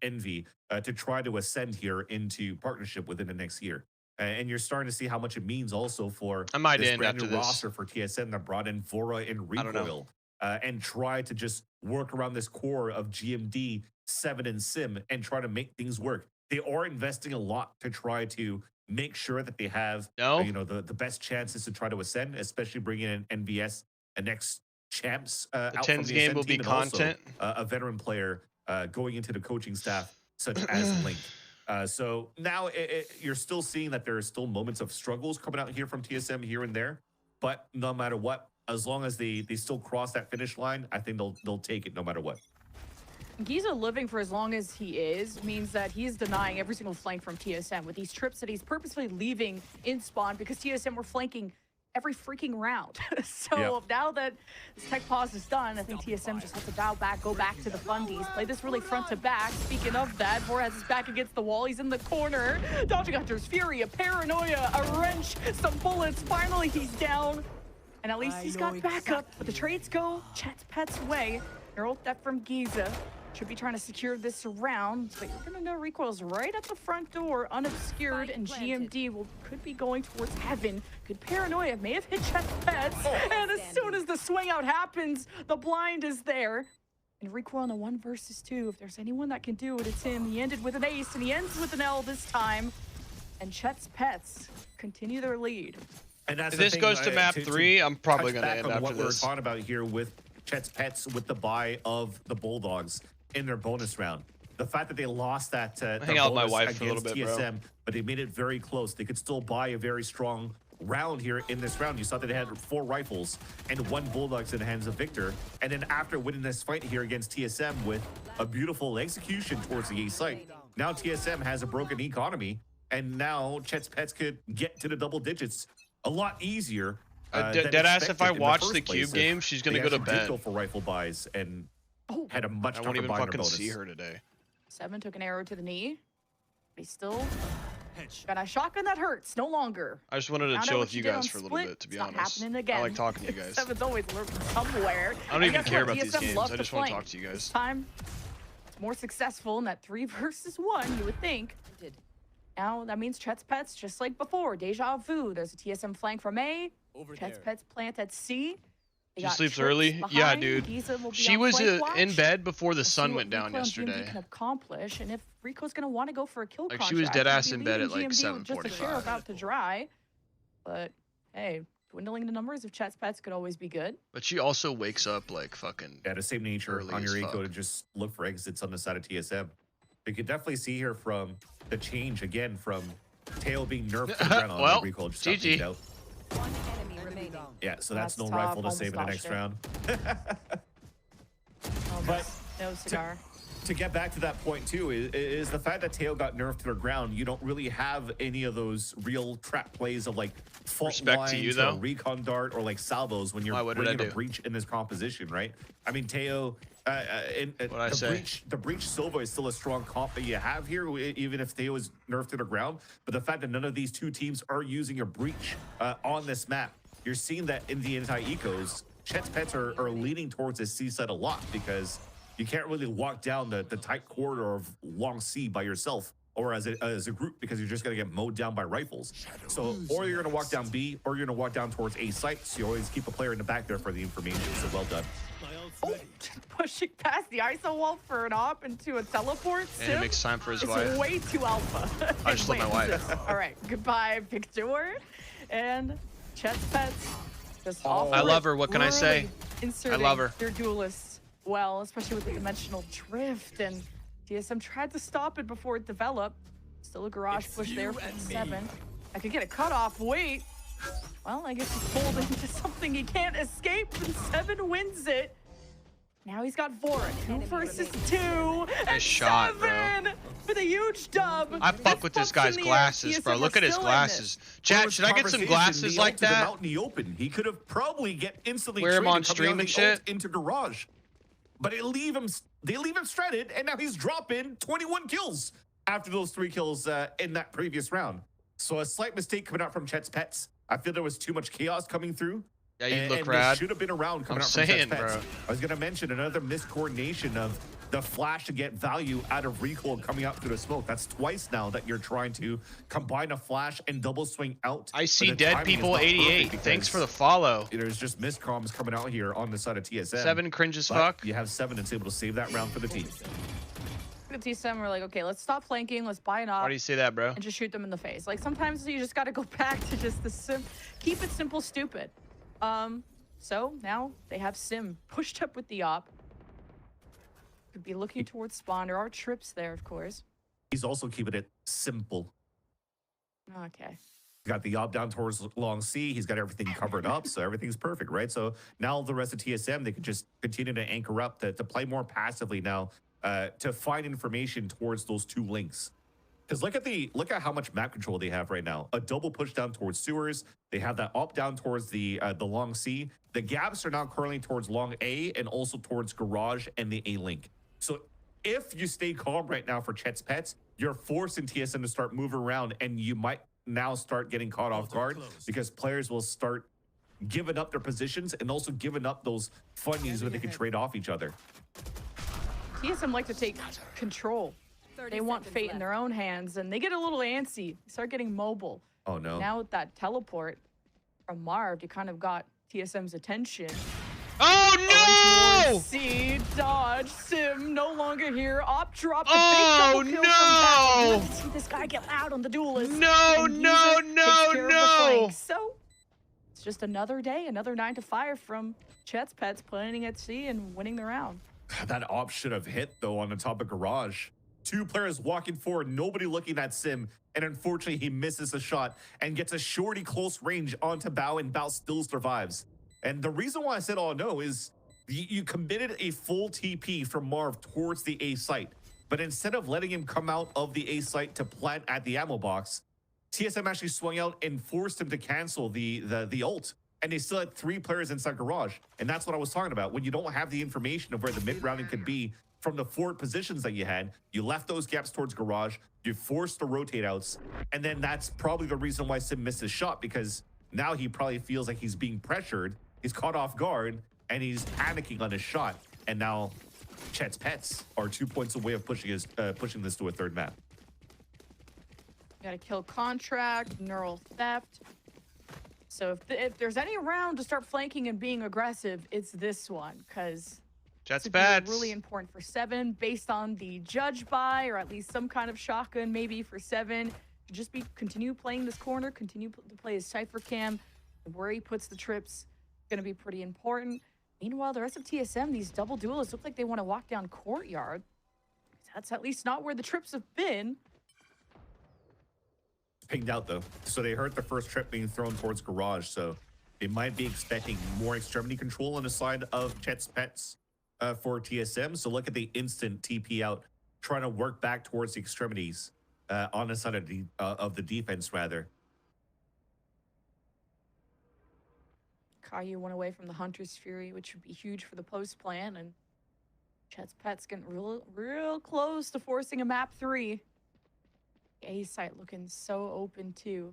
Envy to try to ascend here into partnership within the next year. And you're starting to see how much it means also for I might this end brand after new this. roster for TSM that brought in Vora and Recoil and try to just work around this core of GMD, 7, and Sim and try to make things work. They are investing a lot to try to make sure that they have the best chances to try to ascend, especially bringing in NVS and next champs out from the game Ascend will be team, content. and also a veteran player going into the coaching staff such as Link. So now you're still seeing that there are still moments of struggles coming out here from TSM here and there, but no matter what, as long as they still cross that finish line, I think they'll take it no matter what. Giza living for as long as he is means that he's denying every single flank from TSM with these trips that he's purposely leaving in spawn because TSM were flanking every freaking round. So now that this tech pause is done, I think TSM just has to bow back, go back to the fundies, play this really front to back. Speaking of that, Vor has his back against the wall. He's in the corner. Dodging Hunter's Fury, a paranoia, a wrench, some bullets. Finally, he's down. And at least he's got backup. But the trades go Chet's Pets' way. Neural theft from Giza. Should be trying to secure this round, but you're gonna know Recoil's right at the front door, unobscured, and GMD could be going towards heaven. Good paranoia, may have hit Chet's Pets, and as soon as the swing out happens, the blind is there. And Recoil in a 1 versus 2. If there's anyone that can do it, it's him. He ended with an ace, and he ends with an L this time. And Chet's Pets continue their lead. And that's if this goes to map 3, I'm probably gonna end after what this. We're talking about here with Chet's Pets with the buy of the Bulldogs in their bonus round. The fact that they lost that hang out with my wife for a little bit, TSM, but they made it very close. They could still buy a very strong round here in this round. You saw that they had 4 rifles and 1 Bulldogs in the hands of Victor. And then after winning this fight here against TSM with a beautiful execution towards the A site, now TSM has a broken economy, and now Chet's Pets could get to the double digits a lot easier. Deadass, if I watch the Cube game, she's gonna go to bed. Go for rifle buys and had a much I won't even tougher fucking bonus. see her today. 7 took an arrow to the knee. But he's still Got a shotgun that hurts. No longer. I just wanted to Found out chill what with you you did on guys for a little Split. bit, to be It's not honest. happening again. I like talking to you guys. Seven's always lurking somewhere. I don't And even guess care what? about these TSM games. love I just to want to flank. talk to you This guys. time, it's more successful in that 3 versus 1, you would think. Now, that means Chet's Pets, just like before. Deja vu. There's a TSM flank from A. Chet's Pets plant at C. They She got sleeps Trips early? Yeah, behind. dude. Giza will be She on was flank in watch. bed before the We'll see sun what went down Rico and GMD yesterday. can accomplish, and if Rico's gonna want to go for a kill Like, contract, she was dead ass he'll be in bed leaving at, like, GMD with just a share 7:45. about to dry. But hey, dwindling the numbers of Chet's Pets could always be good. But she also wakes up like fucking. Yeah, the same nature Early on as your eco fuck. to just look for exits on the side of TSM. You can definitely see here from the change again from Tail being nerfed to the ground on Well, the recall just GG. got out. One enemy remaining. Yeah, so that's no That's rifle to tough, save in the almost next dodged round. But no cigar. To get back to that point too, is the fact that Tail got nerfed to the ground. You don't really have any of those real trap plays of like fault Respect lines to you, or though. recon dart or like salvos when you're Why, what did I bringing a do? breach in this composition, right? I mean, Teo, What'd I say? the breach Silva is still a strong comp that you have here, even if Teo is nerfed to the ground. But the fact that none of these two teams are using a breach on this map, you're seeing that in the anti-ecos, Chet's Pets are leaning towards this C side a lot because you can't really walk down the tight corridor of long C by yourself or as a group because you're just going to get mowed down by rifles. So, or you're going to walk down B or you're going to walk down towards A site. So you always keep a player in the back there for the information. So well done. Oh, pushing past the ISO wall for an op into a teleport. And it makes time for his It's wife. way too alpha. I just love my Wait, wife. All right, goodbye, Victor. And Chet's Pets just off I the love rip, her, what can I say? really Inserting love her. their duelists well, especially with the dimensional drift. And TSM tried to stop it before it developed. Still a garage push there for 7. I could get a cutoff. Wait. Well, I guess he's pulled into something he can't escape, and 7 wins it. Now he's got Vora, 2 versus 2. Nice shot, bro. 7 with a huge dub. I fuck with this guy's glasses, bro. Look at his glasses. Chat, should I get some glasses like Him that? out in the open. He could have probably instantly Wear 'em traded on coming stream out of and the shit? ult into garage. But they leave him shredded, and now he's dropping 21 kills after those 3 kills in that previous round. So a slight mistake coming out from Chet's Pets. I feel there was too much chaos coming through. Yeah, you look and rad. should have been around coming I'm out from saying, Chet's Pets. bro. I was gonna mention another miscoordination of the flash to get value out of recoil coming out through the smoke. That's twice now that you're trying to combine a flash and double swing out. I but see the dead timing is people not perfect 88. because Thanks for the follow. There's just miscoms coming out here on the side of TSM. 7 cringe as But fuck. You have 7 that's able to save that round for the team. The TSM were like, okay, let's stop flanking. Let's buy an op. Why do you say that, bro? And just shoot them in the face. Like sometimes you just got to go back to just the keep it simple, stupid. So now they have Sim pushed up with the op. Could be looking towards spawn. There are trips there, of course. He's also keeping it simple. Okay. Got the op down towards long C. He's got everything covered up, so everything's perfect, right? So now the rest of TSM, they can just continue to anchor up to play more passively now, to find information towards those 2 links. Because look at how much map control they have right now. A double push down towards sewers. They have that op down towards the long C. The gaps are now curling towards long A and also towards garage and the A link. So if you stay calm right now for Chet's Pets, you're forcing TSM to start moving around, and you might now start getting caught off guard because players will start giving up their positions and also giving up those funnies where they can trade off each other. TSM like to take control. They want fate in their own hands, and they get a little antsy. They start getting mobile. Oh no. Now with that teleport from Marv, you kind of got TSM's attention. Oh no! See, dodge, Sim, no longer here. Op drop the Oh, big double kill from Val. no! You have to see this guy get loud on the duelist. No, and no, Giza no, takes care of the no! flank. So it's just another day, another 9 to 5 from Chet's Pets planning at C and winning the round. That op should have hit though on the top of garage. 2 players walking forward, nobody looking at Sim, and unfortunately he misses a shot and gets a shorty close range onto Bao, and Bao still survives. And the reason why I said oh no is you committed a full TP from Marv towards the A site, but instead of letting him come out of the A site to plant at the ammo box, TSM actually swung out and forced him to cancel the ult. And they still had 3 players inside garage. And that's what I was talking about. When you don't have the information of where the mid-rounding could be from the forward positions that you had. You left those gaps towards garage. You forced the rotate outs. And then that's probably the reason why Sim missed his shot, because now he probably feels like he's being pressured. He's caught off guard and he's panicking on his shot. And now Chet's Pets are 2 points away of pushing this to a third map. Got to kill contract, neural theft. So if there's any round to start flanking and being aggressive, it's this one, because Jets it's bats. really important for 7 based on the judge buy, or at least some kind of shotgun maybe for 7. Just continue playing this corner, continue to play his Cypher cam. Where he puts the trips going to be pretty important. Meanwhile, the rest of TSM, these double duelists look like they want to walk down courtyard. That's at least not where the trips have been. Pinged out though, so they heard the first trip being thrown towards garage, so they might be expecting more extremity control on the side of Chet's Pets for TSM. So look at the instant TP out, trying to work back towards the extremities on the side of the defense rather. Caillou went away from the Hunter's Fury, which would be huge for the post plan, and Chet's Pets getting real close to forcing a map 3. A site looking so open too.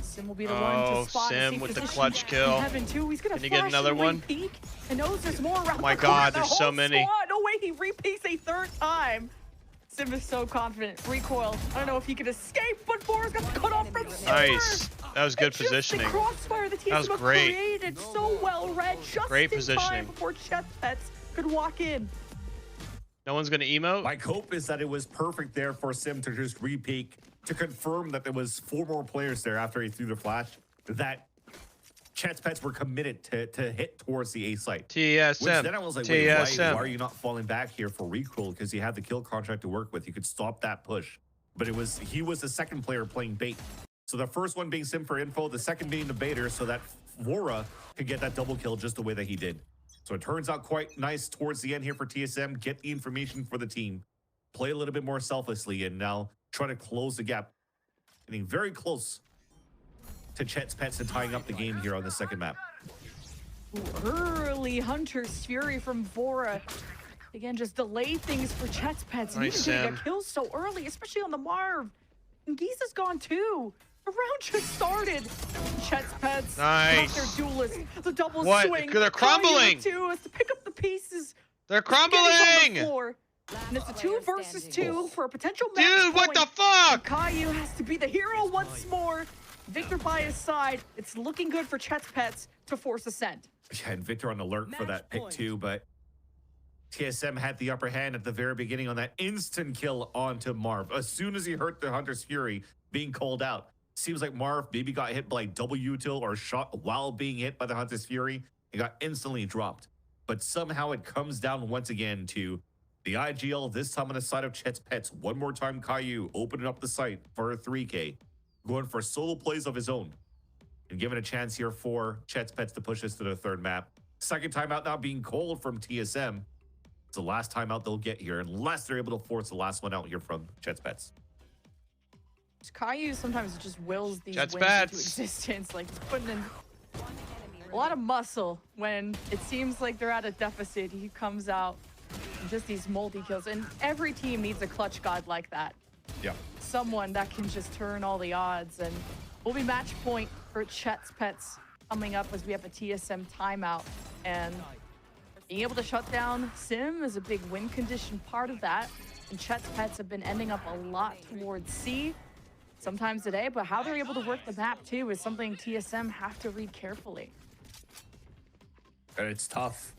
Sim will be the one to spot Sim with the clutch kill. Heaven too. He's gonna Can you get flash another and one? Peek and knows there's more around. Oh my the corner. God, The there's so whole many. squad. No way he repeats a 3rd time. Sim is so confident. Recoil. I don't know if he can escape, but Bora's got the cut off from Sim. Nice. That was good Just positioning. the crossfire the That was TSM great. created so well read, just Great in positioning. time before Chet's Pets could walk in. No one's gonna emote. My hope is that it was perfect there for Sim to just re-peek to confirm that there was 4 more players there after he threw the flash, that Chet's Pets were committed to hit towards the A site. TSM. Which then I was like, wait, why TSM. are you not falling back here for recoil? Because you had the kill contract to work with. You could stop that push. But he was the second player playing bait. So the first one being Sim for info, the second being the baiter, so that Vora could get that double kill just the way that he did. So it turns out quite nice towards the end here for TSM. Get the information for the team. Play a little bit more selflessly, and now try to close the gap. Getting very close to Chet's Pets and tying up the game here on the second map. Early Hunter's Fury from Vora. Again, just delay things for Chet's Pets. Nice, Even getting Sam. a kill so early, especially on the Marv. And Giza's gone too. The round just started. Chet's Pets. Nice. Their duelist. The double What? swing. They're crumbling. Too has to pick up the pieces. They're Getting on the crumbling. floor. And it's a 2 versus 2 for a potential match Dude, what point. the fuck? Caillou has to be the hero once more. Victor by his side. It's looking good for Chet's Pets to force ascent. Yeah, and Victor on alert for that pick too, but TSM had the upper hand at the very beginning on that instant kill onto Marv. As soon as he heard the Hunter's Fury being called out, seems like Marv maybe got hit by double util or shot while being hit by the Hunter's Fury and got instantly dropped. But somehow it comes down once again to the IGL, this time on the side of Chet's Pets. One more time, Caillou opening up the site for a 3K, going for solo plays of his own, and giving a chance here for Chet's Pets to push us to the third map. Second timeout now being called from TSM. It's the last timeout they'll get here, unless they're able to force the last one out here from Chet's Pets. Caillou sometimes just wills these Jets wins bats. into existence, like putting in a lot of muscle when it seems like they're at a deficit. He comes out and just these multi-kills, and every team needs a clutch god like that. Yeah. Someone that can just turn all the odds, and will be match point for Chet's Pets coming up as we have a TSM timeout. And being able to shut down Sim is a big win condition part of that. And Chet's Pets have been ending up a lot towards C sometimes today, but how they're able to work the map too is something TSM have to read carefully. And it's tough,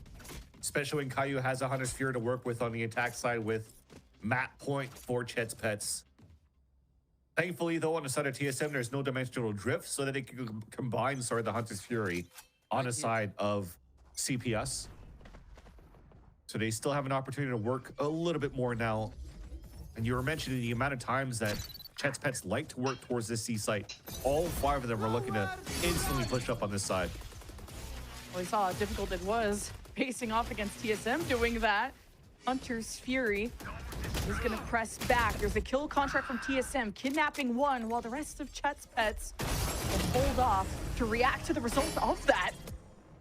especially when Caillou has a Hunter's Fury to work with on the attack side with map point for Chet's Pets. Thankfully, though, on the side of TSM, there's no dimensional drift, so that they can combine, the Hunter's Fury on the side of CPS. So they still have an opportunity to work a little bit more now. And you were mentioning the amount of times that Chet's Pets like to work towards this C site. All 5 of them are looking to instantly push up on this side. Well, we saw how difficult it was facing off against TSM doing that. Hunter's Fury is going to press back. There's a kill contract from TSM, kidnapping 1, while the rest of Chet's Pets will hold off to react to the result of that.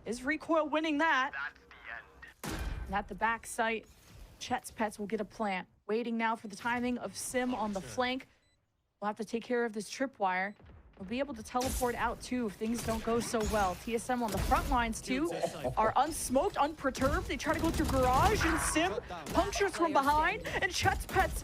Is Recoil winning that? And at the back site, Chet's Pets will get a plant. Waiting now for the timing of Sim on the flank. We'll have to take care of this tripwire. We'll be able to teleport out too if things don't go so well. TSM on the front lines too are unsmoked, unperturbed. They try to go through garage and Sim punctures from behind, and Chet's Pets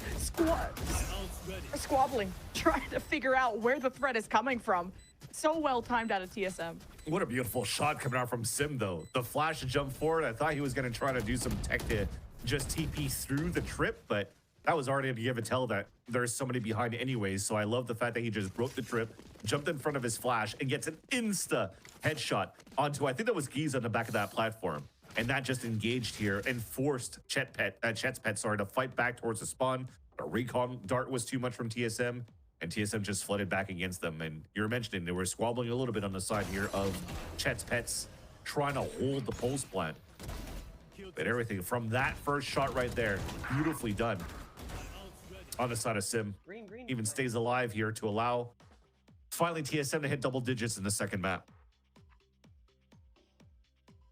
squabbling, trying to figure out where the threat is coming from. So well timed out of TSM. What a beautiful shot coming out from Sim, though. The flash to jump forward. I thought he was going to try to do some tech to just TP through the trip, but that was already to give a tell that there's somebody behind anyways. So I love the fact that he just broke the trip, jumped in front of his flash, and gets an insta headshot onto, I think that was Giza on the back of that platform. And that just engaged here and forced Chet's Pet, to fight back towards the spawn. A recon dart was too much from TSM, and TSM just flooded back against them. And you're mentioning they were squabbling a little bit on the side here of Chet's Pets trying to hold the pulse plant. But everything from that first shot right there, beautifully done on the side of Sim. Even stays alive here to allow finally TSM to hit double digits in the second map.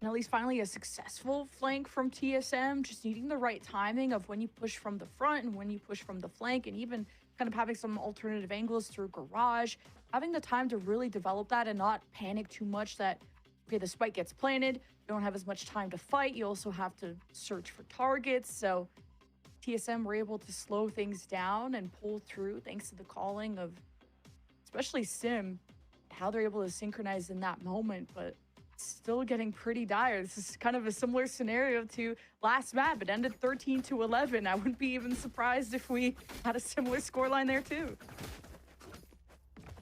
And at least finally a successful flank from TSM, just needing the right timing of when you push from the front and when you push from the flank, and even kind of having some alternative angles through garage, having the time to really develop that and not panic too much that, okay, the spike gets planted, you don't have as much time to fight, you also have to search for targets. So TSM were able to slow things down and pull through thanks to the calling of especially Sim, how they're able to synchronize in that moment, but still getting pretty dire. This is kind of a similar scenario to last map. It ended 13-11. I wouldn't be even surprised if we had a similar scoreline there too.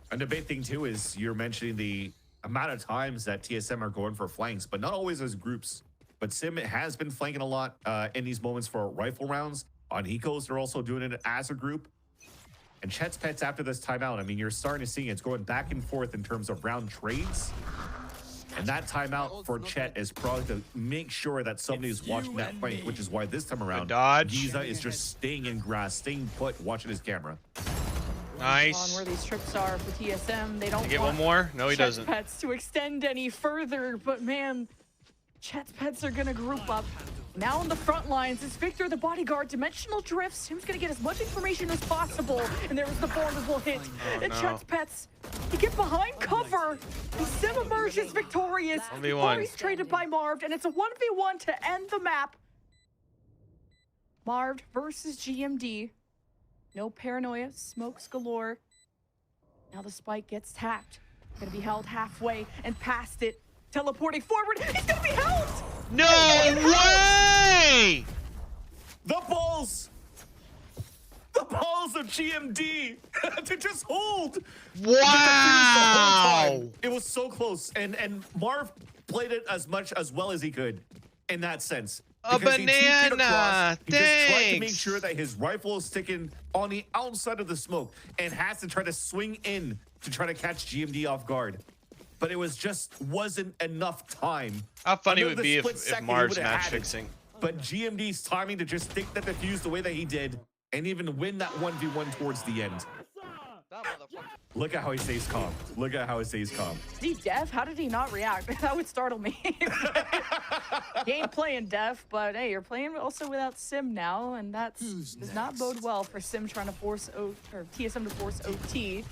And the big thing too is you're mentioning the amount of times that TSM are going for flanks, but not always as groups. But Sim has been flanking a lot in these moments for rifle rounds. On Ecos, they're also doing it as a group. And Chet's Pets after this timeout, I mean, you're starting to see it's going back and forth in terms of round trades. And that timeout for Chet is probably to make sure that somebody's watching that fight, which is why this time around, Giza is just staying in grass, staying put, watching his camera. Nice. On where these trips are for TSM, they don't Get want one more? No, he Chet's doesn't. Pets to extend any further, but man, Chet's Pets are gonna group up. Now on the front lines is Victor, the bodyguard. Dimensional drifts. Sim's gonna get as much information as possible. And there was the vulnerable hit. And Chet's Pets, he get behind cover. And Sim emerges victorious. 1v1. He's traded by Marv, and it's a 1v1 to end the map. Marv versus GMD. No paranoia, smokes galore. Now the spike gets tapped. Gonna be held halfway and past it. Teleporting forward, he's gonna be held! No way! The balls of GMD to just hold. Wow! It was so close, and Marv played it as well as he could in that sense. A Because he TP'd banana, across, he just tried to make thanks. sure that his rifle is sticking on the outside of the smoke and has to try to swing in to try to catch GMD off guard. But it wasn't enough time. How funny Another would be split if second, he Marv's would've match had it. fixing? But GMD's timing to just stick that defuse the way that he did and even win that 1v1 towards the end. Look at how he stays calm. Look at how he stays calm. Is he deaf? How did he not react? That would startle me. He ain't playing deaf, but hey, you're playing also without Sim now, and that does not bode well for Sim trying to force TSM to force OT.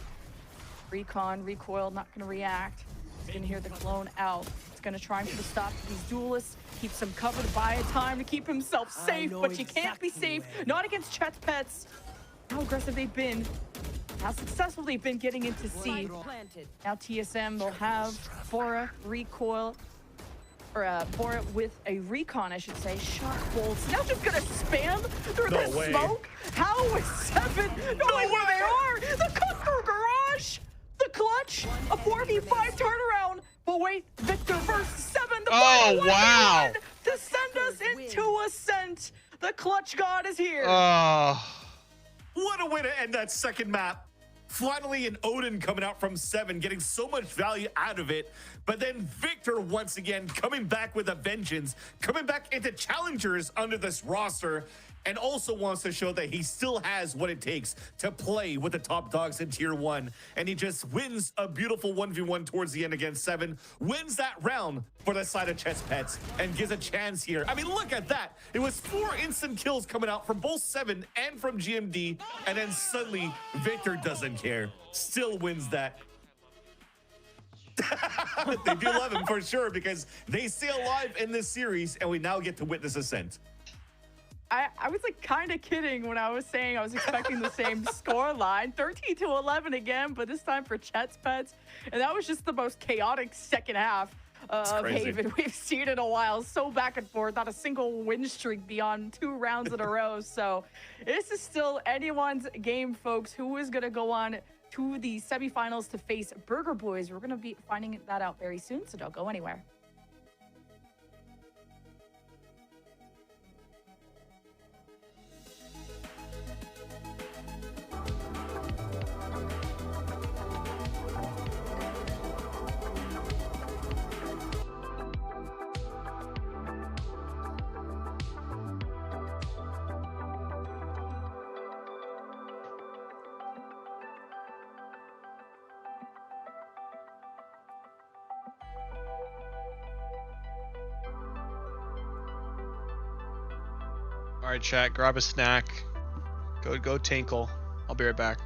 Recon, recoil, not gonna react. He's gonna hear the clone out. He's gonna try and put a stop to these duelists. Keeps him covered by time to keep himself safe, but you can't be safe. Not against Chet's Pets. How aggressive they've been. How successful they've been getting into C. Now TSM will have Bora recoil, or Bora with a recon, I should say. Shot bolts. Now just gonna spam through No the way. smoke. How is Seven knowing where they are? The cut through garage. The clutch. A 4v5 turnaround. But wait, Victor versus Seven. The Oh, final wow. 1v1 to send us into Ascent. The clutch god is here. Oh. What a way to end that second map. Finally, an Odin coming out from 7, getting so much value out of it. But then Victor once again coming back with a vengeance, coming back into challengers under this roster. and also wants to show that he still has what it takes to play with the top dogs in Tier 1. And he just wins a beautiful 1v1 towards the end against 7, wins that round for the side of Chess Pets, and gives a chance here. I mean, look at that. It was 4 instant kills coming out from both 7 and from GMD, and then suddenly Victor doesn't care, still wins that. They do love him for sure because they stay alive in this series, and we now get to witness Ascent. I was like kind of kidding when I was saying I was expecting the same score line, 13-11 again, but this time for Chet's Pets. And that was just the most chaotic second half of Haven we've seen in a while. So back and forth, not a single win streak beyond 2 rounds in a row. So this is still anyone's game, folks. Who is going to go on to the semifinals to face Burger Boys? We're going to be finding that out very soon, so don't go anywhere. All right, chat. Grab a snack. Go tinkle. I'll be right back.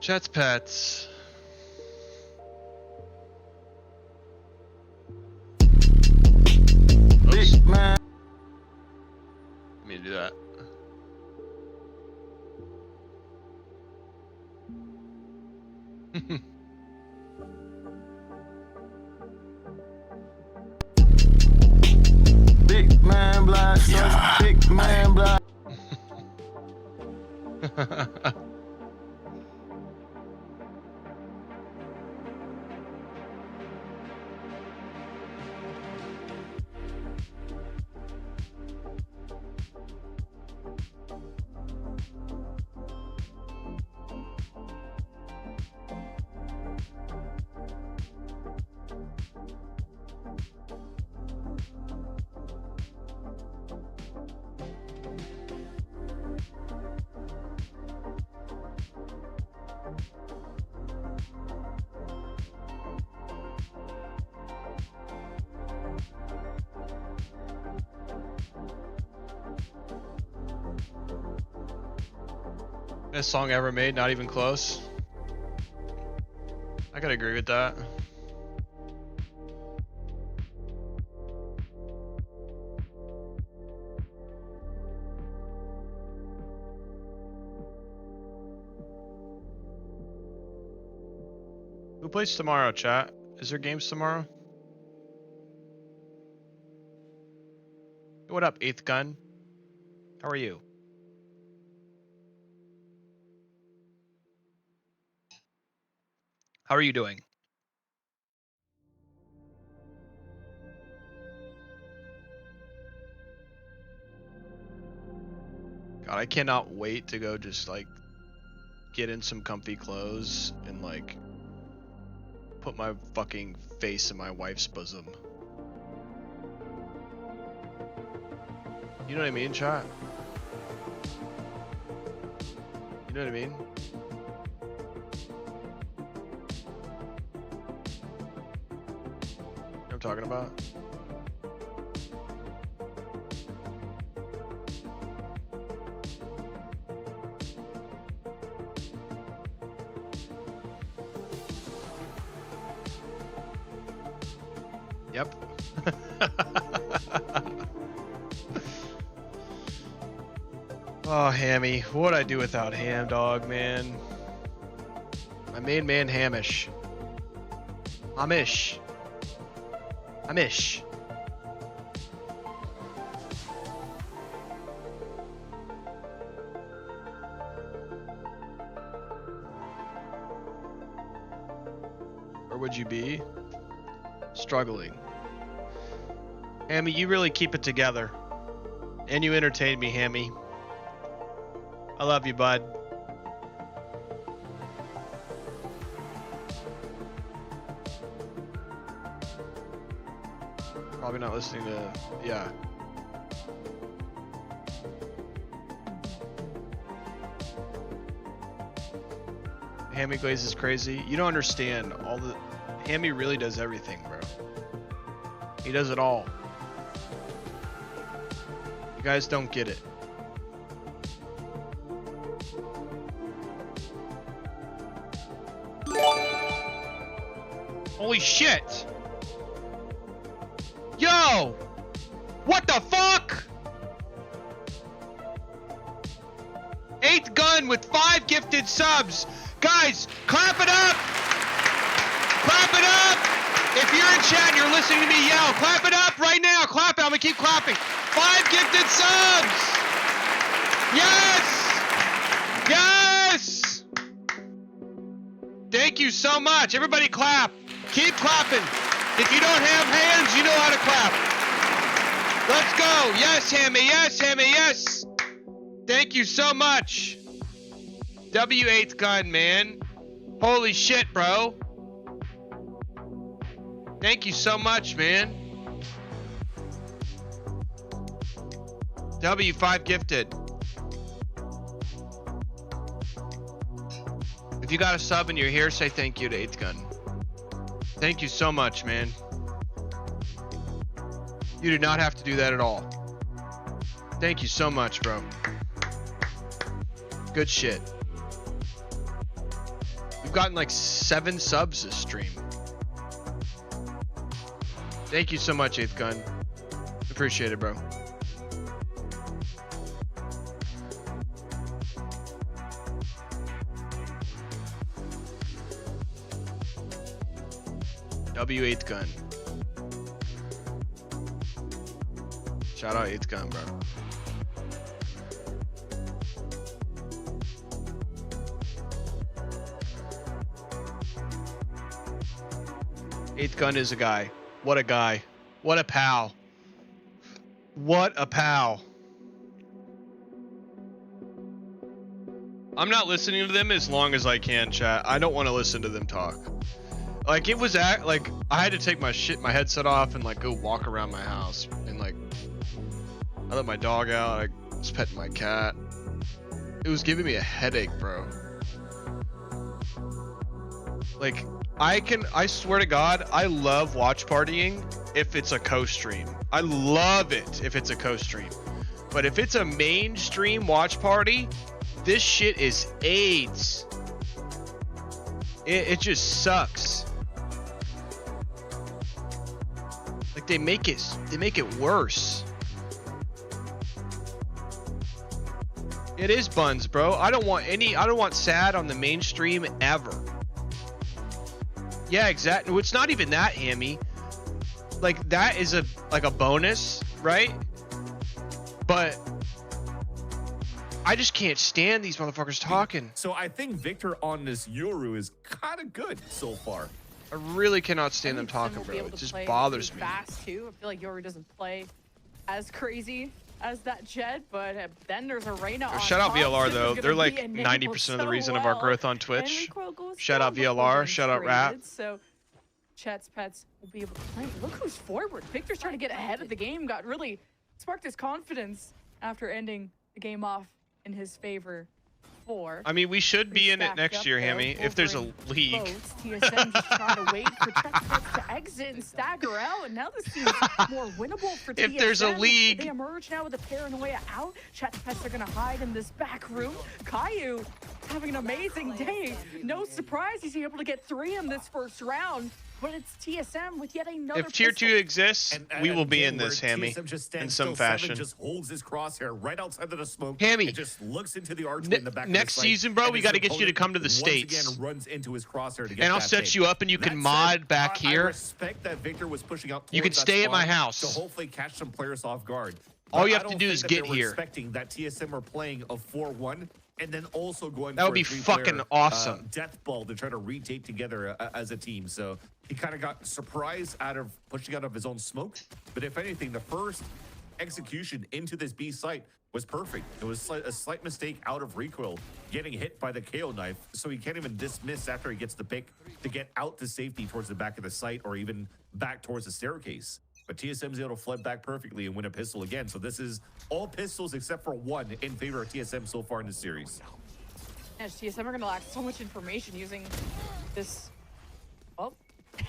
Jets pets. Oops. Man. Let me do that. Big man blast. Yeah. Big man blast. Best song ever made, not even close. I gotta agree with that. Who plays tomorrow, chat? Is there games tomorrow? What up, 8th Gun? How are you? How are you doing? God, I cannot wait to go just like get in some comfy clothes and like put my fucking face in my wife's bosom. You know what I mean, chat? You know what I mean? You know what I'm talking about? Yep. Oh, Hammy. What'd I do without Ham, dog, man? My main man, Hamish. Hamish. Hamish. Where would you be? Struggling. Hammy, you really keep it together. And you entertain me, Hammy. I love you, bud. Probably not listening to... Yeah. Hammy Glaze is crazy. You don't understand. All the... Hammy really does everything, bro. He does it all. You guys don't get it. Holy shit! Yo! What the fuck? 8th Gun with 5 gifted subs. Guys, clap it up! Clap it up! If you're in chat and you're listening to me yell, clap it up right now. Clap it. I'm gonna keep clapping. 5 gifted subs! Yes! Yes! Thank you so much. Everybody clap. Keep clapping. If you don't have hands, you know how to clap. Let's go. Yes, Hammy. Yes, Hammy. Yes. Thank you so much. W8th Gun, man. Holy shit, bro. Thank you so much, man. W5 gifted. If you got a sub and you're here, say thank you to 8th Gun. Thank you so much, man. You did not have to do that at all. Thank you so much, bro. Good shit. gotten like 7 subs this stream. Thank you so much, 8th Gun. Appreciate it, bro. W8th Gun. Shout out 8th Gun, bro. Eighth Gun is a guy. What a guy. What a pal. What a pal. I'm not listening to them as long as I can, chat. I don't want to listen to them talk. Like, it was like I had to take my headset off and like go walk around my house and like I let my dog out. I was petting my cat. It was giving me a headache, bro. Like, I swear to God, I love watch partying if it's a co-stream. I love it if it's a co-stream. But if it's a mainstream watch party, this shit is AIDS. It just sucks. Like, they make it worse. It is buns, bro. I don't want sad on the mainstream ever. Yeah, exactly. It's not even that, Hammy. Like, that is a bonus, right? But I just can't stand these motherfuckers talking. So I think Victor on this Yoru is kind of good so far. I really cannot stand them talking, bro. It just bothers me. Fast too. I feel like Yoru doesn't play as crazy as that Jett, but then there's a Reyna on Shout out top. VLR This is though. gonna They're be like enabled 90% of the so reason of our well. growth on And Twitch. recoil goes Shout down out before VLR. getting Shout out Rap. traded, so Chet's Pets will be able to play. Look who's forward. Victor's trying to get ahead of the game. Got really sparked his confidence after ending the game off in his favor. 4. I mean, we should be in it next year, Hammy, if there's a league. Votes. TSM just trying to wait for Chet's Pets to exit and stagger out, and now this seems more winnable for TSM. If there's a league. They emerge now with a paranoia out. Chet's Pets are gonna hide in this back room. Caillou having an amazing day. No surprise he's able to get 3 in this first round. But it's TSM with yet another If tier 2 pistol. exists, we will be in this, Hammy, in some fashion. Just holds his crosshair right outside of the smoke. Hammy, and just looks into the archway in the back. Next of the season, bro, we got to get you to come to the once States. Again, runs into his crosshair to get And I'll that set pick. you up and you can That mod said, back I here. respect that Victor was pushing out. You can towards that stay at my spot house. to hopefully catch some players off guard. All But you I have to don't do think is that get they were here. Expecting that TSM are playing a 4-1 and then also going That for would be a 3-player, fucking awesome. death ball to try to retake together as a team. So he kind of got surprised out of pushing out of his own smoke. But if anything, the first execution into this B site was perfect. It was a slight mistake out of recoil, getting hit by the KO knife. So he can't even dismiss after he gets the pick to get out to safety towards the back of the site or even back towards the staircase. But TSM's able to flood back perfectly and win a pistol again. So this is all pistols except for 1 in favor of TSM so far in this series. Yes, TSM are gonna lack so much information using this. Well,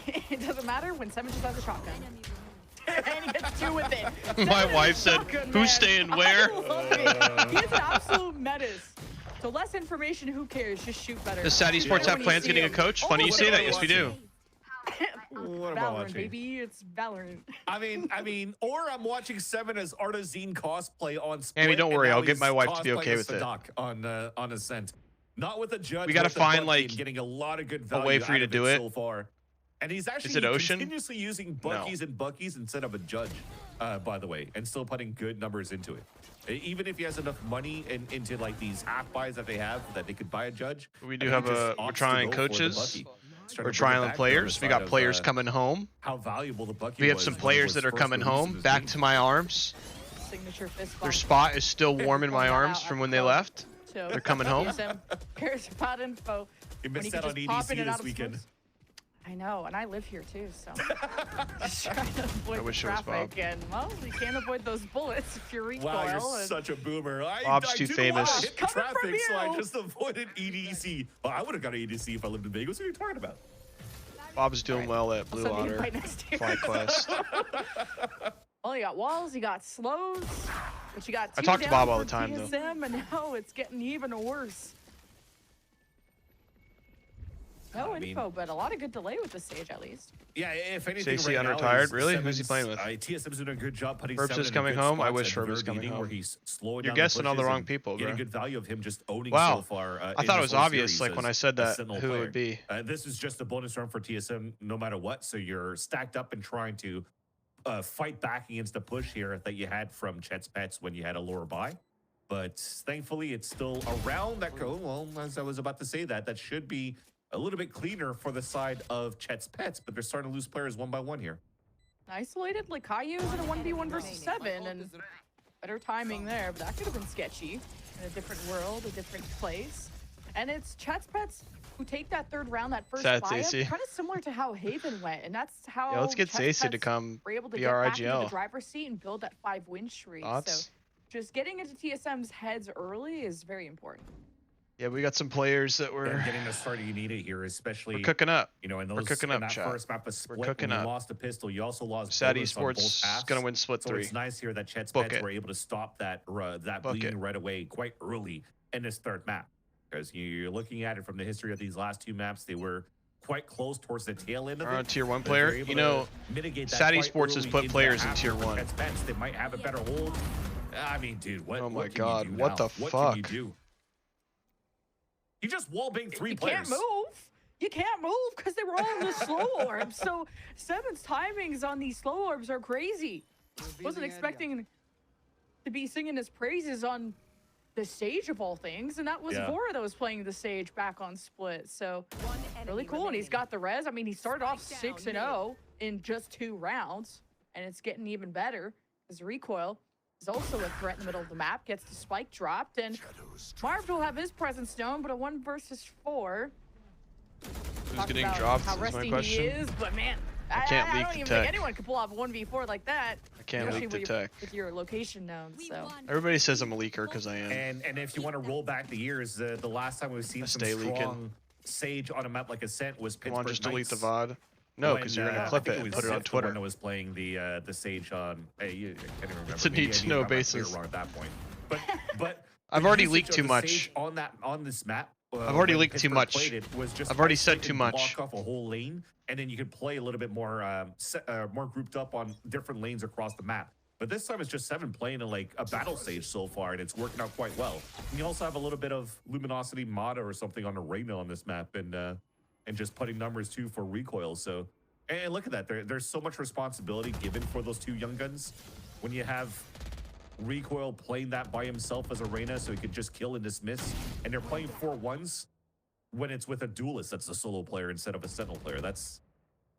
it doesn't matter when Seven just has a shotgun. And he gets 2 with it. My Seven wife is said, shotgun, "Who's man. staying where?" I love it. He is an absolute menace. So less information, who cares? Just shoot better. Does Sad Esports have plans getting a coach? Funny you say that. Yes, we do. What am I Valorant, watching? baby. It's Valorant. I mean, or I'm watching Seven as Artazine cosplay on Split. Amy, don't and worry, now I'll get he's my wife to be cosplaying okay as with it. Sadak on Ascent. Not with a judge. We gotta with the find, Bucky like, and getting a lot of good a value way for you out to of do it. so far. And he's actually it Ocean? continuously using Buckies and Buckies instead of a judge, by the way, and still putting good numbers into it. Even if he has enough money into like these half buys that they have that they could buy a judge. We do I think have he just we're opts to trying go for the coaches. Bucky. He's trying We're to bring it trialing back to players. We the got side players of, coming home. how valuable the Bucky We have was some when it players was that are first coming released in home this back game. to my arms. Signature fist Their bump. spot is still warm in my Point that arms out from at when the they phone. left. So, They're coming home. TSM cares about info. He when missed he can out on just pop in EDC and out this of weekend. smokes. I know, and I live here too, so just trying to avoid I wish the it was traffic. Bob. And well, you can't avoid those bullets if you recoil. Wow, you're and such a boomer. Bob's I too do famous. want to hit Coming from traffic, so I you. just avoided EDC. Well, I would have got an EDC if I lived in Vegas. What are you talking about? Bob's doing well at Blue I'll send you Otter an invite next year. Flight Quest. Well, you got walls, you got slows, but you got I two talk to down Bob all for the time, though. TSM, and now it's getting even worse. No I mean, info, but a lot of good delay with the Sage at least. Yeah, if anything, Stacey right now unretired? is Really? Who's he Seven's, playing with? TSM's doing a good job putting Ferbs Seven is in coming good home? I spots wish at the Ferbs was very coming beginning where home. he's slowing You're down guessing all the pushes wrong and people, getting bro. good value of him just owning Wow. so far. I in thought it this was whole obvious, series like when as I said a that, Sentinel who it player. would be. This is just a bonus round for TSM no matter what. So you're stacked up and trying to fight back against the push here that you had from Chet's Pets when you had a lower buy. But thankfully, it's still around that go. Well, as I was about to say that should be a little bit cleaner for the side of Chet's Pets, but they're starting to lose players one by one here. Isolated like Caillou's in a 1v1 versus 7, and better timing there, but that could have been sketchy in a different world, a different place. And it's Chet's Pets who take that third round, that first Sad buy-up, Stacey. kind of similar to how Haven went, and that's how Yeah, let's get Chet's Stacey to Pets come were able to be get our back into the IGL. driver's seat and build that 5-win streak. Thoughts? So just getting into TSM's heads early is very important. Yeah, we got some players that And were getting the start you needed here, especially we're cooking up. you know, in We're those cooking in up, that chat. first map of split, cooking when you up. lost a pistol, you also lost Sad bonus on both Esports halves. gonna win split So 3. it's nice here that Chet's Book Pets it. were able to stop that that Book bleeding it. right away quite early in this third map. Because you're looking at it from the history of these last two maps, they were quite close towards the tail end of Our it. own tier 1 but they're player. able You to know, mitigate that Sad quite Esports has early put into players in half tier for 1. Chet's Pets. They might have a better hold. I mean, dude, what? Oh my what can God, you do what now? the What fuck? can you do? You just wallbanged 3 You players. can't move. You can't move because they were all in the slow orbs. So Seven's timings on these slow orbs are crazy. Wasn't expecting to be singing his praises on the stage of all things, and that was Yeah. Vora that was playing the stage back on split. So One enemy really cool, and he's remaining. got the res. I mean, he started off Spike 6-0 in just 2 rounds, and it's getting even better. His recoil is also a threat in the middle of the map. Gets the spike dropped, and Marv will have his presence known, but a 1 versus 4. Who's Talk getting about dropped how is my rusty question. he is, but man, I can't leak don't the even tech. think anyone could pull off a 1v4 like that. I can't especially leak the with your- tech. with your location known. So Everybody says I'm a leaker because I am. And if you want to roll back the years, the last time we've seen I some stay leaking. strong Sage on a map like Ascent was Come Pittsburgh on, just delete the Knights. VOD. No, when, because you're gonna I clip think it and was put it on Sif, the Twitter. one that was playing the Sage on. Hey, I can't even remember. It's a Maybe I need-to-know got my player basis. wrong at that point. But I've the already usage leaked of too the much. Sage on this map. I've already when leaked too Pittsburgh much. played it, was just I've already isolate said too and much. Block off a whole lane, and then you could play a little bit more more grouped up on different lanes across the map. But this time it's just 7 playing in like a battle stage so far, and it's working out quite well. And you also have a little bit of luminosity Mata or something on Arena on this map, and just putting numbers too for recoil. So, and look at that. There's so much responsibility given for those 2 young guns when you have recoil playing that by himself as Arena, so he could just kill and dismiss. And they're playing 4-1s when it's with a duelist that's a solo player instead of a sentinel player. That's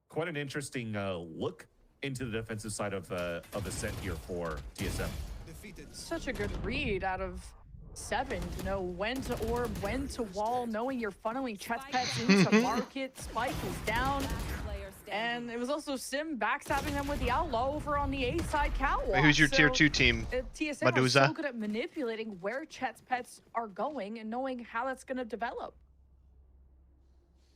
quite an interesting look into the defensive side of Ascent here for TSM. such a good read out of 7 to know when to orb, when to wall, knowing you're funneling Chet's Pets into market. Spike is down. And it was also Sim backstabbing them with the Outlaw over on the A side catwalk. Wait, who's your tier So, 2 team? TSM are Medusa? so good at manipulating where Chet's Pets are going and knowing how that's going to develop.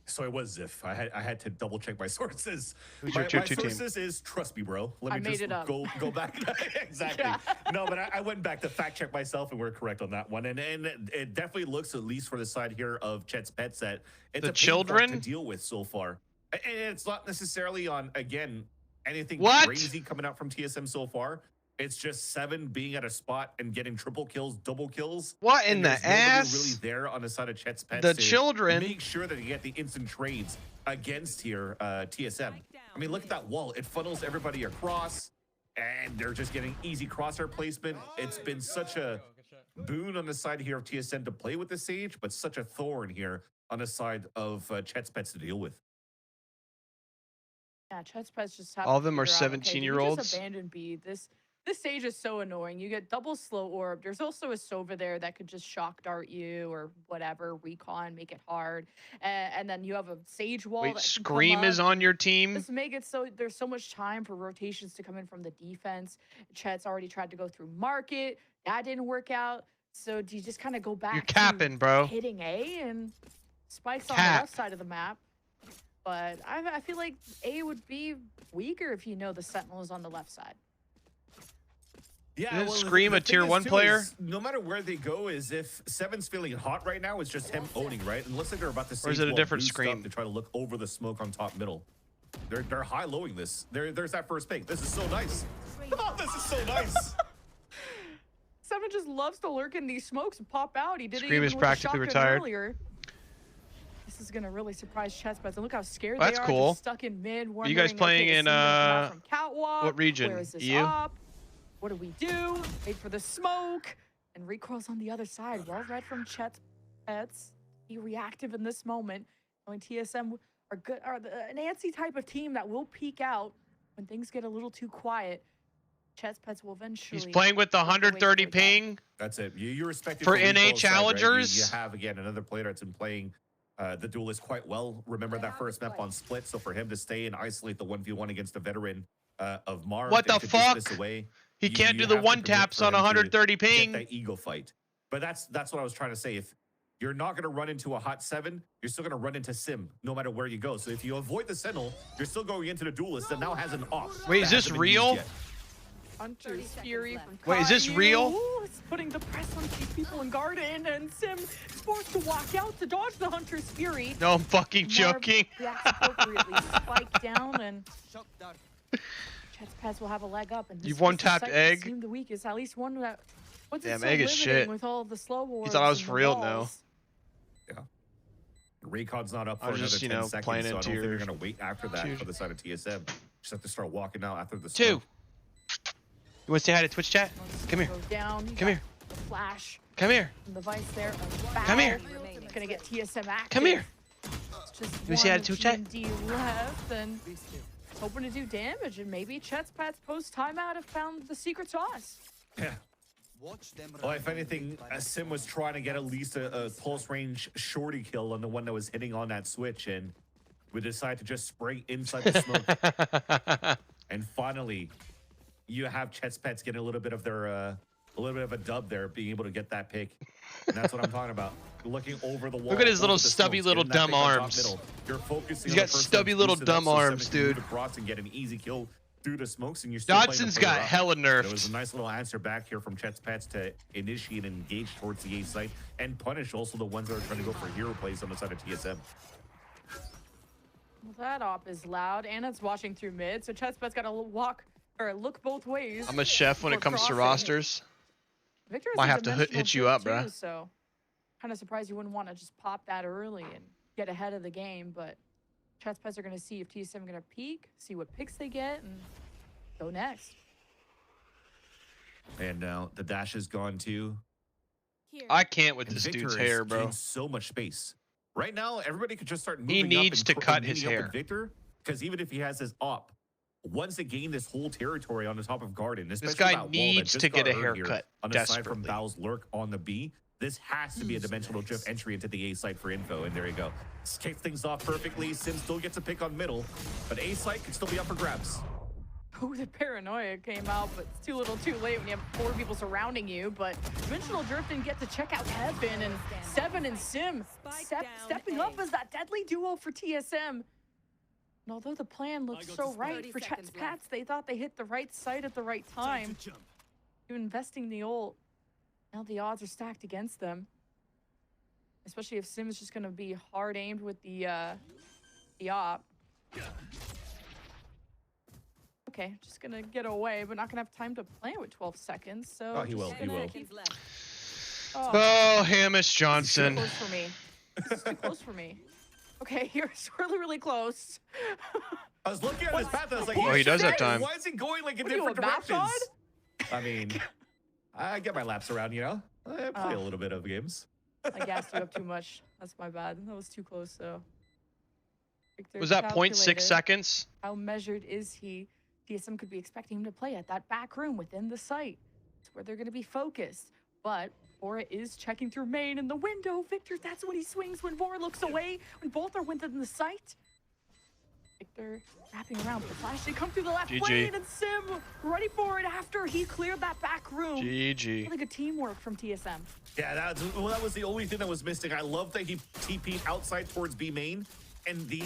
So it was Ziff. I had to double check my sources. Who's my your tier 2 team? sources is trust me, bro. Let I me made just it up. go back. Exactly. No, but I went back to fact check myself, and we're correct on that one. And it definitely looks, at least for the side here of Chet's Pets, that it's The a pain point children? to deal with so far. And it's not necessarily on, again, anything What? crazy coming out from TSM so far. It's just 7 being at a spot and getting triple kills, double kills. What in And the there's nobody ass? really there on the side of Chet's Pets The to children? make sure that you get the instant trades against here TSM. I mean, look at that wall. It funnels everybody across, and they're just getting easy crosshair placement. It's been such a boon on the side here of TSM to play with the Sage, but such a thorn here on the side of Chet's Pets to deal with. Yeah, Chet's Pets just have All to of them are figure out, okay, do we 17-year-olds? just abandon B. This Sage is so annoying. You get double slow orb. There's also a Sova there that could just shock dart you or whatever, recon, make it hard. And then you have a Sage wall. Wait, that can come Scream is up. on your team? Just make it so there's so much time for rotations to come in from the defense. Chet's already tried to go through market. That didn't work out. So do you just kind of go back You're to capping, bro. hitting A and Spike's on the Cap. left side of the map? But I feel like A would be weaker if you know the Sentinel is on the left side. Yeah, Didn't well, Scream the a thing tier is, 1 too, player? is no matter where they go, is if Seven's feeling hot right now, it's just him owning, right? And looks like they're about to Or is it a wall different boost up Scream? to try to look over the smoke on top middle. They're high-lowing this. There's that first pick. This is so nice. Oh, this is so nice. Seven just loves to lurk in these smokes and pop out. He did it Scream even is with the practically shotgun retired. earlier. This is gonna really surprise Chessbuzz. And look how scared That's they are. cool. Just stuck in mid. You guys wondering, playing okay, is in, Sim gonna come out from catwalk? what region? Where is this EU? up? What do we do? Wait for the smoke. And recoils on the other side. Well read from Chet's pets. Be reactive in this moment. Knowing TSM are good, are an antsy type of team that will peek out when things get a little too quiet. Chet's pets will eventually. He's playing with the make their way 130 towards that. ping. That's it. You respect it For the NA recoil side, right? challengers? You have, again, another player that's been playing the duelist quite well. Remember that first map on Split? So for him to stay and isolate the 1v1 against a veteran of Marv. What the and to dismiss fuck? Away, He can't do the have to one commit taps for on him to 130 get ping. that ego fight. But that's what I was trying to say. If you're not going to run into a hot 7, you're still going to run into Sim no matter where you go. So if you avoid the Sentinel, you're still going into the duelist that now has an off. Wait, is that this hasn't been used real? yet. Hunter's Fury from Wait, is this Caillou. real? It's putting the press on these people in Garden, and Sim is forced to walk out to dodge the Hunter's Fury. No, I'm fucking Marv joking. reacts appropriately, spike down, and Chet's Pets will have a leg up. And this You've was the one-tapped site that Egg? seemed the weakest, at least one that wasn't Damn, so Egg is limiting shit. with all of the slow wars. thought I was and for the real now. walls. Raycon's not up I for was another just, 10 you know, seconds, playing so I don't into think they're your- going to wait after that Two. for the side of TSM. Just have to start walking out after the 2. smoke. You want to say hi to Twitch chat? Come here. Goes down. You Come got here. The flash Come here. from the vice there. Come here. Gonna get TSM active. Come here. It's just You see how one to chat? G&D left, and hoping to do damage, and maybe Chet's Pats post timeout have found the secret sauce. Yeah. Well, if anything, Sim was trying to get at least a pulse range shorty kill on the one that was hitting on that switch, and we decided to just spray inside the smoke. And finally, you have Chet's Pets getting a little bit of their a dub there, being able to get that pick. And that's what I'm talking about. Looking over the wall. Look at his over little the stubby smokes, little getting that dumb pick on top arms. middle. You're focusing. He's on the got first stubby one, little boosted up dumb so Seven arms, can move dude. across and get an easy kill through the smokes, and you're still playing the Dodson's player got up. hella There was a nerfed. nice little answer back here from Chet's Pets to initiate and engage towards the A site and punish also the ones that are trying to go for hero plays on the side of TSM. Well, that op is loud, and it's watching through mid, so Chet's Pets got to walk or look both ways. I'm a chef when it before comes to crossing. rosters. Victor has Might a have to hit dimensional you drift up, bruh. too, so kind of surprised you wouldn't want to just pop that early and get ahead of the game, but Chet's Pets are going to see if TSM are going to peek, see what picks they get, and go next. And now the dash is gone too. I can't with And this Victor dude's is hair, bro. getting so much space. Right now, everybody could just start moving He up needs and to cr- cut and his meeting up hair. with Victor, because even if he has his op, once it gained this whole territory on the top of Garden, especially guy that wall that needs just to get got a hurt here haircut on the side from desperately. Bao's lurk on the B. This has to be a dimensional drift entry into the A site for info, and there you go. Kicks things off perfectly. Sim still gets a pick on middle, but A site can still be up for grabs. Oh, the paranoia came out, but it's too little too late when you have 4 people surrounding you. But Dimensional Drift didn't get to check out Heaven, and Seven and Sim stepping up as that deadly duo for TSM. And although the plan looked so right for Chet's Pats, they thought they hit the right site at the right time. Investing the ult, now the odds are stacked against them. Especially if Sim is just going to be hard aimed with the op. Okay, just gonna get away, but not gonna have time to plan with 12 seconds. So Oh, he will. He will. Oh, Hamish This is Johnson. too close for me. This is too close for me. Okay, you're really, really close. I was looking at his path. I was like, Oh, he does have time. Why is he going like in What are you, different a map directions? I mean, I get my laps around, you know. I play a little bit of games. I gassed you up too much. That's my bad. That was too close, though. Victor Was that 0.6 calculated. seconds? How measured is he? TSM could be expecting him to play at that back room within the site. It's where they're going to be focused. But Vora is checking through main in the window. Victor, that's when he swings, when Vora looks away, when both are within the site. Victor wrapping around, but the flash did come through the left GG. lane, and Sim ready for it after he cleared that back room. GG. Really good teamwork from TSM. Yeah, that was the only thing that was missing. I love that he TP'd outside towards B main, and the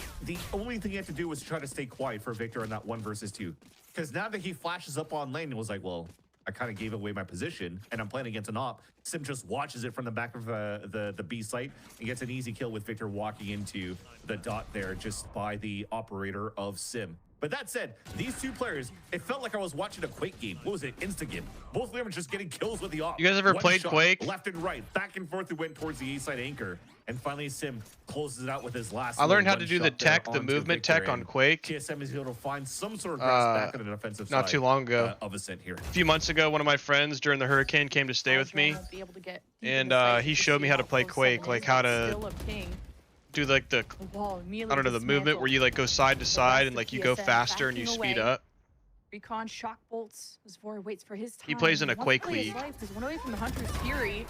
only thing he had to do was try to stay quiet for Victor on that 1 versus 2. Because now that he flashes up on lane, it was like, well, I kind of gave away my position, and I'm playing against an op. Sim just watches it from the back of the B site and gets an easy kill with Victor walking into the dot there just by the operator of Sim. But that said, these two players, it felt like I was watching a Quake game. What was it? Insta game. Both of them were just getting kills with the op. You guys ever One played shot, Quake? Left and right, back and forth. We went towards the A side anchor, and finally Sim closes it out with his last. I learned how one to do the shot there tech, the onto movement Victor, tech on and Quake. TSM is able to find some sort of grasp back on the defensive side. Not too long ago. Of Ascent here. A few months ago, one of my friends during the hurricane came to stay with me, Won't be able to get and into the site he to showed see me how to play close Quake, someone like is, how but to still a ping. do like the, The wall immediately I don't know, the movement dismantled. where you like go side to side and of like you go TSM faster and you backing speed away. up. Recon shock bolts as Vora waits for his time. He plays in a Wants to Quake play his league. life. He's one away from the Hunter's Fury.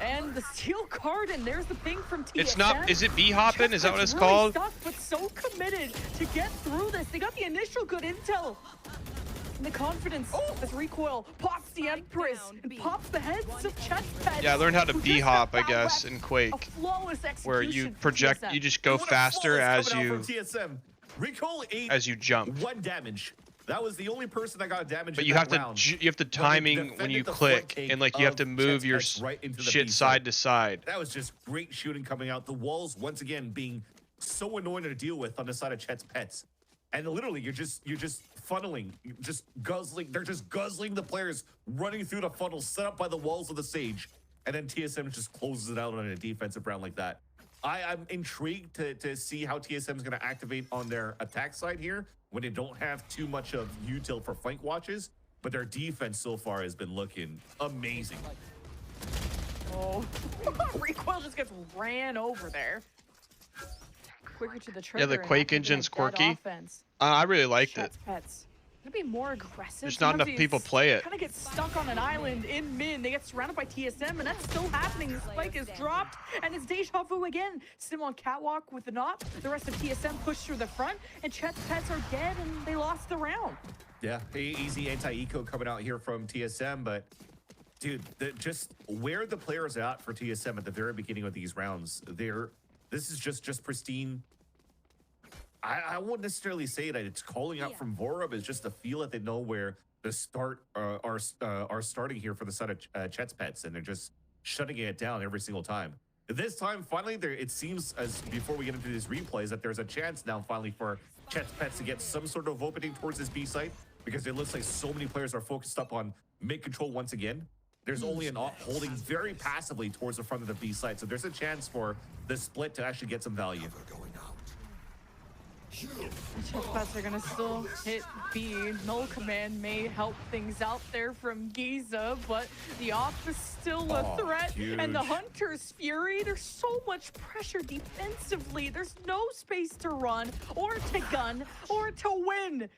And the steel card, and there's the ping from TSM. It's not, is it B-hopping? Is that what it's really called? Stuck, but so committed to get through this. They got the initial good intel. And the confidence as Recoil pops the Empress and pops the heads of Chestpet. Yeah, I learned how to who just B-hop, got I guess, that in rep. Quake, A flawless execution where you from project, TSM. you just go What a faster flawless as coming out you, from TSM. Recoil 8 as you jump. 1 damage. That was the only person that got damage. But in you that have to, round. you have to But they timing when defended you the click, flank and like you have to of move your Chestpets right into the shit B side to side. That was just great shooting coming out. The walls once again being so annoying to deal with on the side of Chet's pets. And literally you're just funneling, just guzzling. They're just guzzling the players running through the funnel set up by the walls of the Sage. And then TSM just closes it out on a defensive round like that. I'm intrigued to see how TSM is going to activate on their attack side here when they don't have too much of util for flank watches, but their defense so far has been looking amazing. Oh, Recoil just gets ran over there. Quicker to the trigger. Yeah, the and Quake not engine's giving it that quirky. offense. I really liked it. Pets. Gonna be more aggressive. There's not enough people play it. Kind of get stuck on an island in mid. They get surrounded by TSM, and that's still happening. The spike is dropped, and it's deja vu again. Sim on catwalk with the knot. The rest of TSM pushed through the front, and Chet's pets are dead, and they lost the round. Yeah, easy anti-eco coming out here from TSM, but dude, just where the players are at for TSM at the very beginning of these rounds, this is just pristine. I wouldn't necessarily say that it's calling out from Vora, but it's just a feel that they know where the start are starting here for the side of Chet's pets, and they're just shutting it down every single time. This time, finally, it seems as before we get into these replays that there's a chance now finally for Chet's pets to get some sort of opening towards this B site, because it looks like so many players are focused up on mid control once again. There's only an op holding very passively towards the front of the B site, so there's a chance for the split to actually get some value. The Chestpets are gonna still hit B. Null command may help things out there from Giza, but the op is still a threat. Huge. And the Hunter's Fury, there's so much pressure defensively. There's no space to run, or to gun, or to win.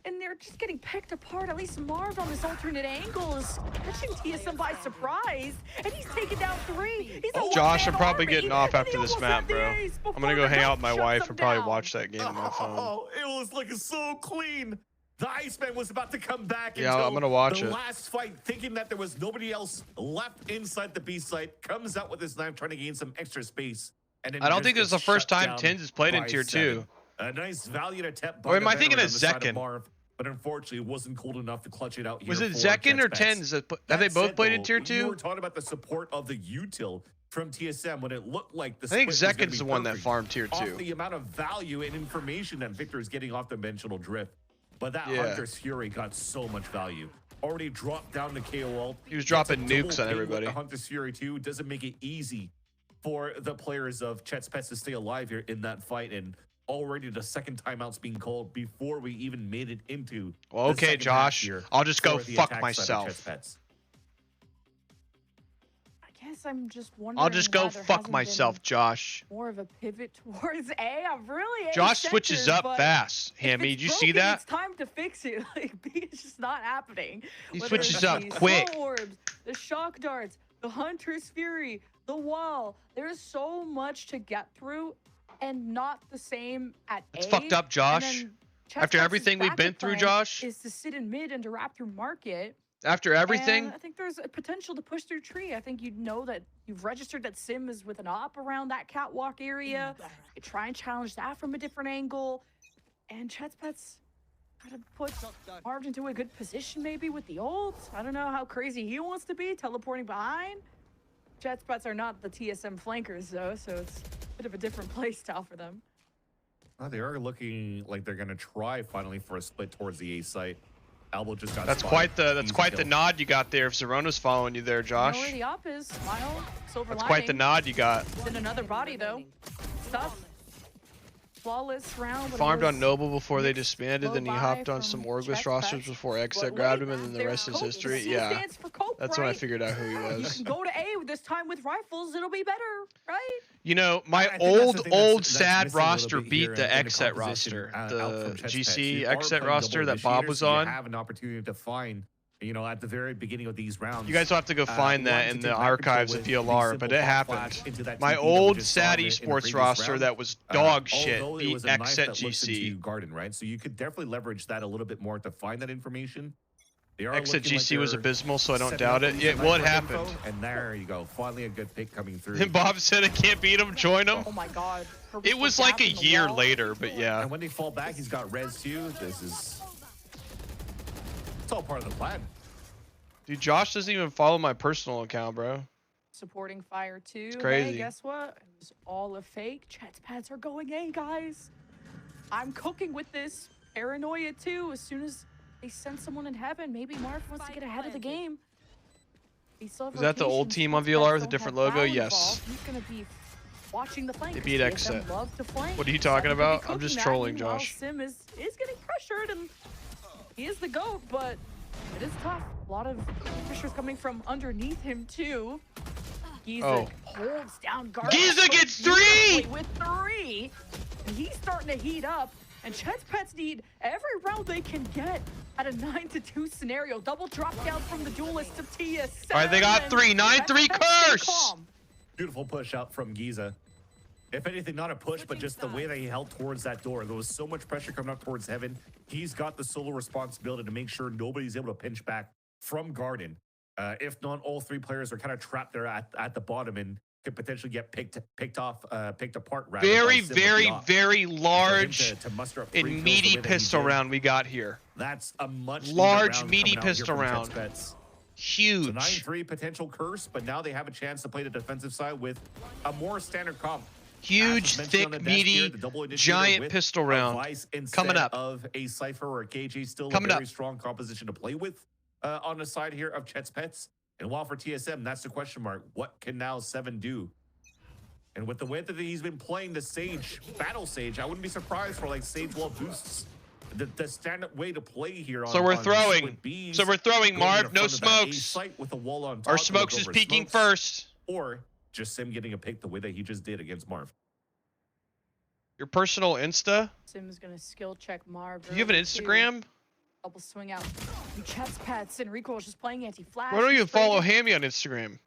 And they're just getting picked apart. At least Marv on this alternate angle is catching TSM by surprise. And he's taken down 3. He's a Josh, I'm one-man probably army, getting off and after he this almost map, had the bro. ace I'm gonna before go the hang out gun with my shuts wife him and probably down. watch that game on my phone. Oh, it was looking so clean. The Iceman was about to come back. Yeah, until I'm gonna watch the it. last fight, thinking that there was nobody else left inside the B site. Comes out with his knife, trying to gain some extra space. And then I don't just think this is the gets first shut time down Tins has played in by tier 7. 2. A nice valiant attempt. Or am by I the thinking veteran of on the side Zekken? Marv, but unfortunately, it wasn't cold enough to clutch it out here. Was it for Zekken or Jets Tens? Pets. Have they That both said, played in though, tier You 2? were talking about the support of the util from TSM when it looked like the I think split was gonna Zekken's be the one that perfect farmed tier off 2. the amount of value and information that Victor is getting off dimensional drift. But that Yeah. Hunter's Fury got so much value. Already dropped down to KOL. He was Gets a dropping double nukes on ping with everybody. The Hunter's Fury too doesn't make it easy for the players of Chet's Pets to stay alive here in that fight. And already the second timeout's being called before we even made it into. Well, the okay, second half Josh. here I'll just go for the fuck attack side of myself. Chet's Pets. I guess I'm just wondering. I'll just go why there fuck hasn't myself, been Josh. more of a pivot towards A. I'm really A Josh switches centered, up but fast. if Hammy, it's did you see broken, that? It's time to fix it. Like B is just not happening. He Whether switches it's up the quick. slow orbs, the shock darts, the Hunter's Fury, the wall. There's so much to get through, and not the same at It's A. fucked up, And Josh. then After Chestnuts' everything we've been backup through, plan Josh. is to sit in mid and to wrap through market. After everything, And I think there's a potential to push through tree. I think you'd know that you've registered that Sim is with an op around that catwalk area. You could try and challenge that from a different angle. And Chet's Pets, Gotta put Marv into a good position maybe with the ult. I don't know how crazy he wants to be, teleporting behind. Jetspats are not the TSM flankers though, so it's a bit of a different play style for them. They are looking like they're gonna try finally for a split towards the A site. Albo just got That's spotted. quite the Easy nod you got there. If Zerona's following you there, You know where Josh. the op is. Smile, silver That's lining. quite the nod you got. It's in another body though. Tough. Flawless round. but it Farmed was on Noble before they mixed disbanded, then he low hopped buy on some from Orgless Jetspats. rosters before But Exit wait, grabbed him, and then the there's rest is Cope. history. C Yeah, stands for Cope, that's when I right? figured out who he You was. can go to A this time with rifles. It'll be better, right? You know, I my think that's the old thing that's sad missing a little roster bit here beat the in Exit composition, roster, out the from Jetspats. GC You are Exit playing roster double that Bob initiators, was so on. You have an opportunity to find, you know, at the very beginning of these rounds. You guys will have to go find that one in to the take back archives of control with VLR, the but simple it pop happened. flash into that My TP that we old just saw sad in the esports previous roster round. that was dog shit Although it beat was a knife Exit that looks GC. into Garden, right? So you could definitely leverage that a little bit more to find that information. They are Exit looking GC was they're abysmal, so I don't setting doubt up it. with Yeah, some well, it nice happened. info, and there you go. Finally a good pick coming through. And Bob said I can't beat him, join him. Oh my god. It Purposeful was like gap a in the year wall. later, but yeah. And when they fall back, he's got res too. This is... It's all part of the plan. Dude, Josh doesn't even follow my personal account, bro. Supporting fire too. It's crazy. Hey, guess what? It was all a fake. Jetspats are going A, guys. I'm cooking with this. Paranoia too. As soon as they send someone in heaven, maybe Marv wants to get ahead of the game. Is that the old team on VLR with a different logo? Yes. He's gonna be watching the flank. They beat TSM Exit. love to flank. What are you talking Someone could be about? I'm cooking just that. trolling, Meanwhile, Josh. Sim is getting pressured, and he is the GOAT, but it is tough. A lot of pressure coming from underneath him too. Giza holds down guard. Giza gets 3! With 3, and he's starting to heat up. And Jetspats need every round they can get at a 9-2 scenario. Double drop down from the duelist to TSM. All right, they got 3. 9-3 Jetspats stay curse. calm. Beautiful push out from Giza. If anything, not a push, but just the way that he held towards that door. There was so much pressure coming up towards Heaven. He's got the solo responsibility to make sure nobody's able to pinch back from Garden. If not, all 3 players are kind of trapped there at the bottom and could potentially get picked apart. Rather Very, by Sim with very, the off. very For him large to muster up 3 and kills the meaty way that he pistol did, round we got here. That's a much Large, needed round meaty coming out here pistol from round. Jetspats. So Huge. 9-3 potential curse, but now they have a chance to play the defensive side with a more standard comp. Huge, As mentioned on thick, the desk meaty, here, the double initiator giant with pistol a round. Vice instead Coming up. Of a Cypher or a KG, still Coming a very up. strong composition to play with on the side here of Chet's Pets. And while for TSM, that's the question mark. What can now 7 do? And with the way that he's been playing the Sage, Battle Sage, I wouldn't be surprised for like Sage wall boosts. The standard way to play here on So we're on throwing. Split Bs, So we're throwing, going Marv. in No front of that A smokes. site with a wall on top Our to look smokes is over peeking smokes, first. or just Sim getting a pick the way that he just did against Marv. Your personal Insta? Sim's gonna skill check Marv. Do you have an early, too. Instagram? Double swing out. Jetspats and Rico is just playing anti-flash. Why don't you He's follow trading. Hammy on Instagram?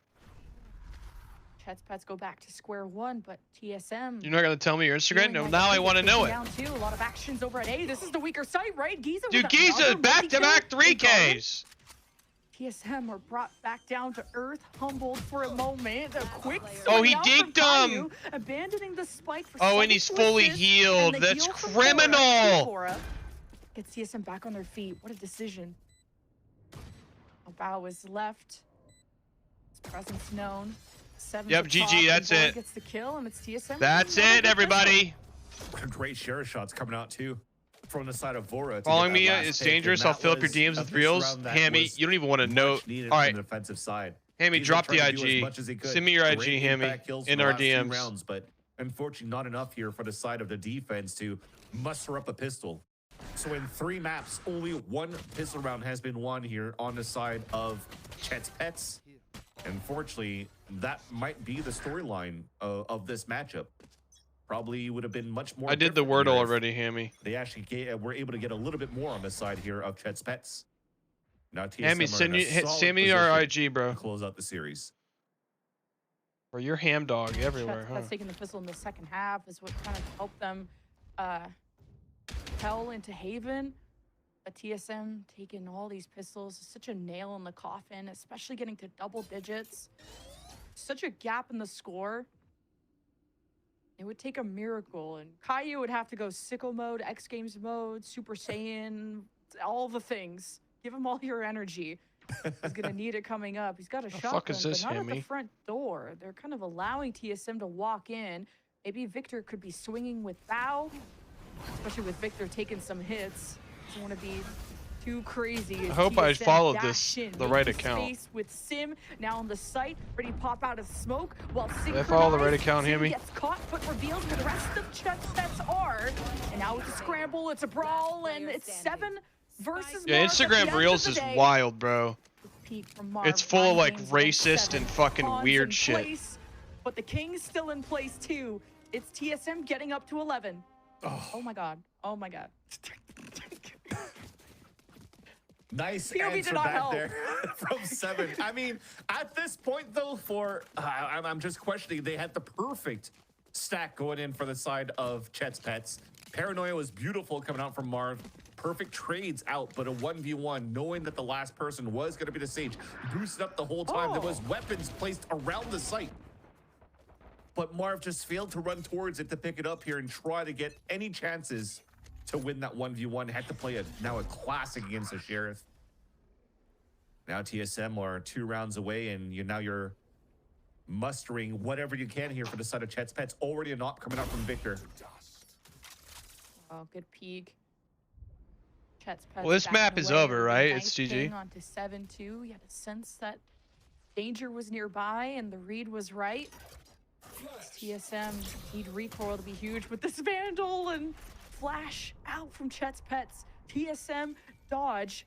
Jetspats go back to square one, but TSM. You're not gonna tell me your Instagram? feeling No, like now I think want to they're know pushing it. Down too. A lot of actions over at A. This is the weaker side, right? Giza. Dude, with Giza, another back-to-back multi-kill. 3Ks. TSM are brought back down to earth, humbled for a moment. A quick Oh, he swing out from dinked him. Caillou, abandoning the spike for Oh, and 7 he's to fully assist, healed. and the That's heal from criminal. Cora gets TSM back on their feet. What a decision. Bao is left. His presence known. 7 Yep, to GG, top, and that's Boy it. Gets the kill, and it's TSM. That's Another it, good everybody. Great share shots coming out too from the side of Vora. to Following get me that last is pick, dangerous. and I'll that fill up your was DMs a with fish reels. round that Hammy, was you don't even want to know. much needed All from right, the defensive side. Hammy, He's drop been the trying to do as IG. much as he could. Send me your Great IG, Hammy, impact kills in for the our last few DMs. rounds, but unfortunately not enough here for the side of the defense to muster up a pistol. So in 3 maps, only 1 pistol round has been won here on the side of Chet's Pets. Unfortunately, that might be the storyline of this matchup. Probably would have been much more. I did the different Wordle here if already, Hammy. They actually were able to get a little bit more on the side here of Chet's Pets. Now TSM Hammy, are in a solid send me our position IG, bro. to close out the series. Or your ham dog everywhere, huh? That's taking the pistol in the second half is what kind of helped them propel into Haven. But TSM taking all these pistols is such a nail in the coffin, especially getting to double digits. Such a gap in the score. It would take a miracle, and Caillou would have to go sickle mode, X Games mode, Super Saiyan, all the things. Give him all your energy. He's gonna need it coming up. He's got a shotgun, fuck is this, but not at the Hammy? front door. They're kind of allowing TSM to walk in. Maybe Victor could be swinging with Bao, especially with Victor taking some hits. Doesn't want to be too crazy. I hope I TSM followed dash this in, the make right his account. space with Sim now on the site, ready to pop out of smoke while Did I follow the right synchronized. account, Sim Hammy? gets caught, but reveals where the rest of Chet's are. And now it's a scramble, it's a brawl, and it's 7 versus Yeah, Marv at the Instagram end of Reels the is day. wild, bro. Peak from Marv, It's full of 9 like games against racist 7. and fucking Pawns weird in shit. place, but the King's still in place too. It's TSM getting up to 11. Oh my god. Oh my god. Nice POV did answer not back help. there from 7. I mean, at this point though, for I'm just questioning. They had the perfect stack going in for the side of Chet's Pets. Paranoia was beautiful coming out from Marv. Perfect trades out, but a 1v1, knowing that the last person was going to be the Sage, boosted up the whole time. There was weapons placed around the site. But Marv just failed to run towards it to pick it up here and try to get any chances to win that 1v1. Had to play a classic against the Sheriff. Now TSM are 2 rounds away, and you're mustering whatever you can here for the side of Chet's Pets. Already an op coming out from Victor. Oh, good peek. Chet's Pets Well, this back map is away over, with a right? nice It's GG. ping onto 7-2. You had a sense that danger was nearby and the read was right. TSM need recoil to be huge with this Vandal and flash out from Chet's Pets. TSM dodge.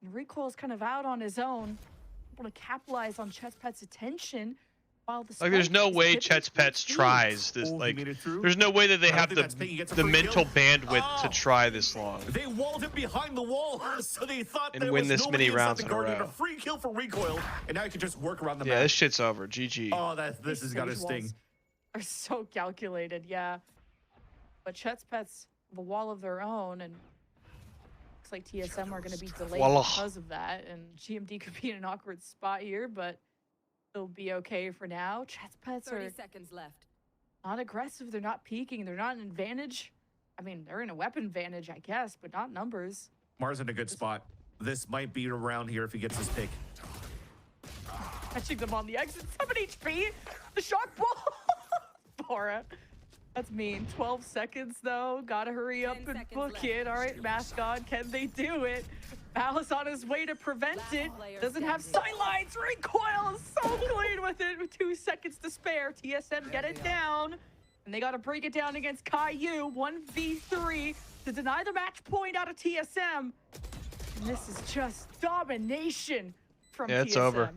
And recoil is kind of out on his own. Able to capitalize on Chet's Pets' attention. While the Like, there's spike no is way pivoting Chet's towards Pets speed. tries this. Oh, he Like, made it through? there's no way that they I don't have think that's big. He gets a the free mental kill. bandwidth to Oh. try this long. They walled him behind the wall, so they thought And there win was this nobody many inside rounds the in a Guardian. row. A free kill for recoil, and now you can just work around the Yeah, map. this shit's over. GG. Oh, this has got to Sage sting. walls are so calculated, yeah. But Chet's Pets have a wall of their own, and looks like TSM are going to be delayed Voila. because of that. And GMD could be in an awkward spot here, but they'll be okay for now. Chet's Pets 30 are seconds left. not aggressive. They're not peeking. They're not an advantage. I mean, they're in a weapon advantage, I guess, but not numbers. Mars in a good spot. This might be around here if he gets his pick. Catching them on the exit. 7 HP. The shock ball. Bora. That's mean. 12 seconds, though. Gotta hurry up 10 and seconds book left. it. All right, Mascot. Can they do it? Bal's on his way to prevent Last it. player Doesn't have standing. sightlines. Recoil is so clean with it. With 2 seconds to spare. TSM get it down. And they gotta break it down against Caillou. 1v3 to deny the match point out of TSM. And this is just domination from Yeah, it's TSM. over.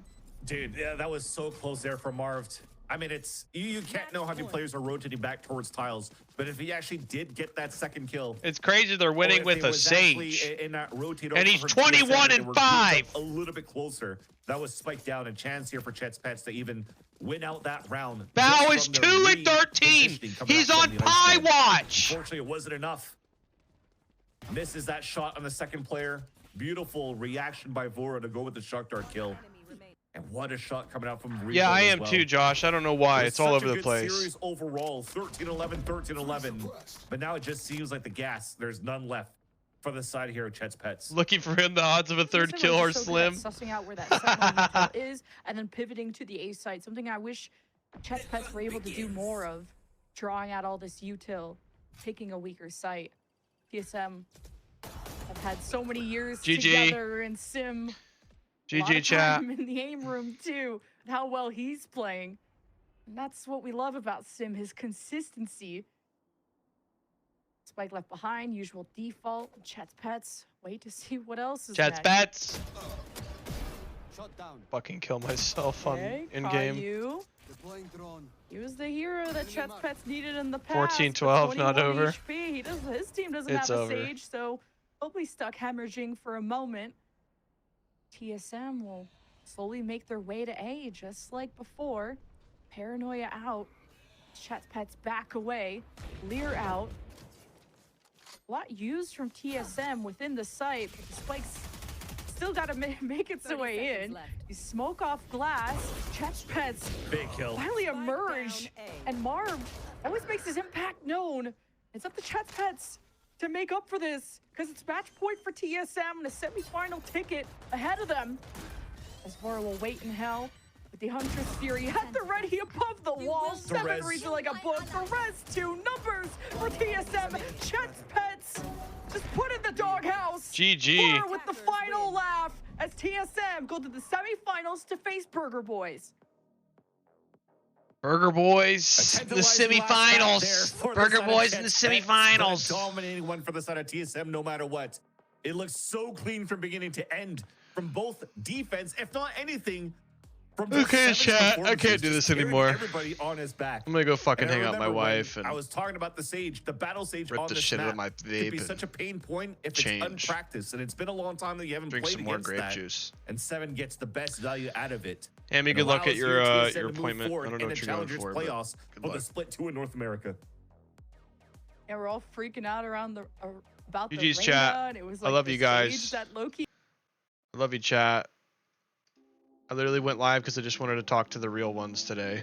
Dude, yeah, that was so close there for Marv. I mean, it's you can't know how many players are rotating back towards tiles, but if he actually did get that second kill, It's crazy they're or winning if with it a was actually Sage. in that rotate And over he's from 21 TSM, they and were 5. grouped up a little bit closer. That was spiked down. A chance here for Chet's Pets to even win out that round. Bao just is from their 2 and 13. repositioning coming He's out on from the Pie ice bed. Watch. Unfortunately, it wasn't enough. Misses that shot on the second player. Beautiful reaction by Vora to go with the shock dart kill. Enemy remaining. And what a shot coming out from Rico Yeah, I as am well. too, Josh. I don't know why. It was It's all such a over the good place. Series overall, 13-11, 13-11. But now it just seems like the gas. There's none left for the side here of Chet's Pets. Looking for him, the odds of a third TSM kill are are just so good at slim. Sussing out where that second kill is, and then pivoting to the A site. Something I wish Chet's Pets were able to do more of, drawing out all this util, picking a weaker site. TSM have had so many years GG. together in Sim. A lot GG of chat. time in the aim room too, and how well he's playing. And that's what we love about Sim, his consistency. Spike left behind, usual default. Chet's Pets. Wait to see what else is Chat's next. bets. Shut down. Fucking kill myself on Okay, in game. Caillou. Deploying drone. He was the hero that Chet's Pets needed in the past. 14-12, not 21 over. HP. His team doesn't It's have a over. Sage, so he'll be stuck hemorrhaging for a moment. TSM will slowly make their way to A, just like before. Paranoia out. Chet's Pets back away. Lear out. A lot used from TSM within the site, but the spikes still got to make its 30 way seconds in. left. You smoke off glass. Chet's Pets Big kill. finally emerge And Marv always makes his impact known. It's up to Chet's Pets to make up for this, because it's match point for TSM and a semifinal ticket ahead of them. As Vora will wait in hell with the Huntress Fury at the ready above the wall. 7 reads like a book. The rest 2 numbers for TSM. Chet's Pets just put in the doghouse. GG. Vora with the final laugh as TSM go to the semifinals to face Burger Boys. Burger Boys in the semifinals. Burger Boys in the semifinals. Dominating one for the side of TSM no matter what. It looks so clean from beginning to end from both defense, if not anything. From Okay, chat. I can't do this anymore. Everybody on his back. I'm gonna go fucking And I hang out with my remember when wife and I was talking about the Sage, the battle Sage rip on the this shit out map of my could be vape such a and pain point if change. it's unpracticed, and it's been a long time that you haven't drink played some more against grape that. juice. And 7 gets the best value out of it. Amy, And good luck allows at your TSM to your move appointment. I forward don't know in what the you're going Challengers for, but playoffs good for the luck. split 2 in North America. And we're all freaking out around the about the GG's Reyna, chat. and it was I like love the you guys. Sage that low-key I love you, chat. I literally went live because I just wanted to talk to the real ones today.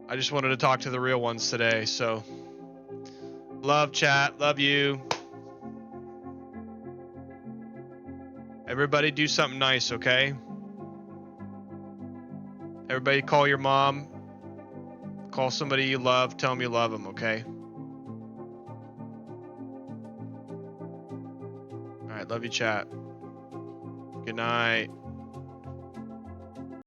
I just wanted to talk to the real ones today, so love chat, love you. Everybody do something nice, okay? Everybody call your mom. Call somebody you love, tell them you love them, okay? Alright, love you, chat. Good night.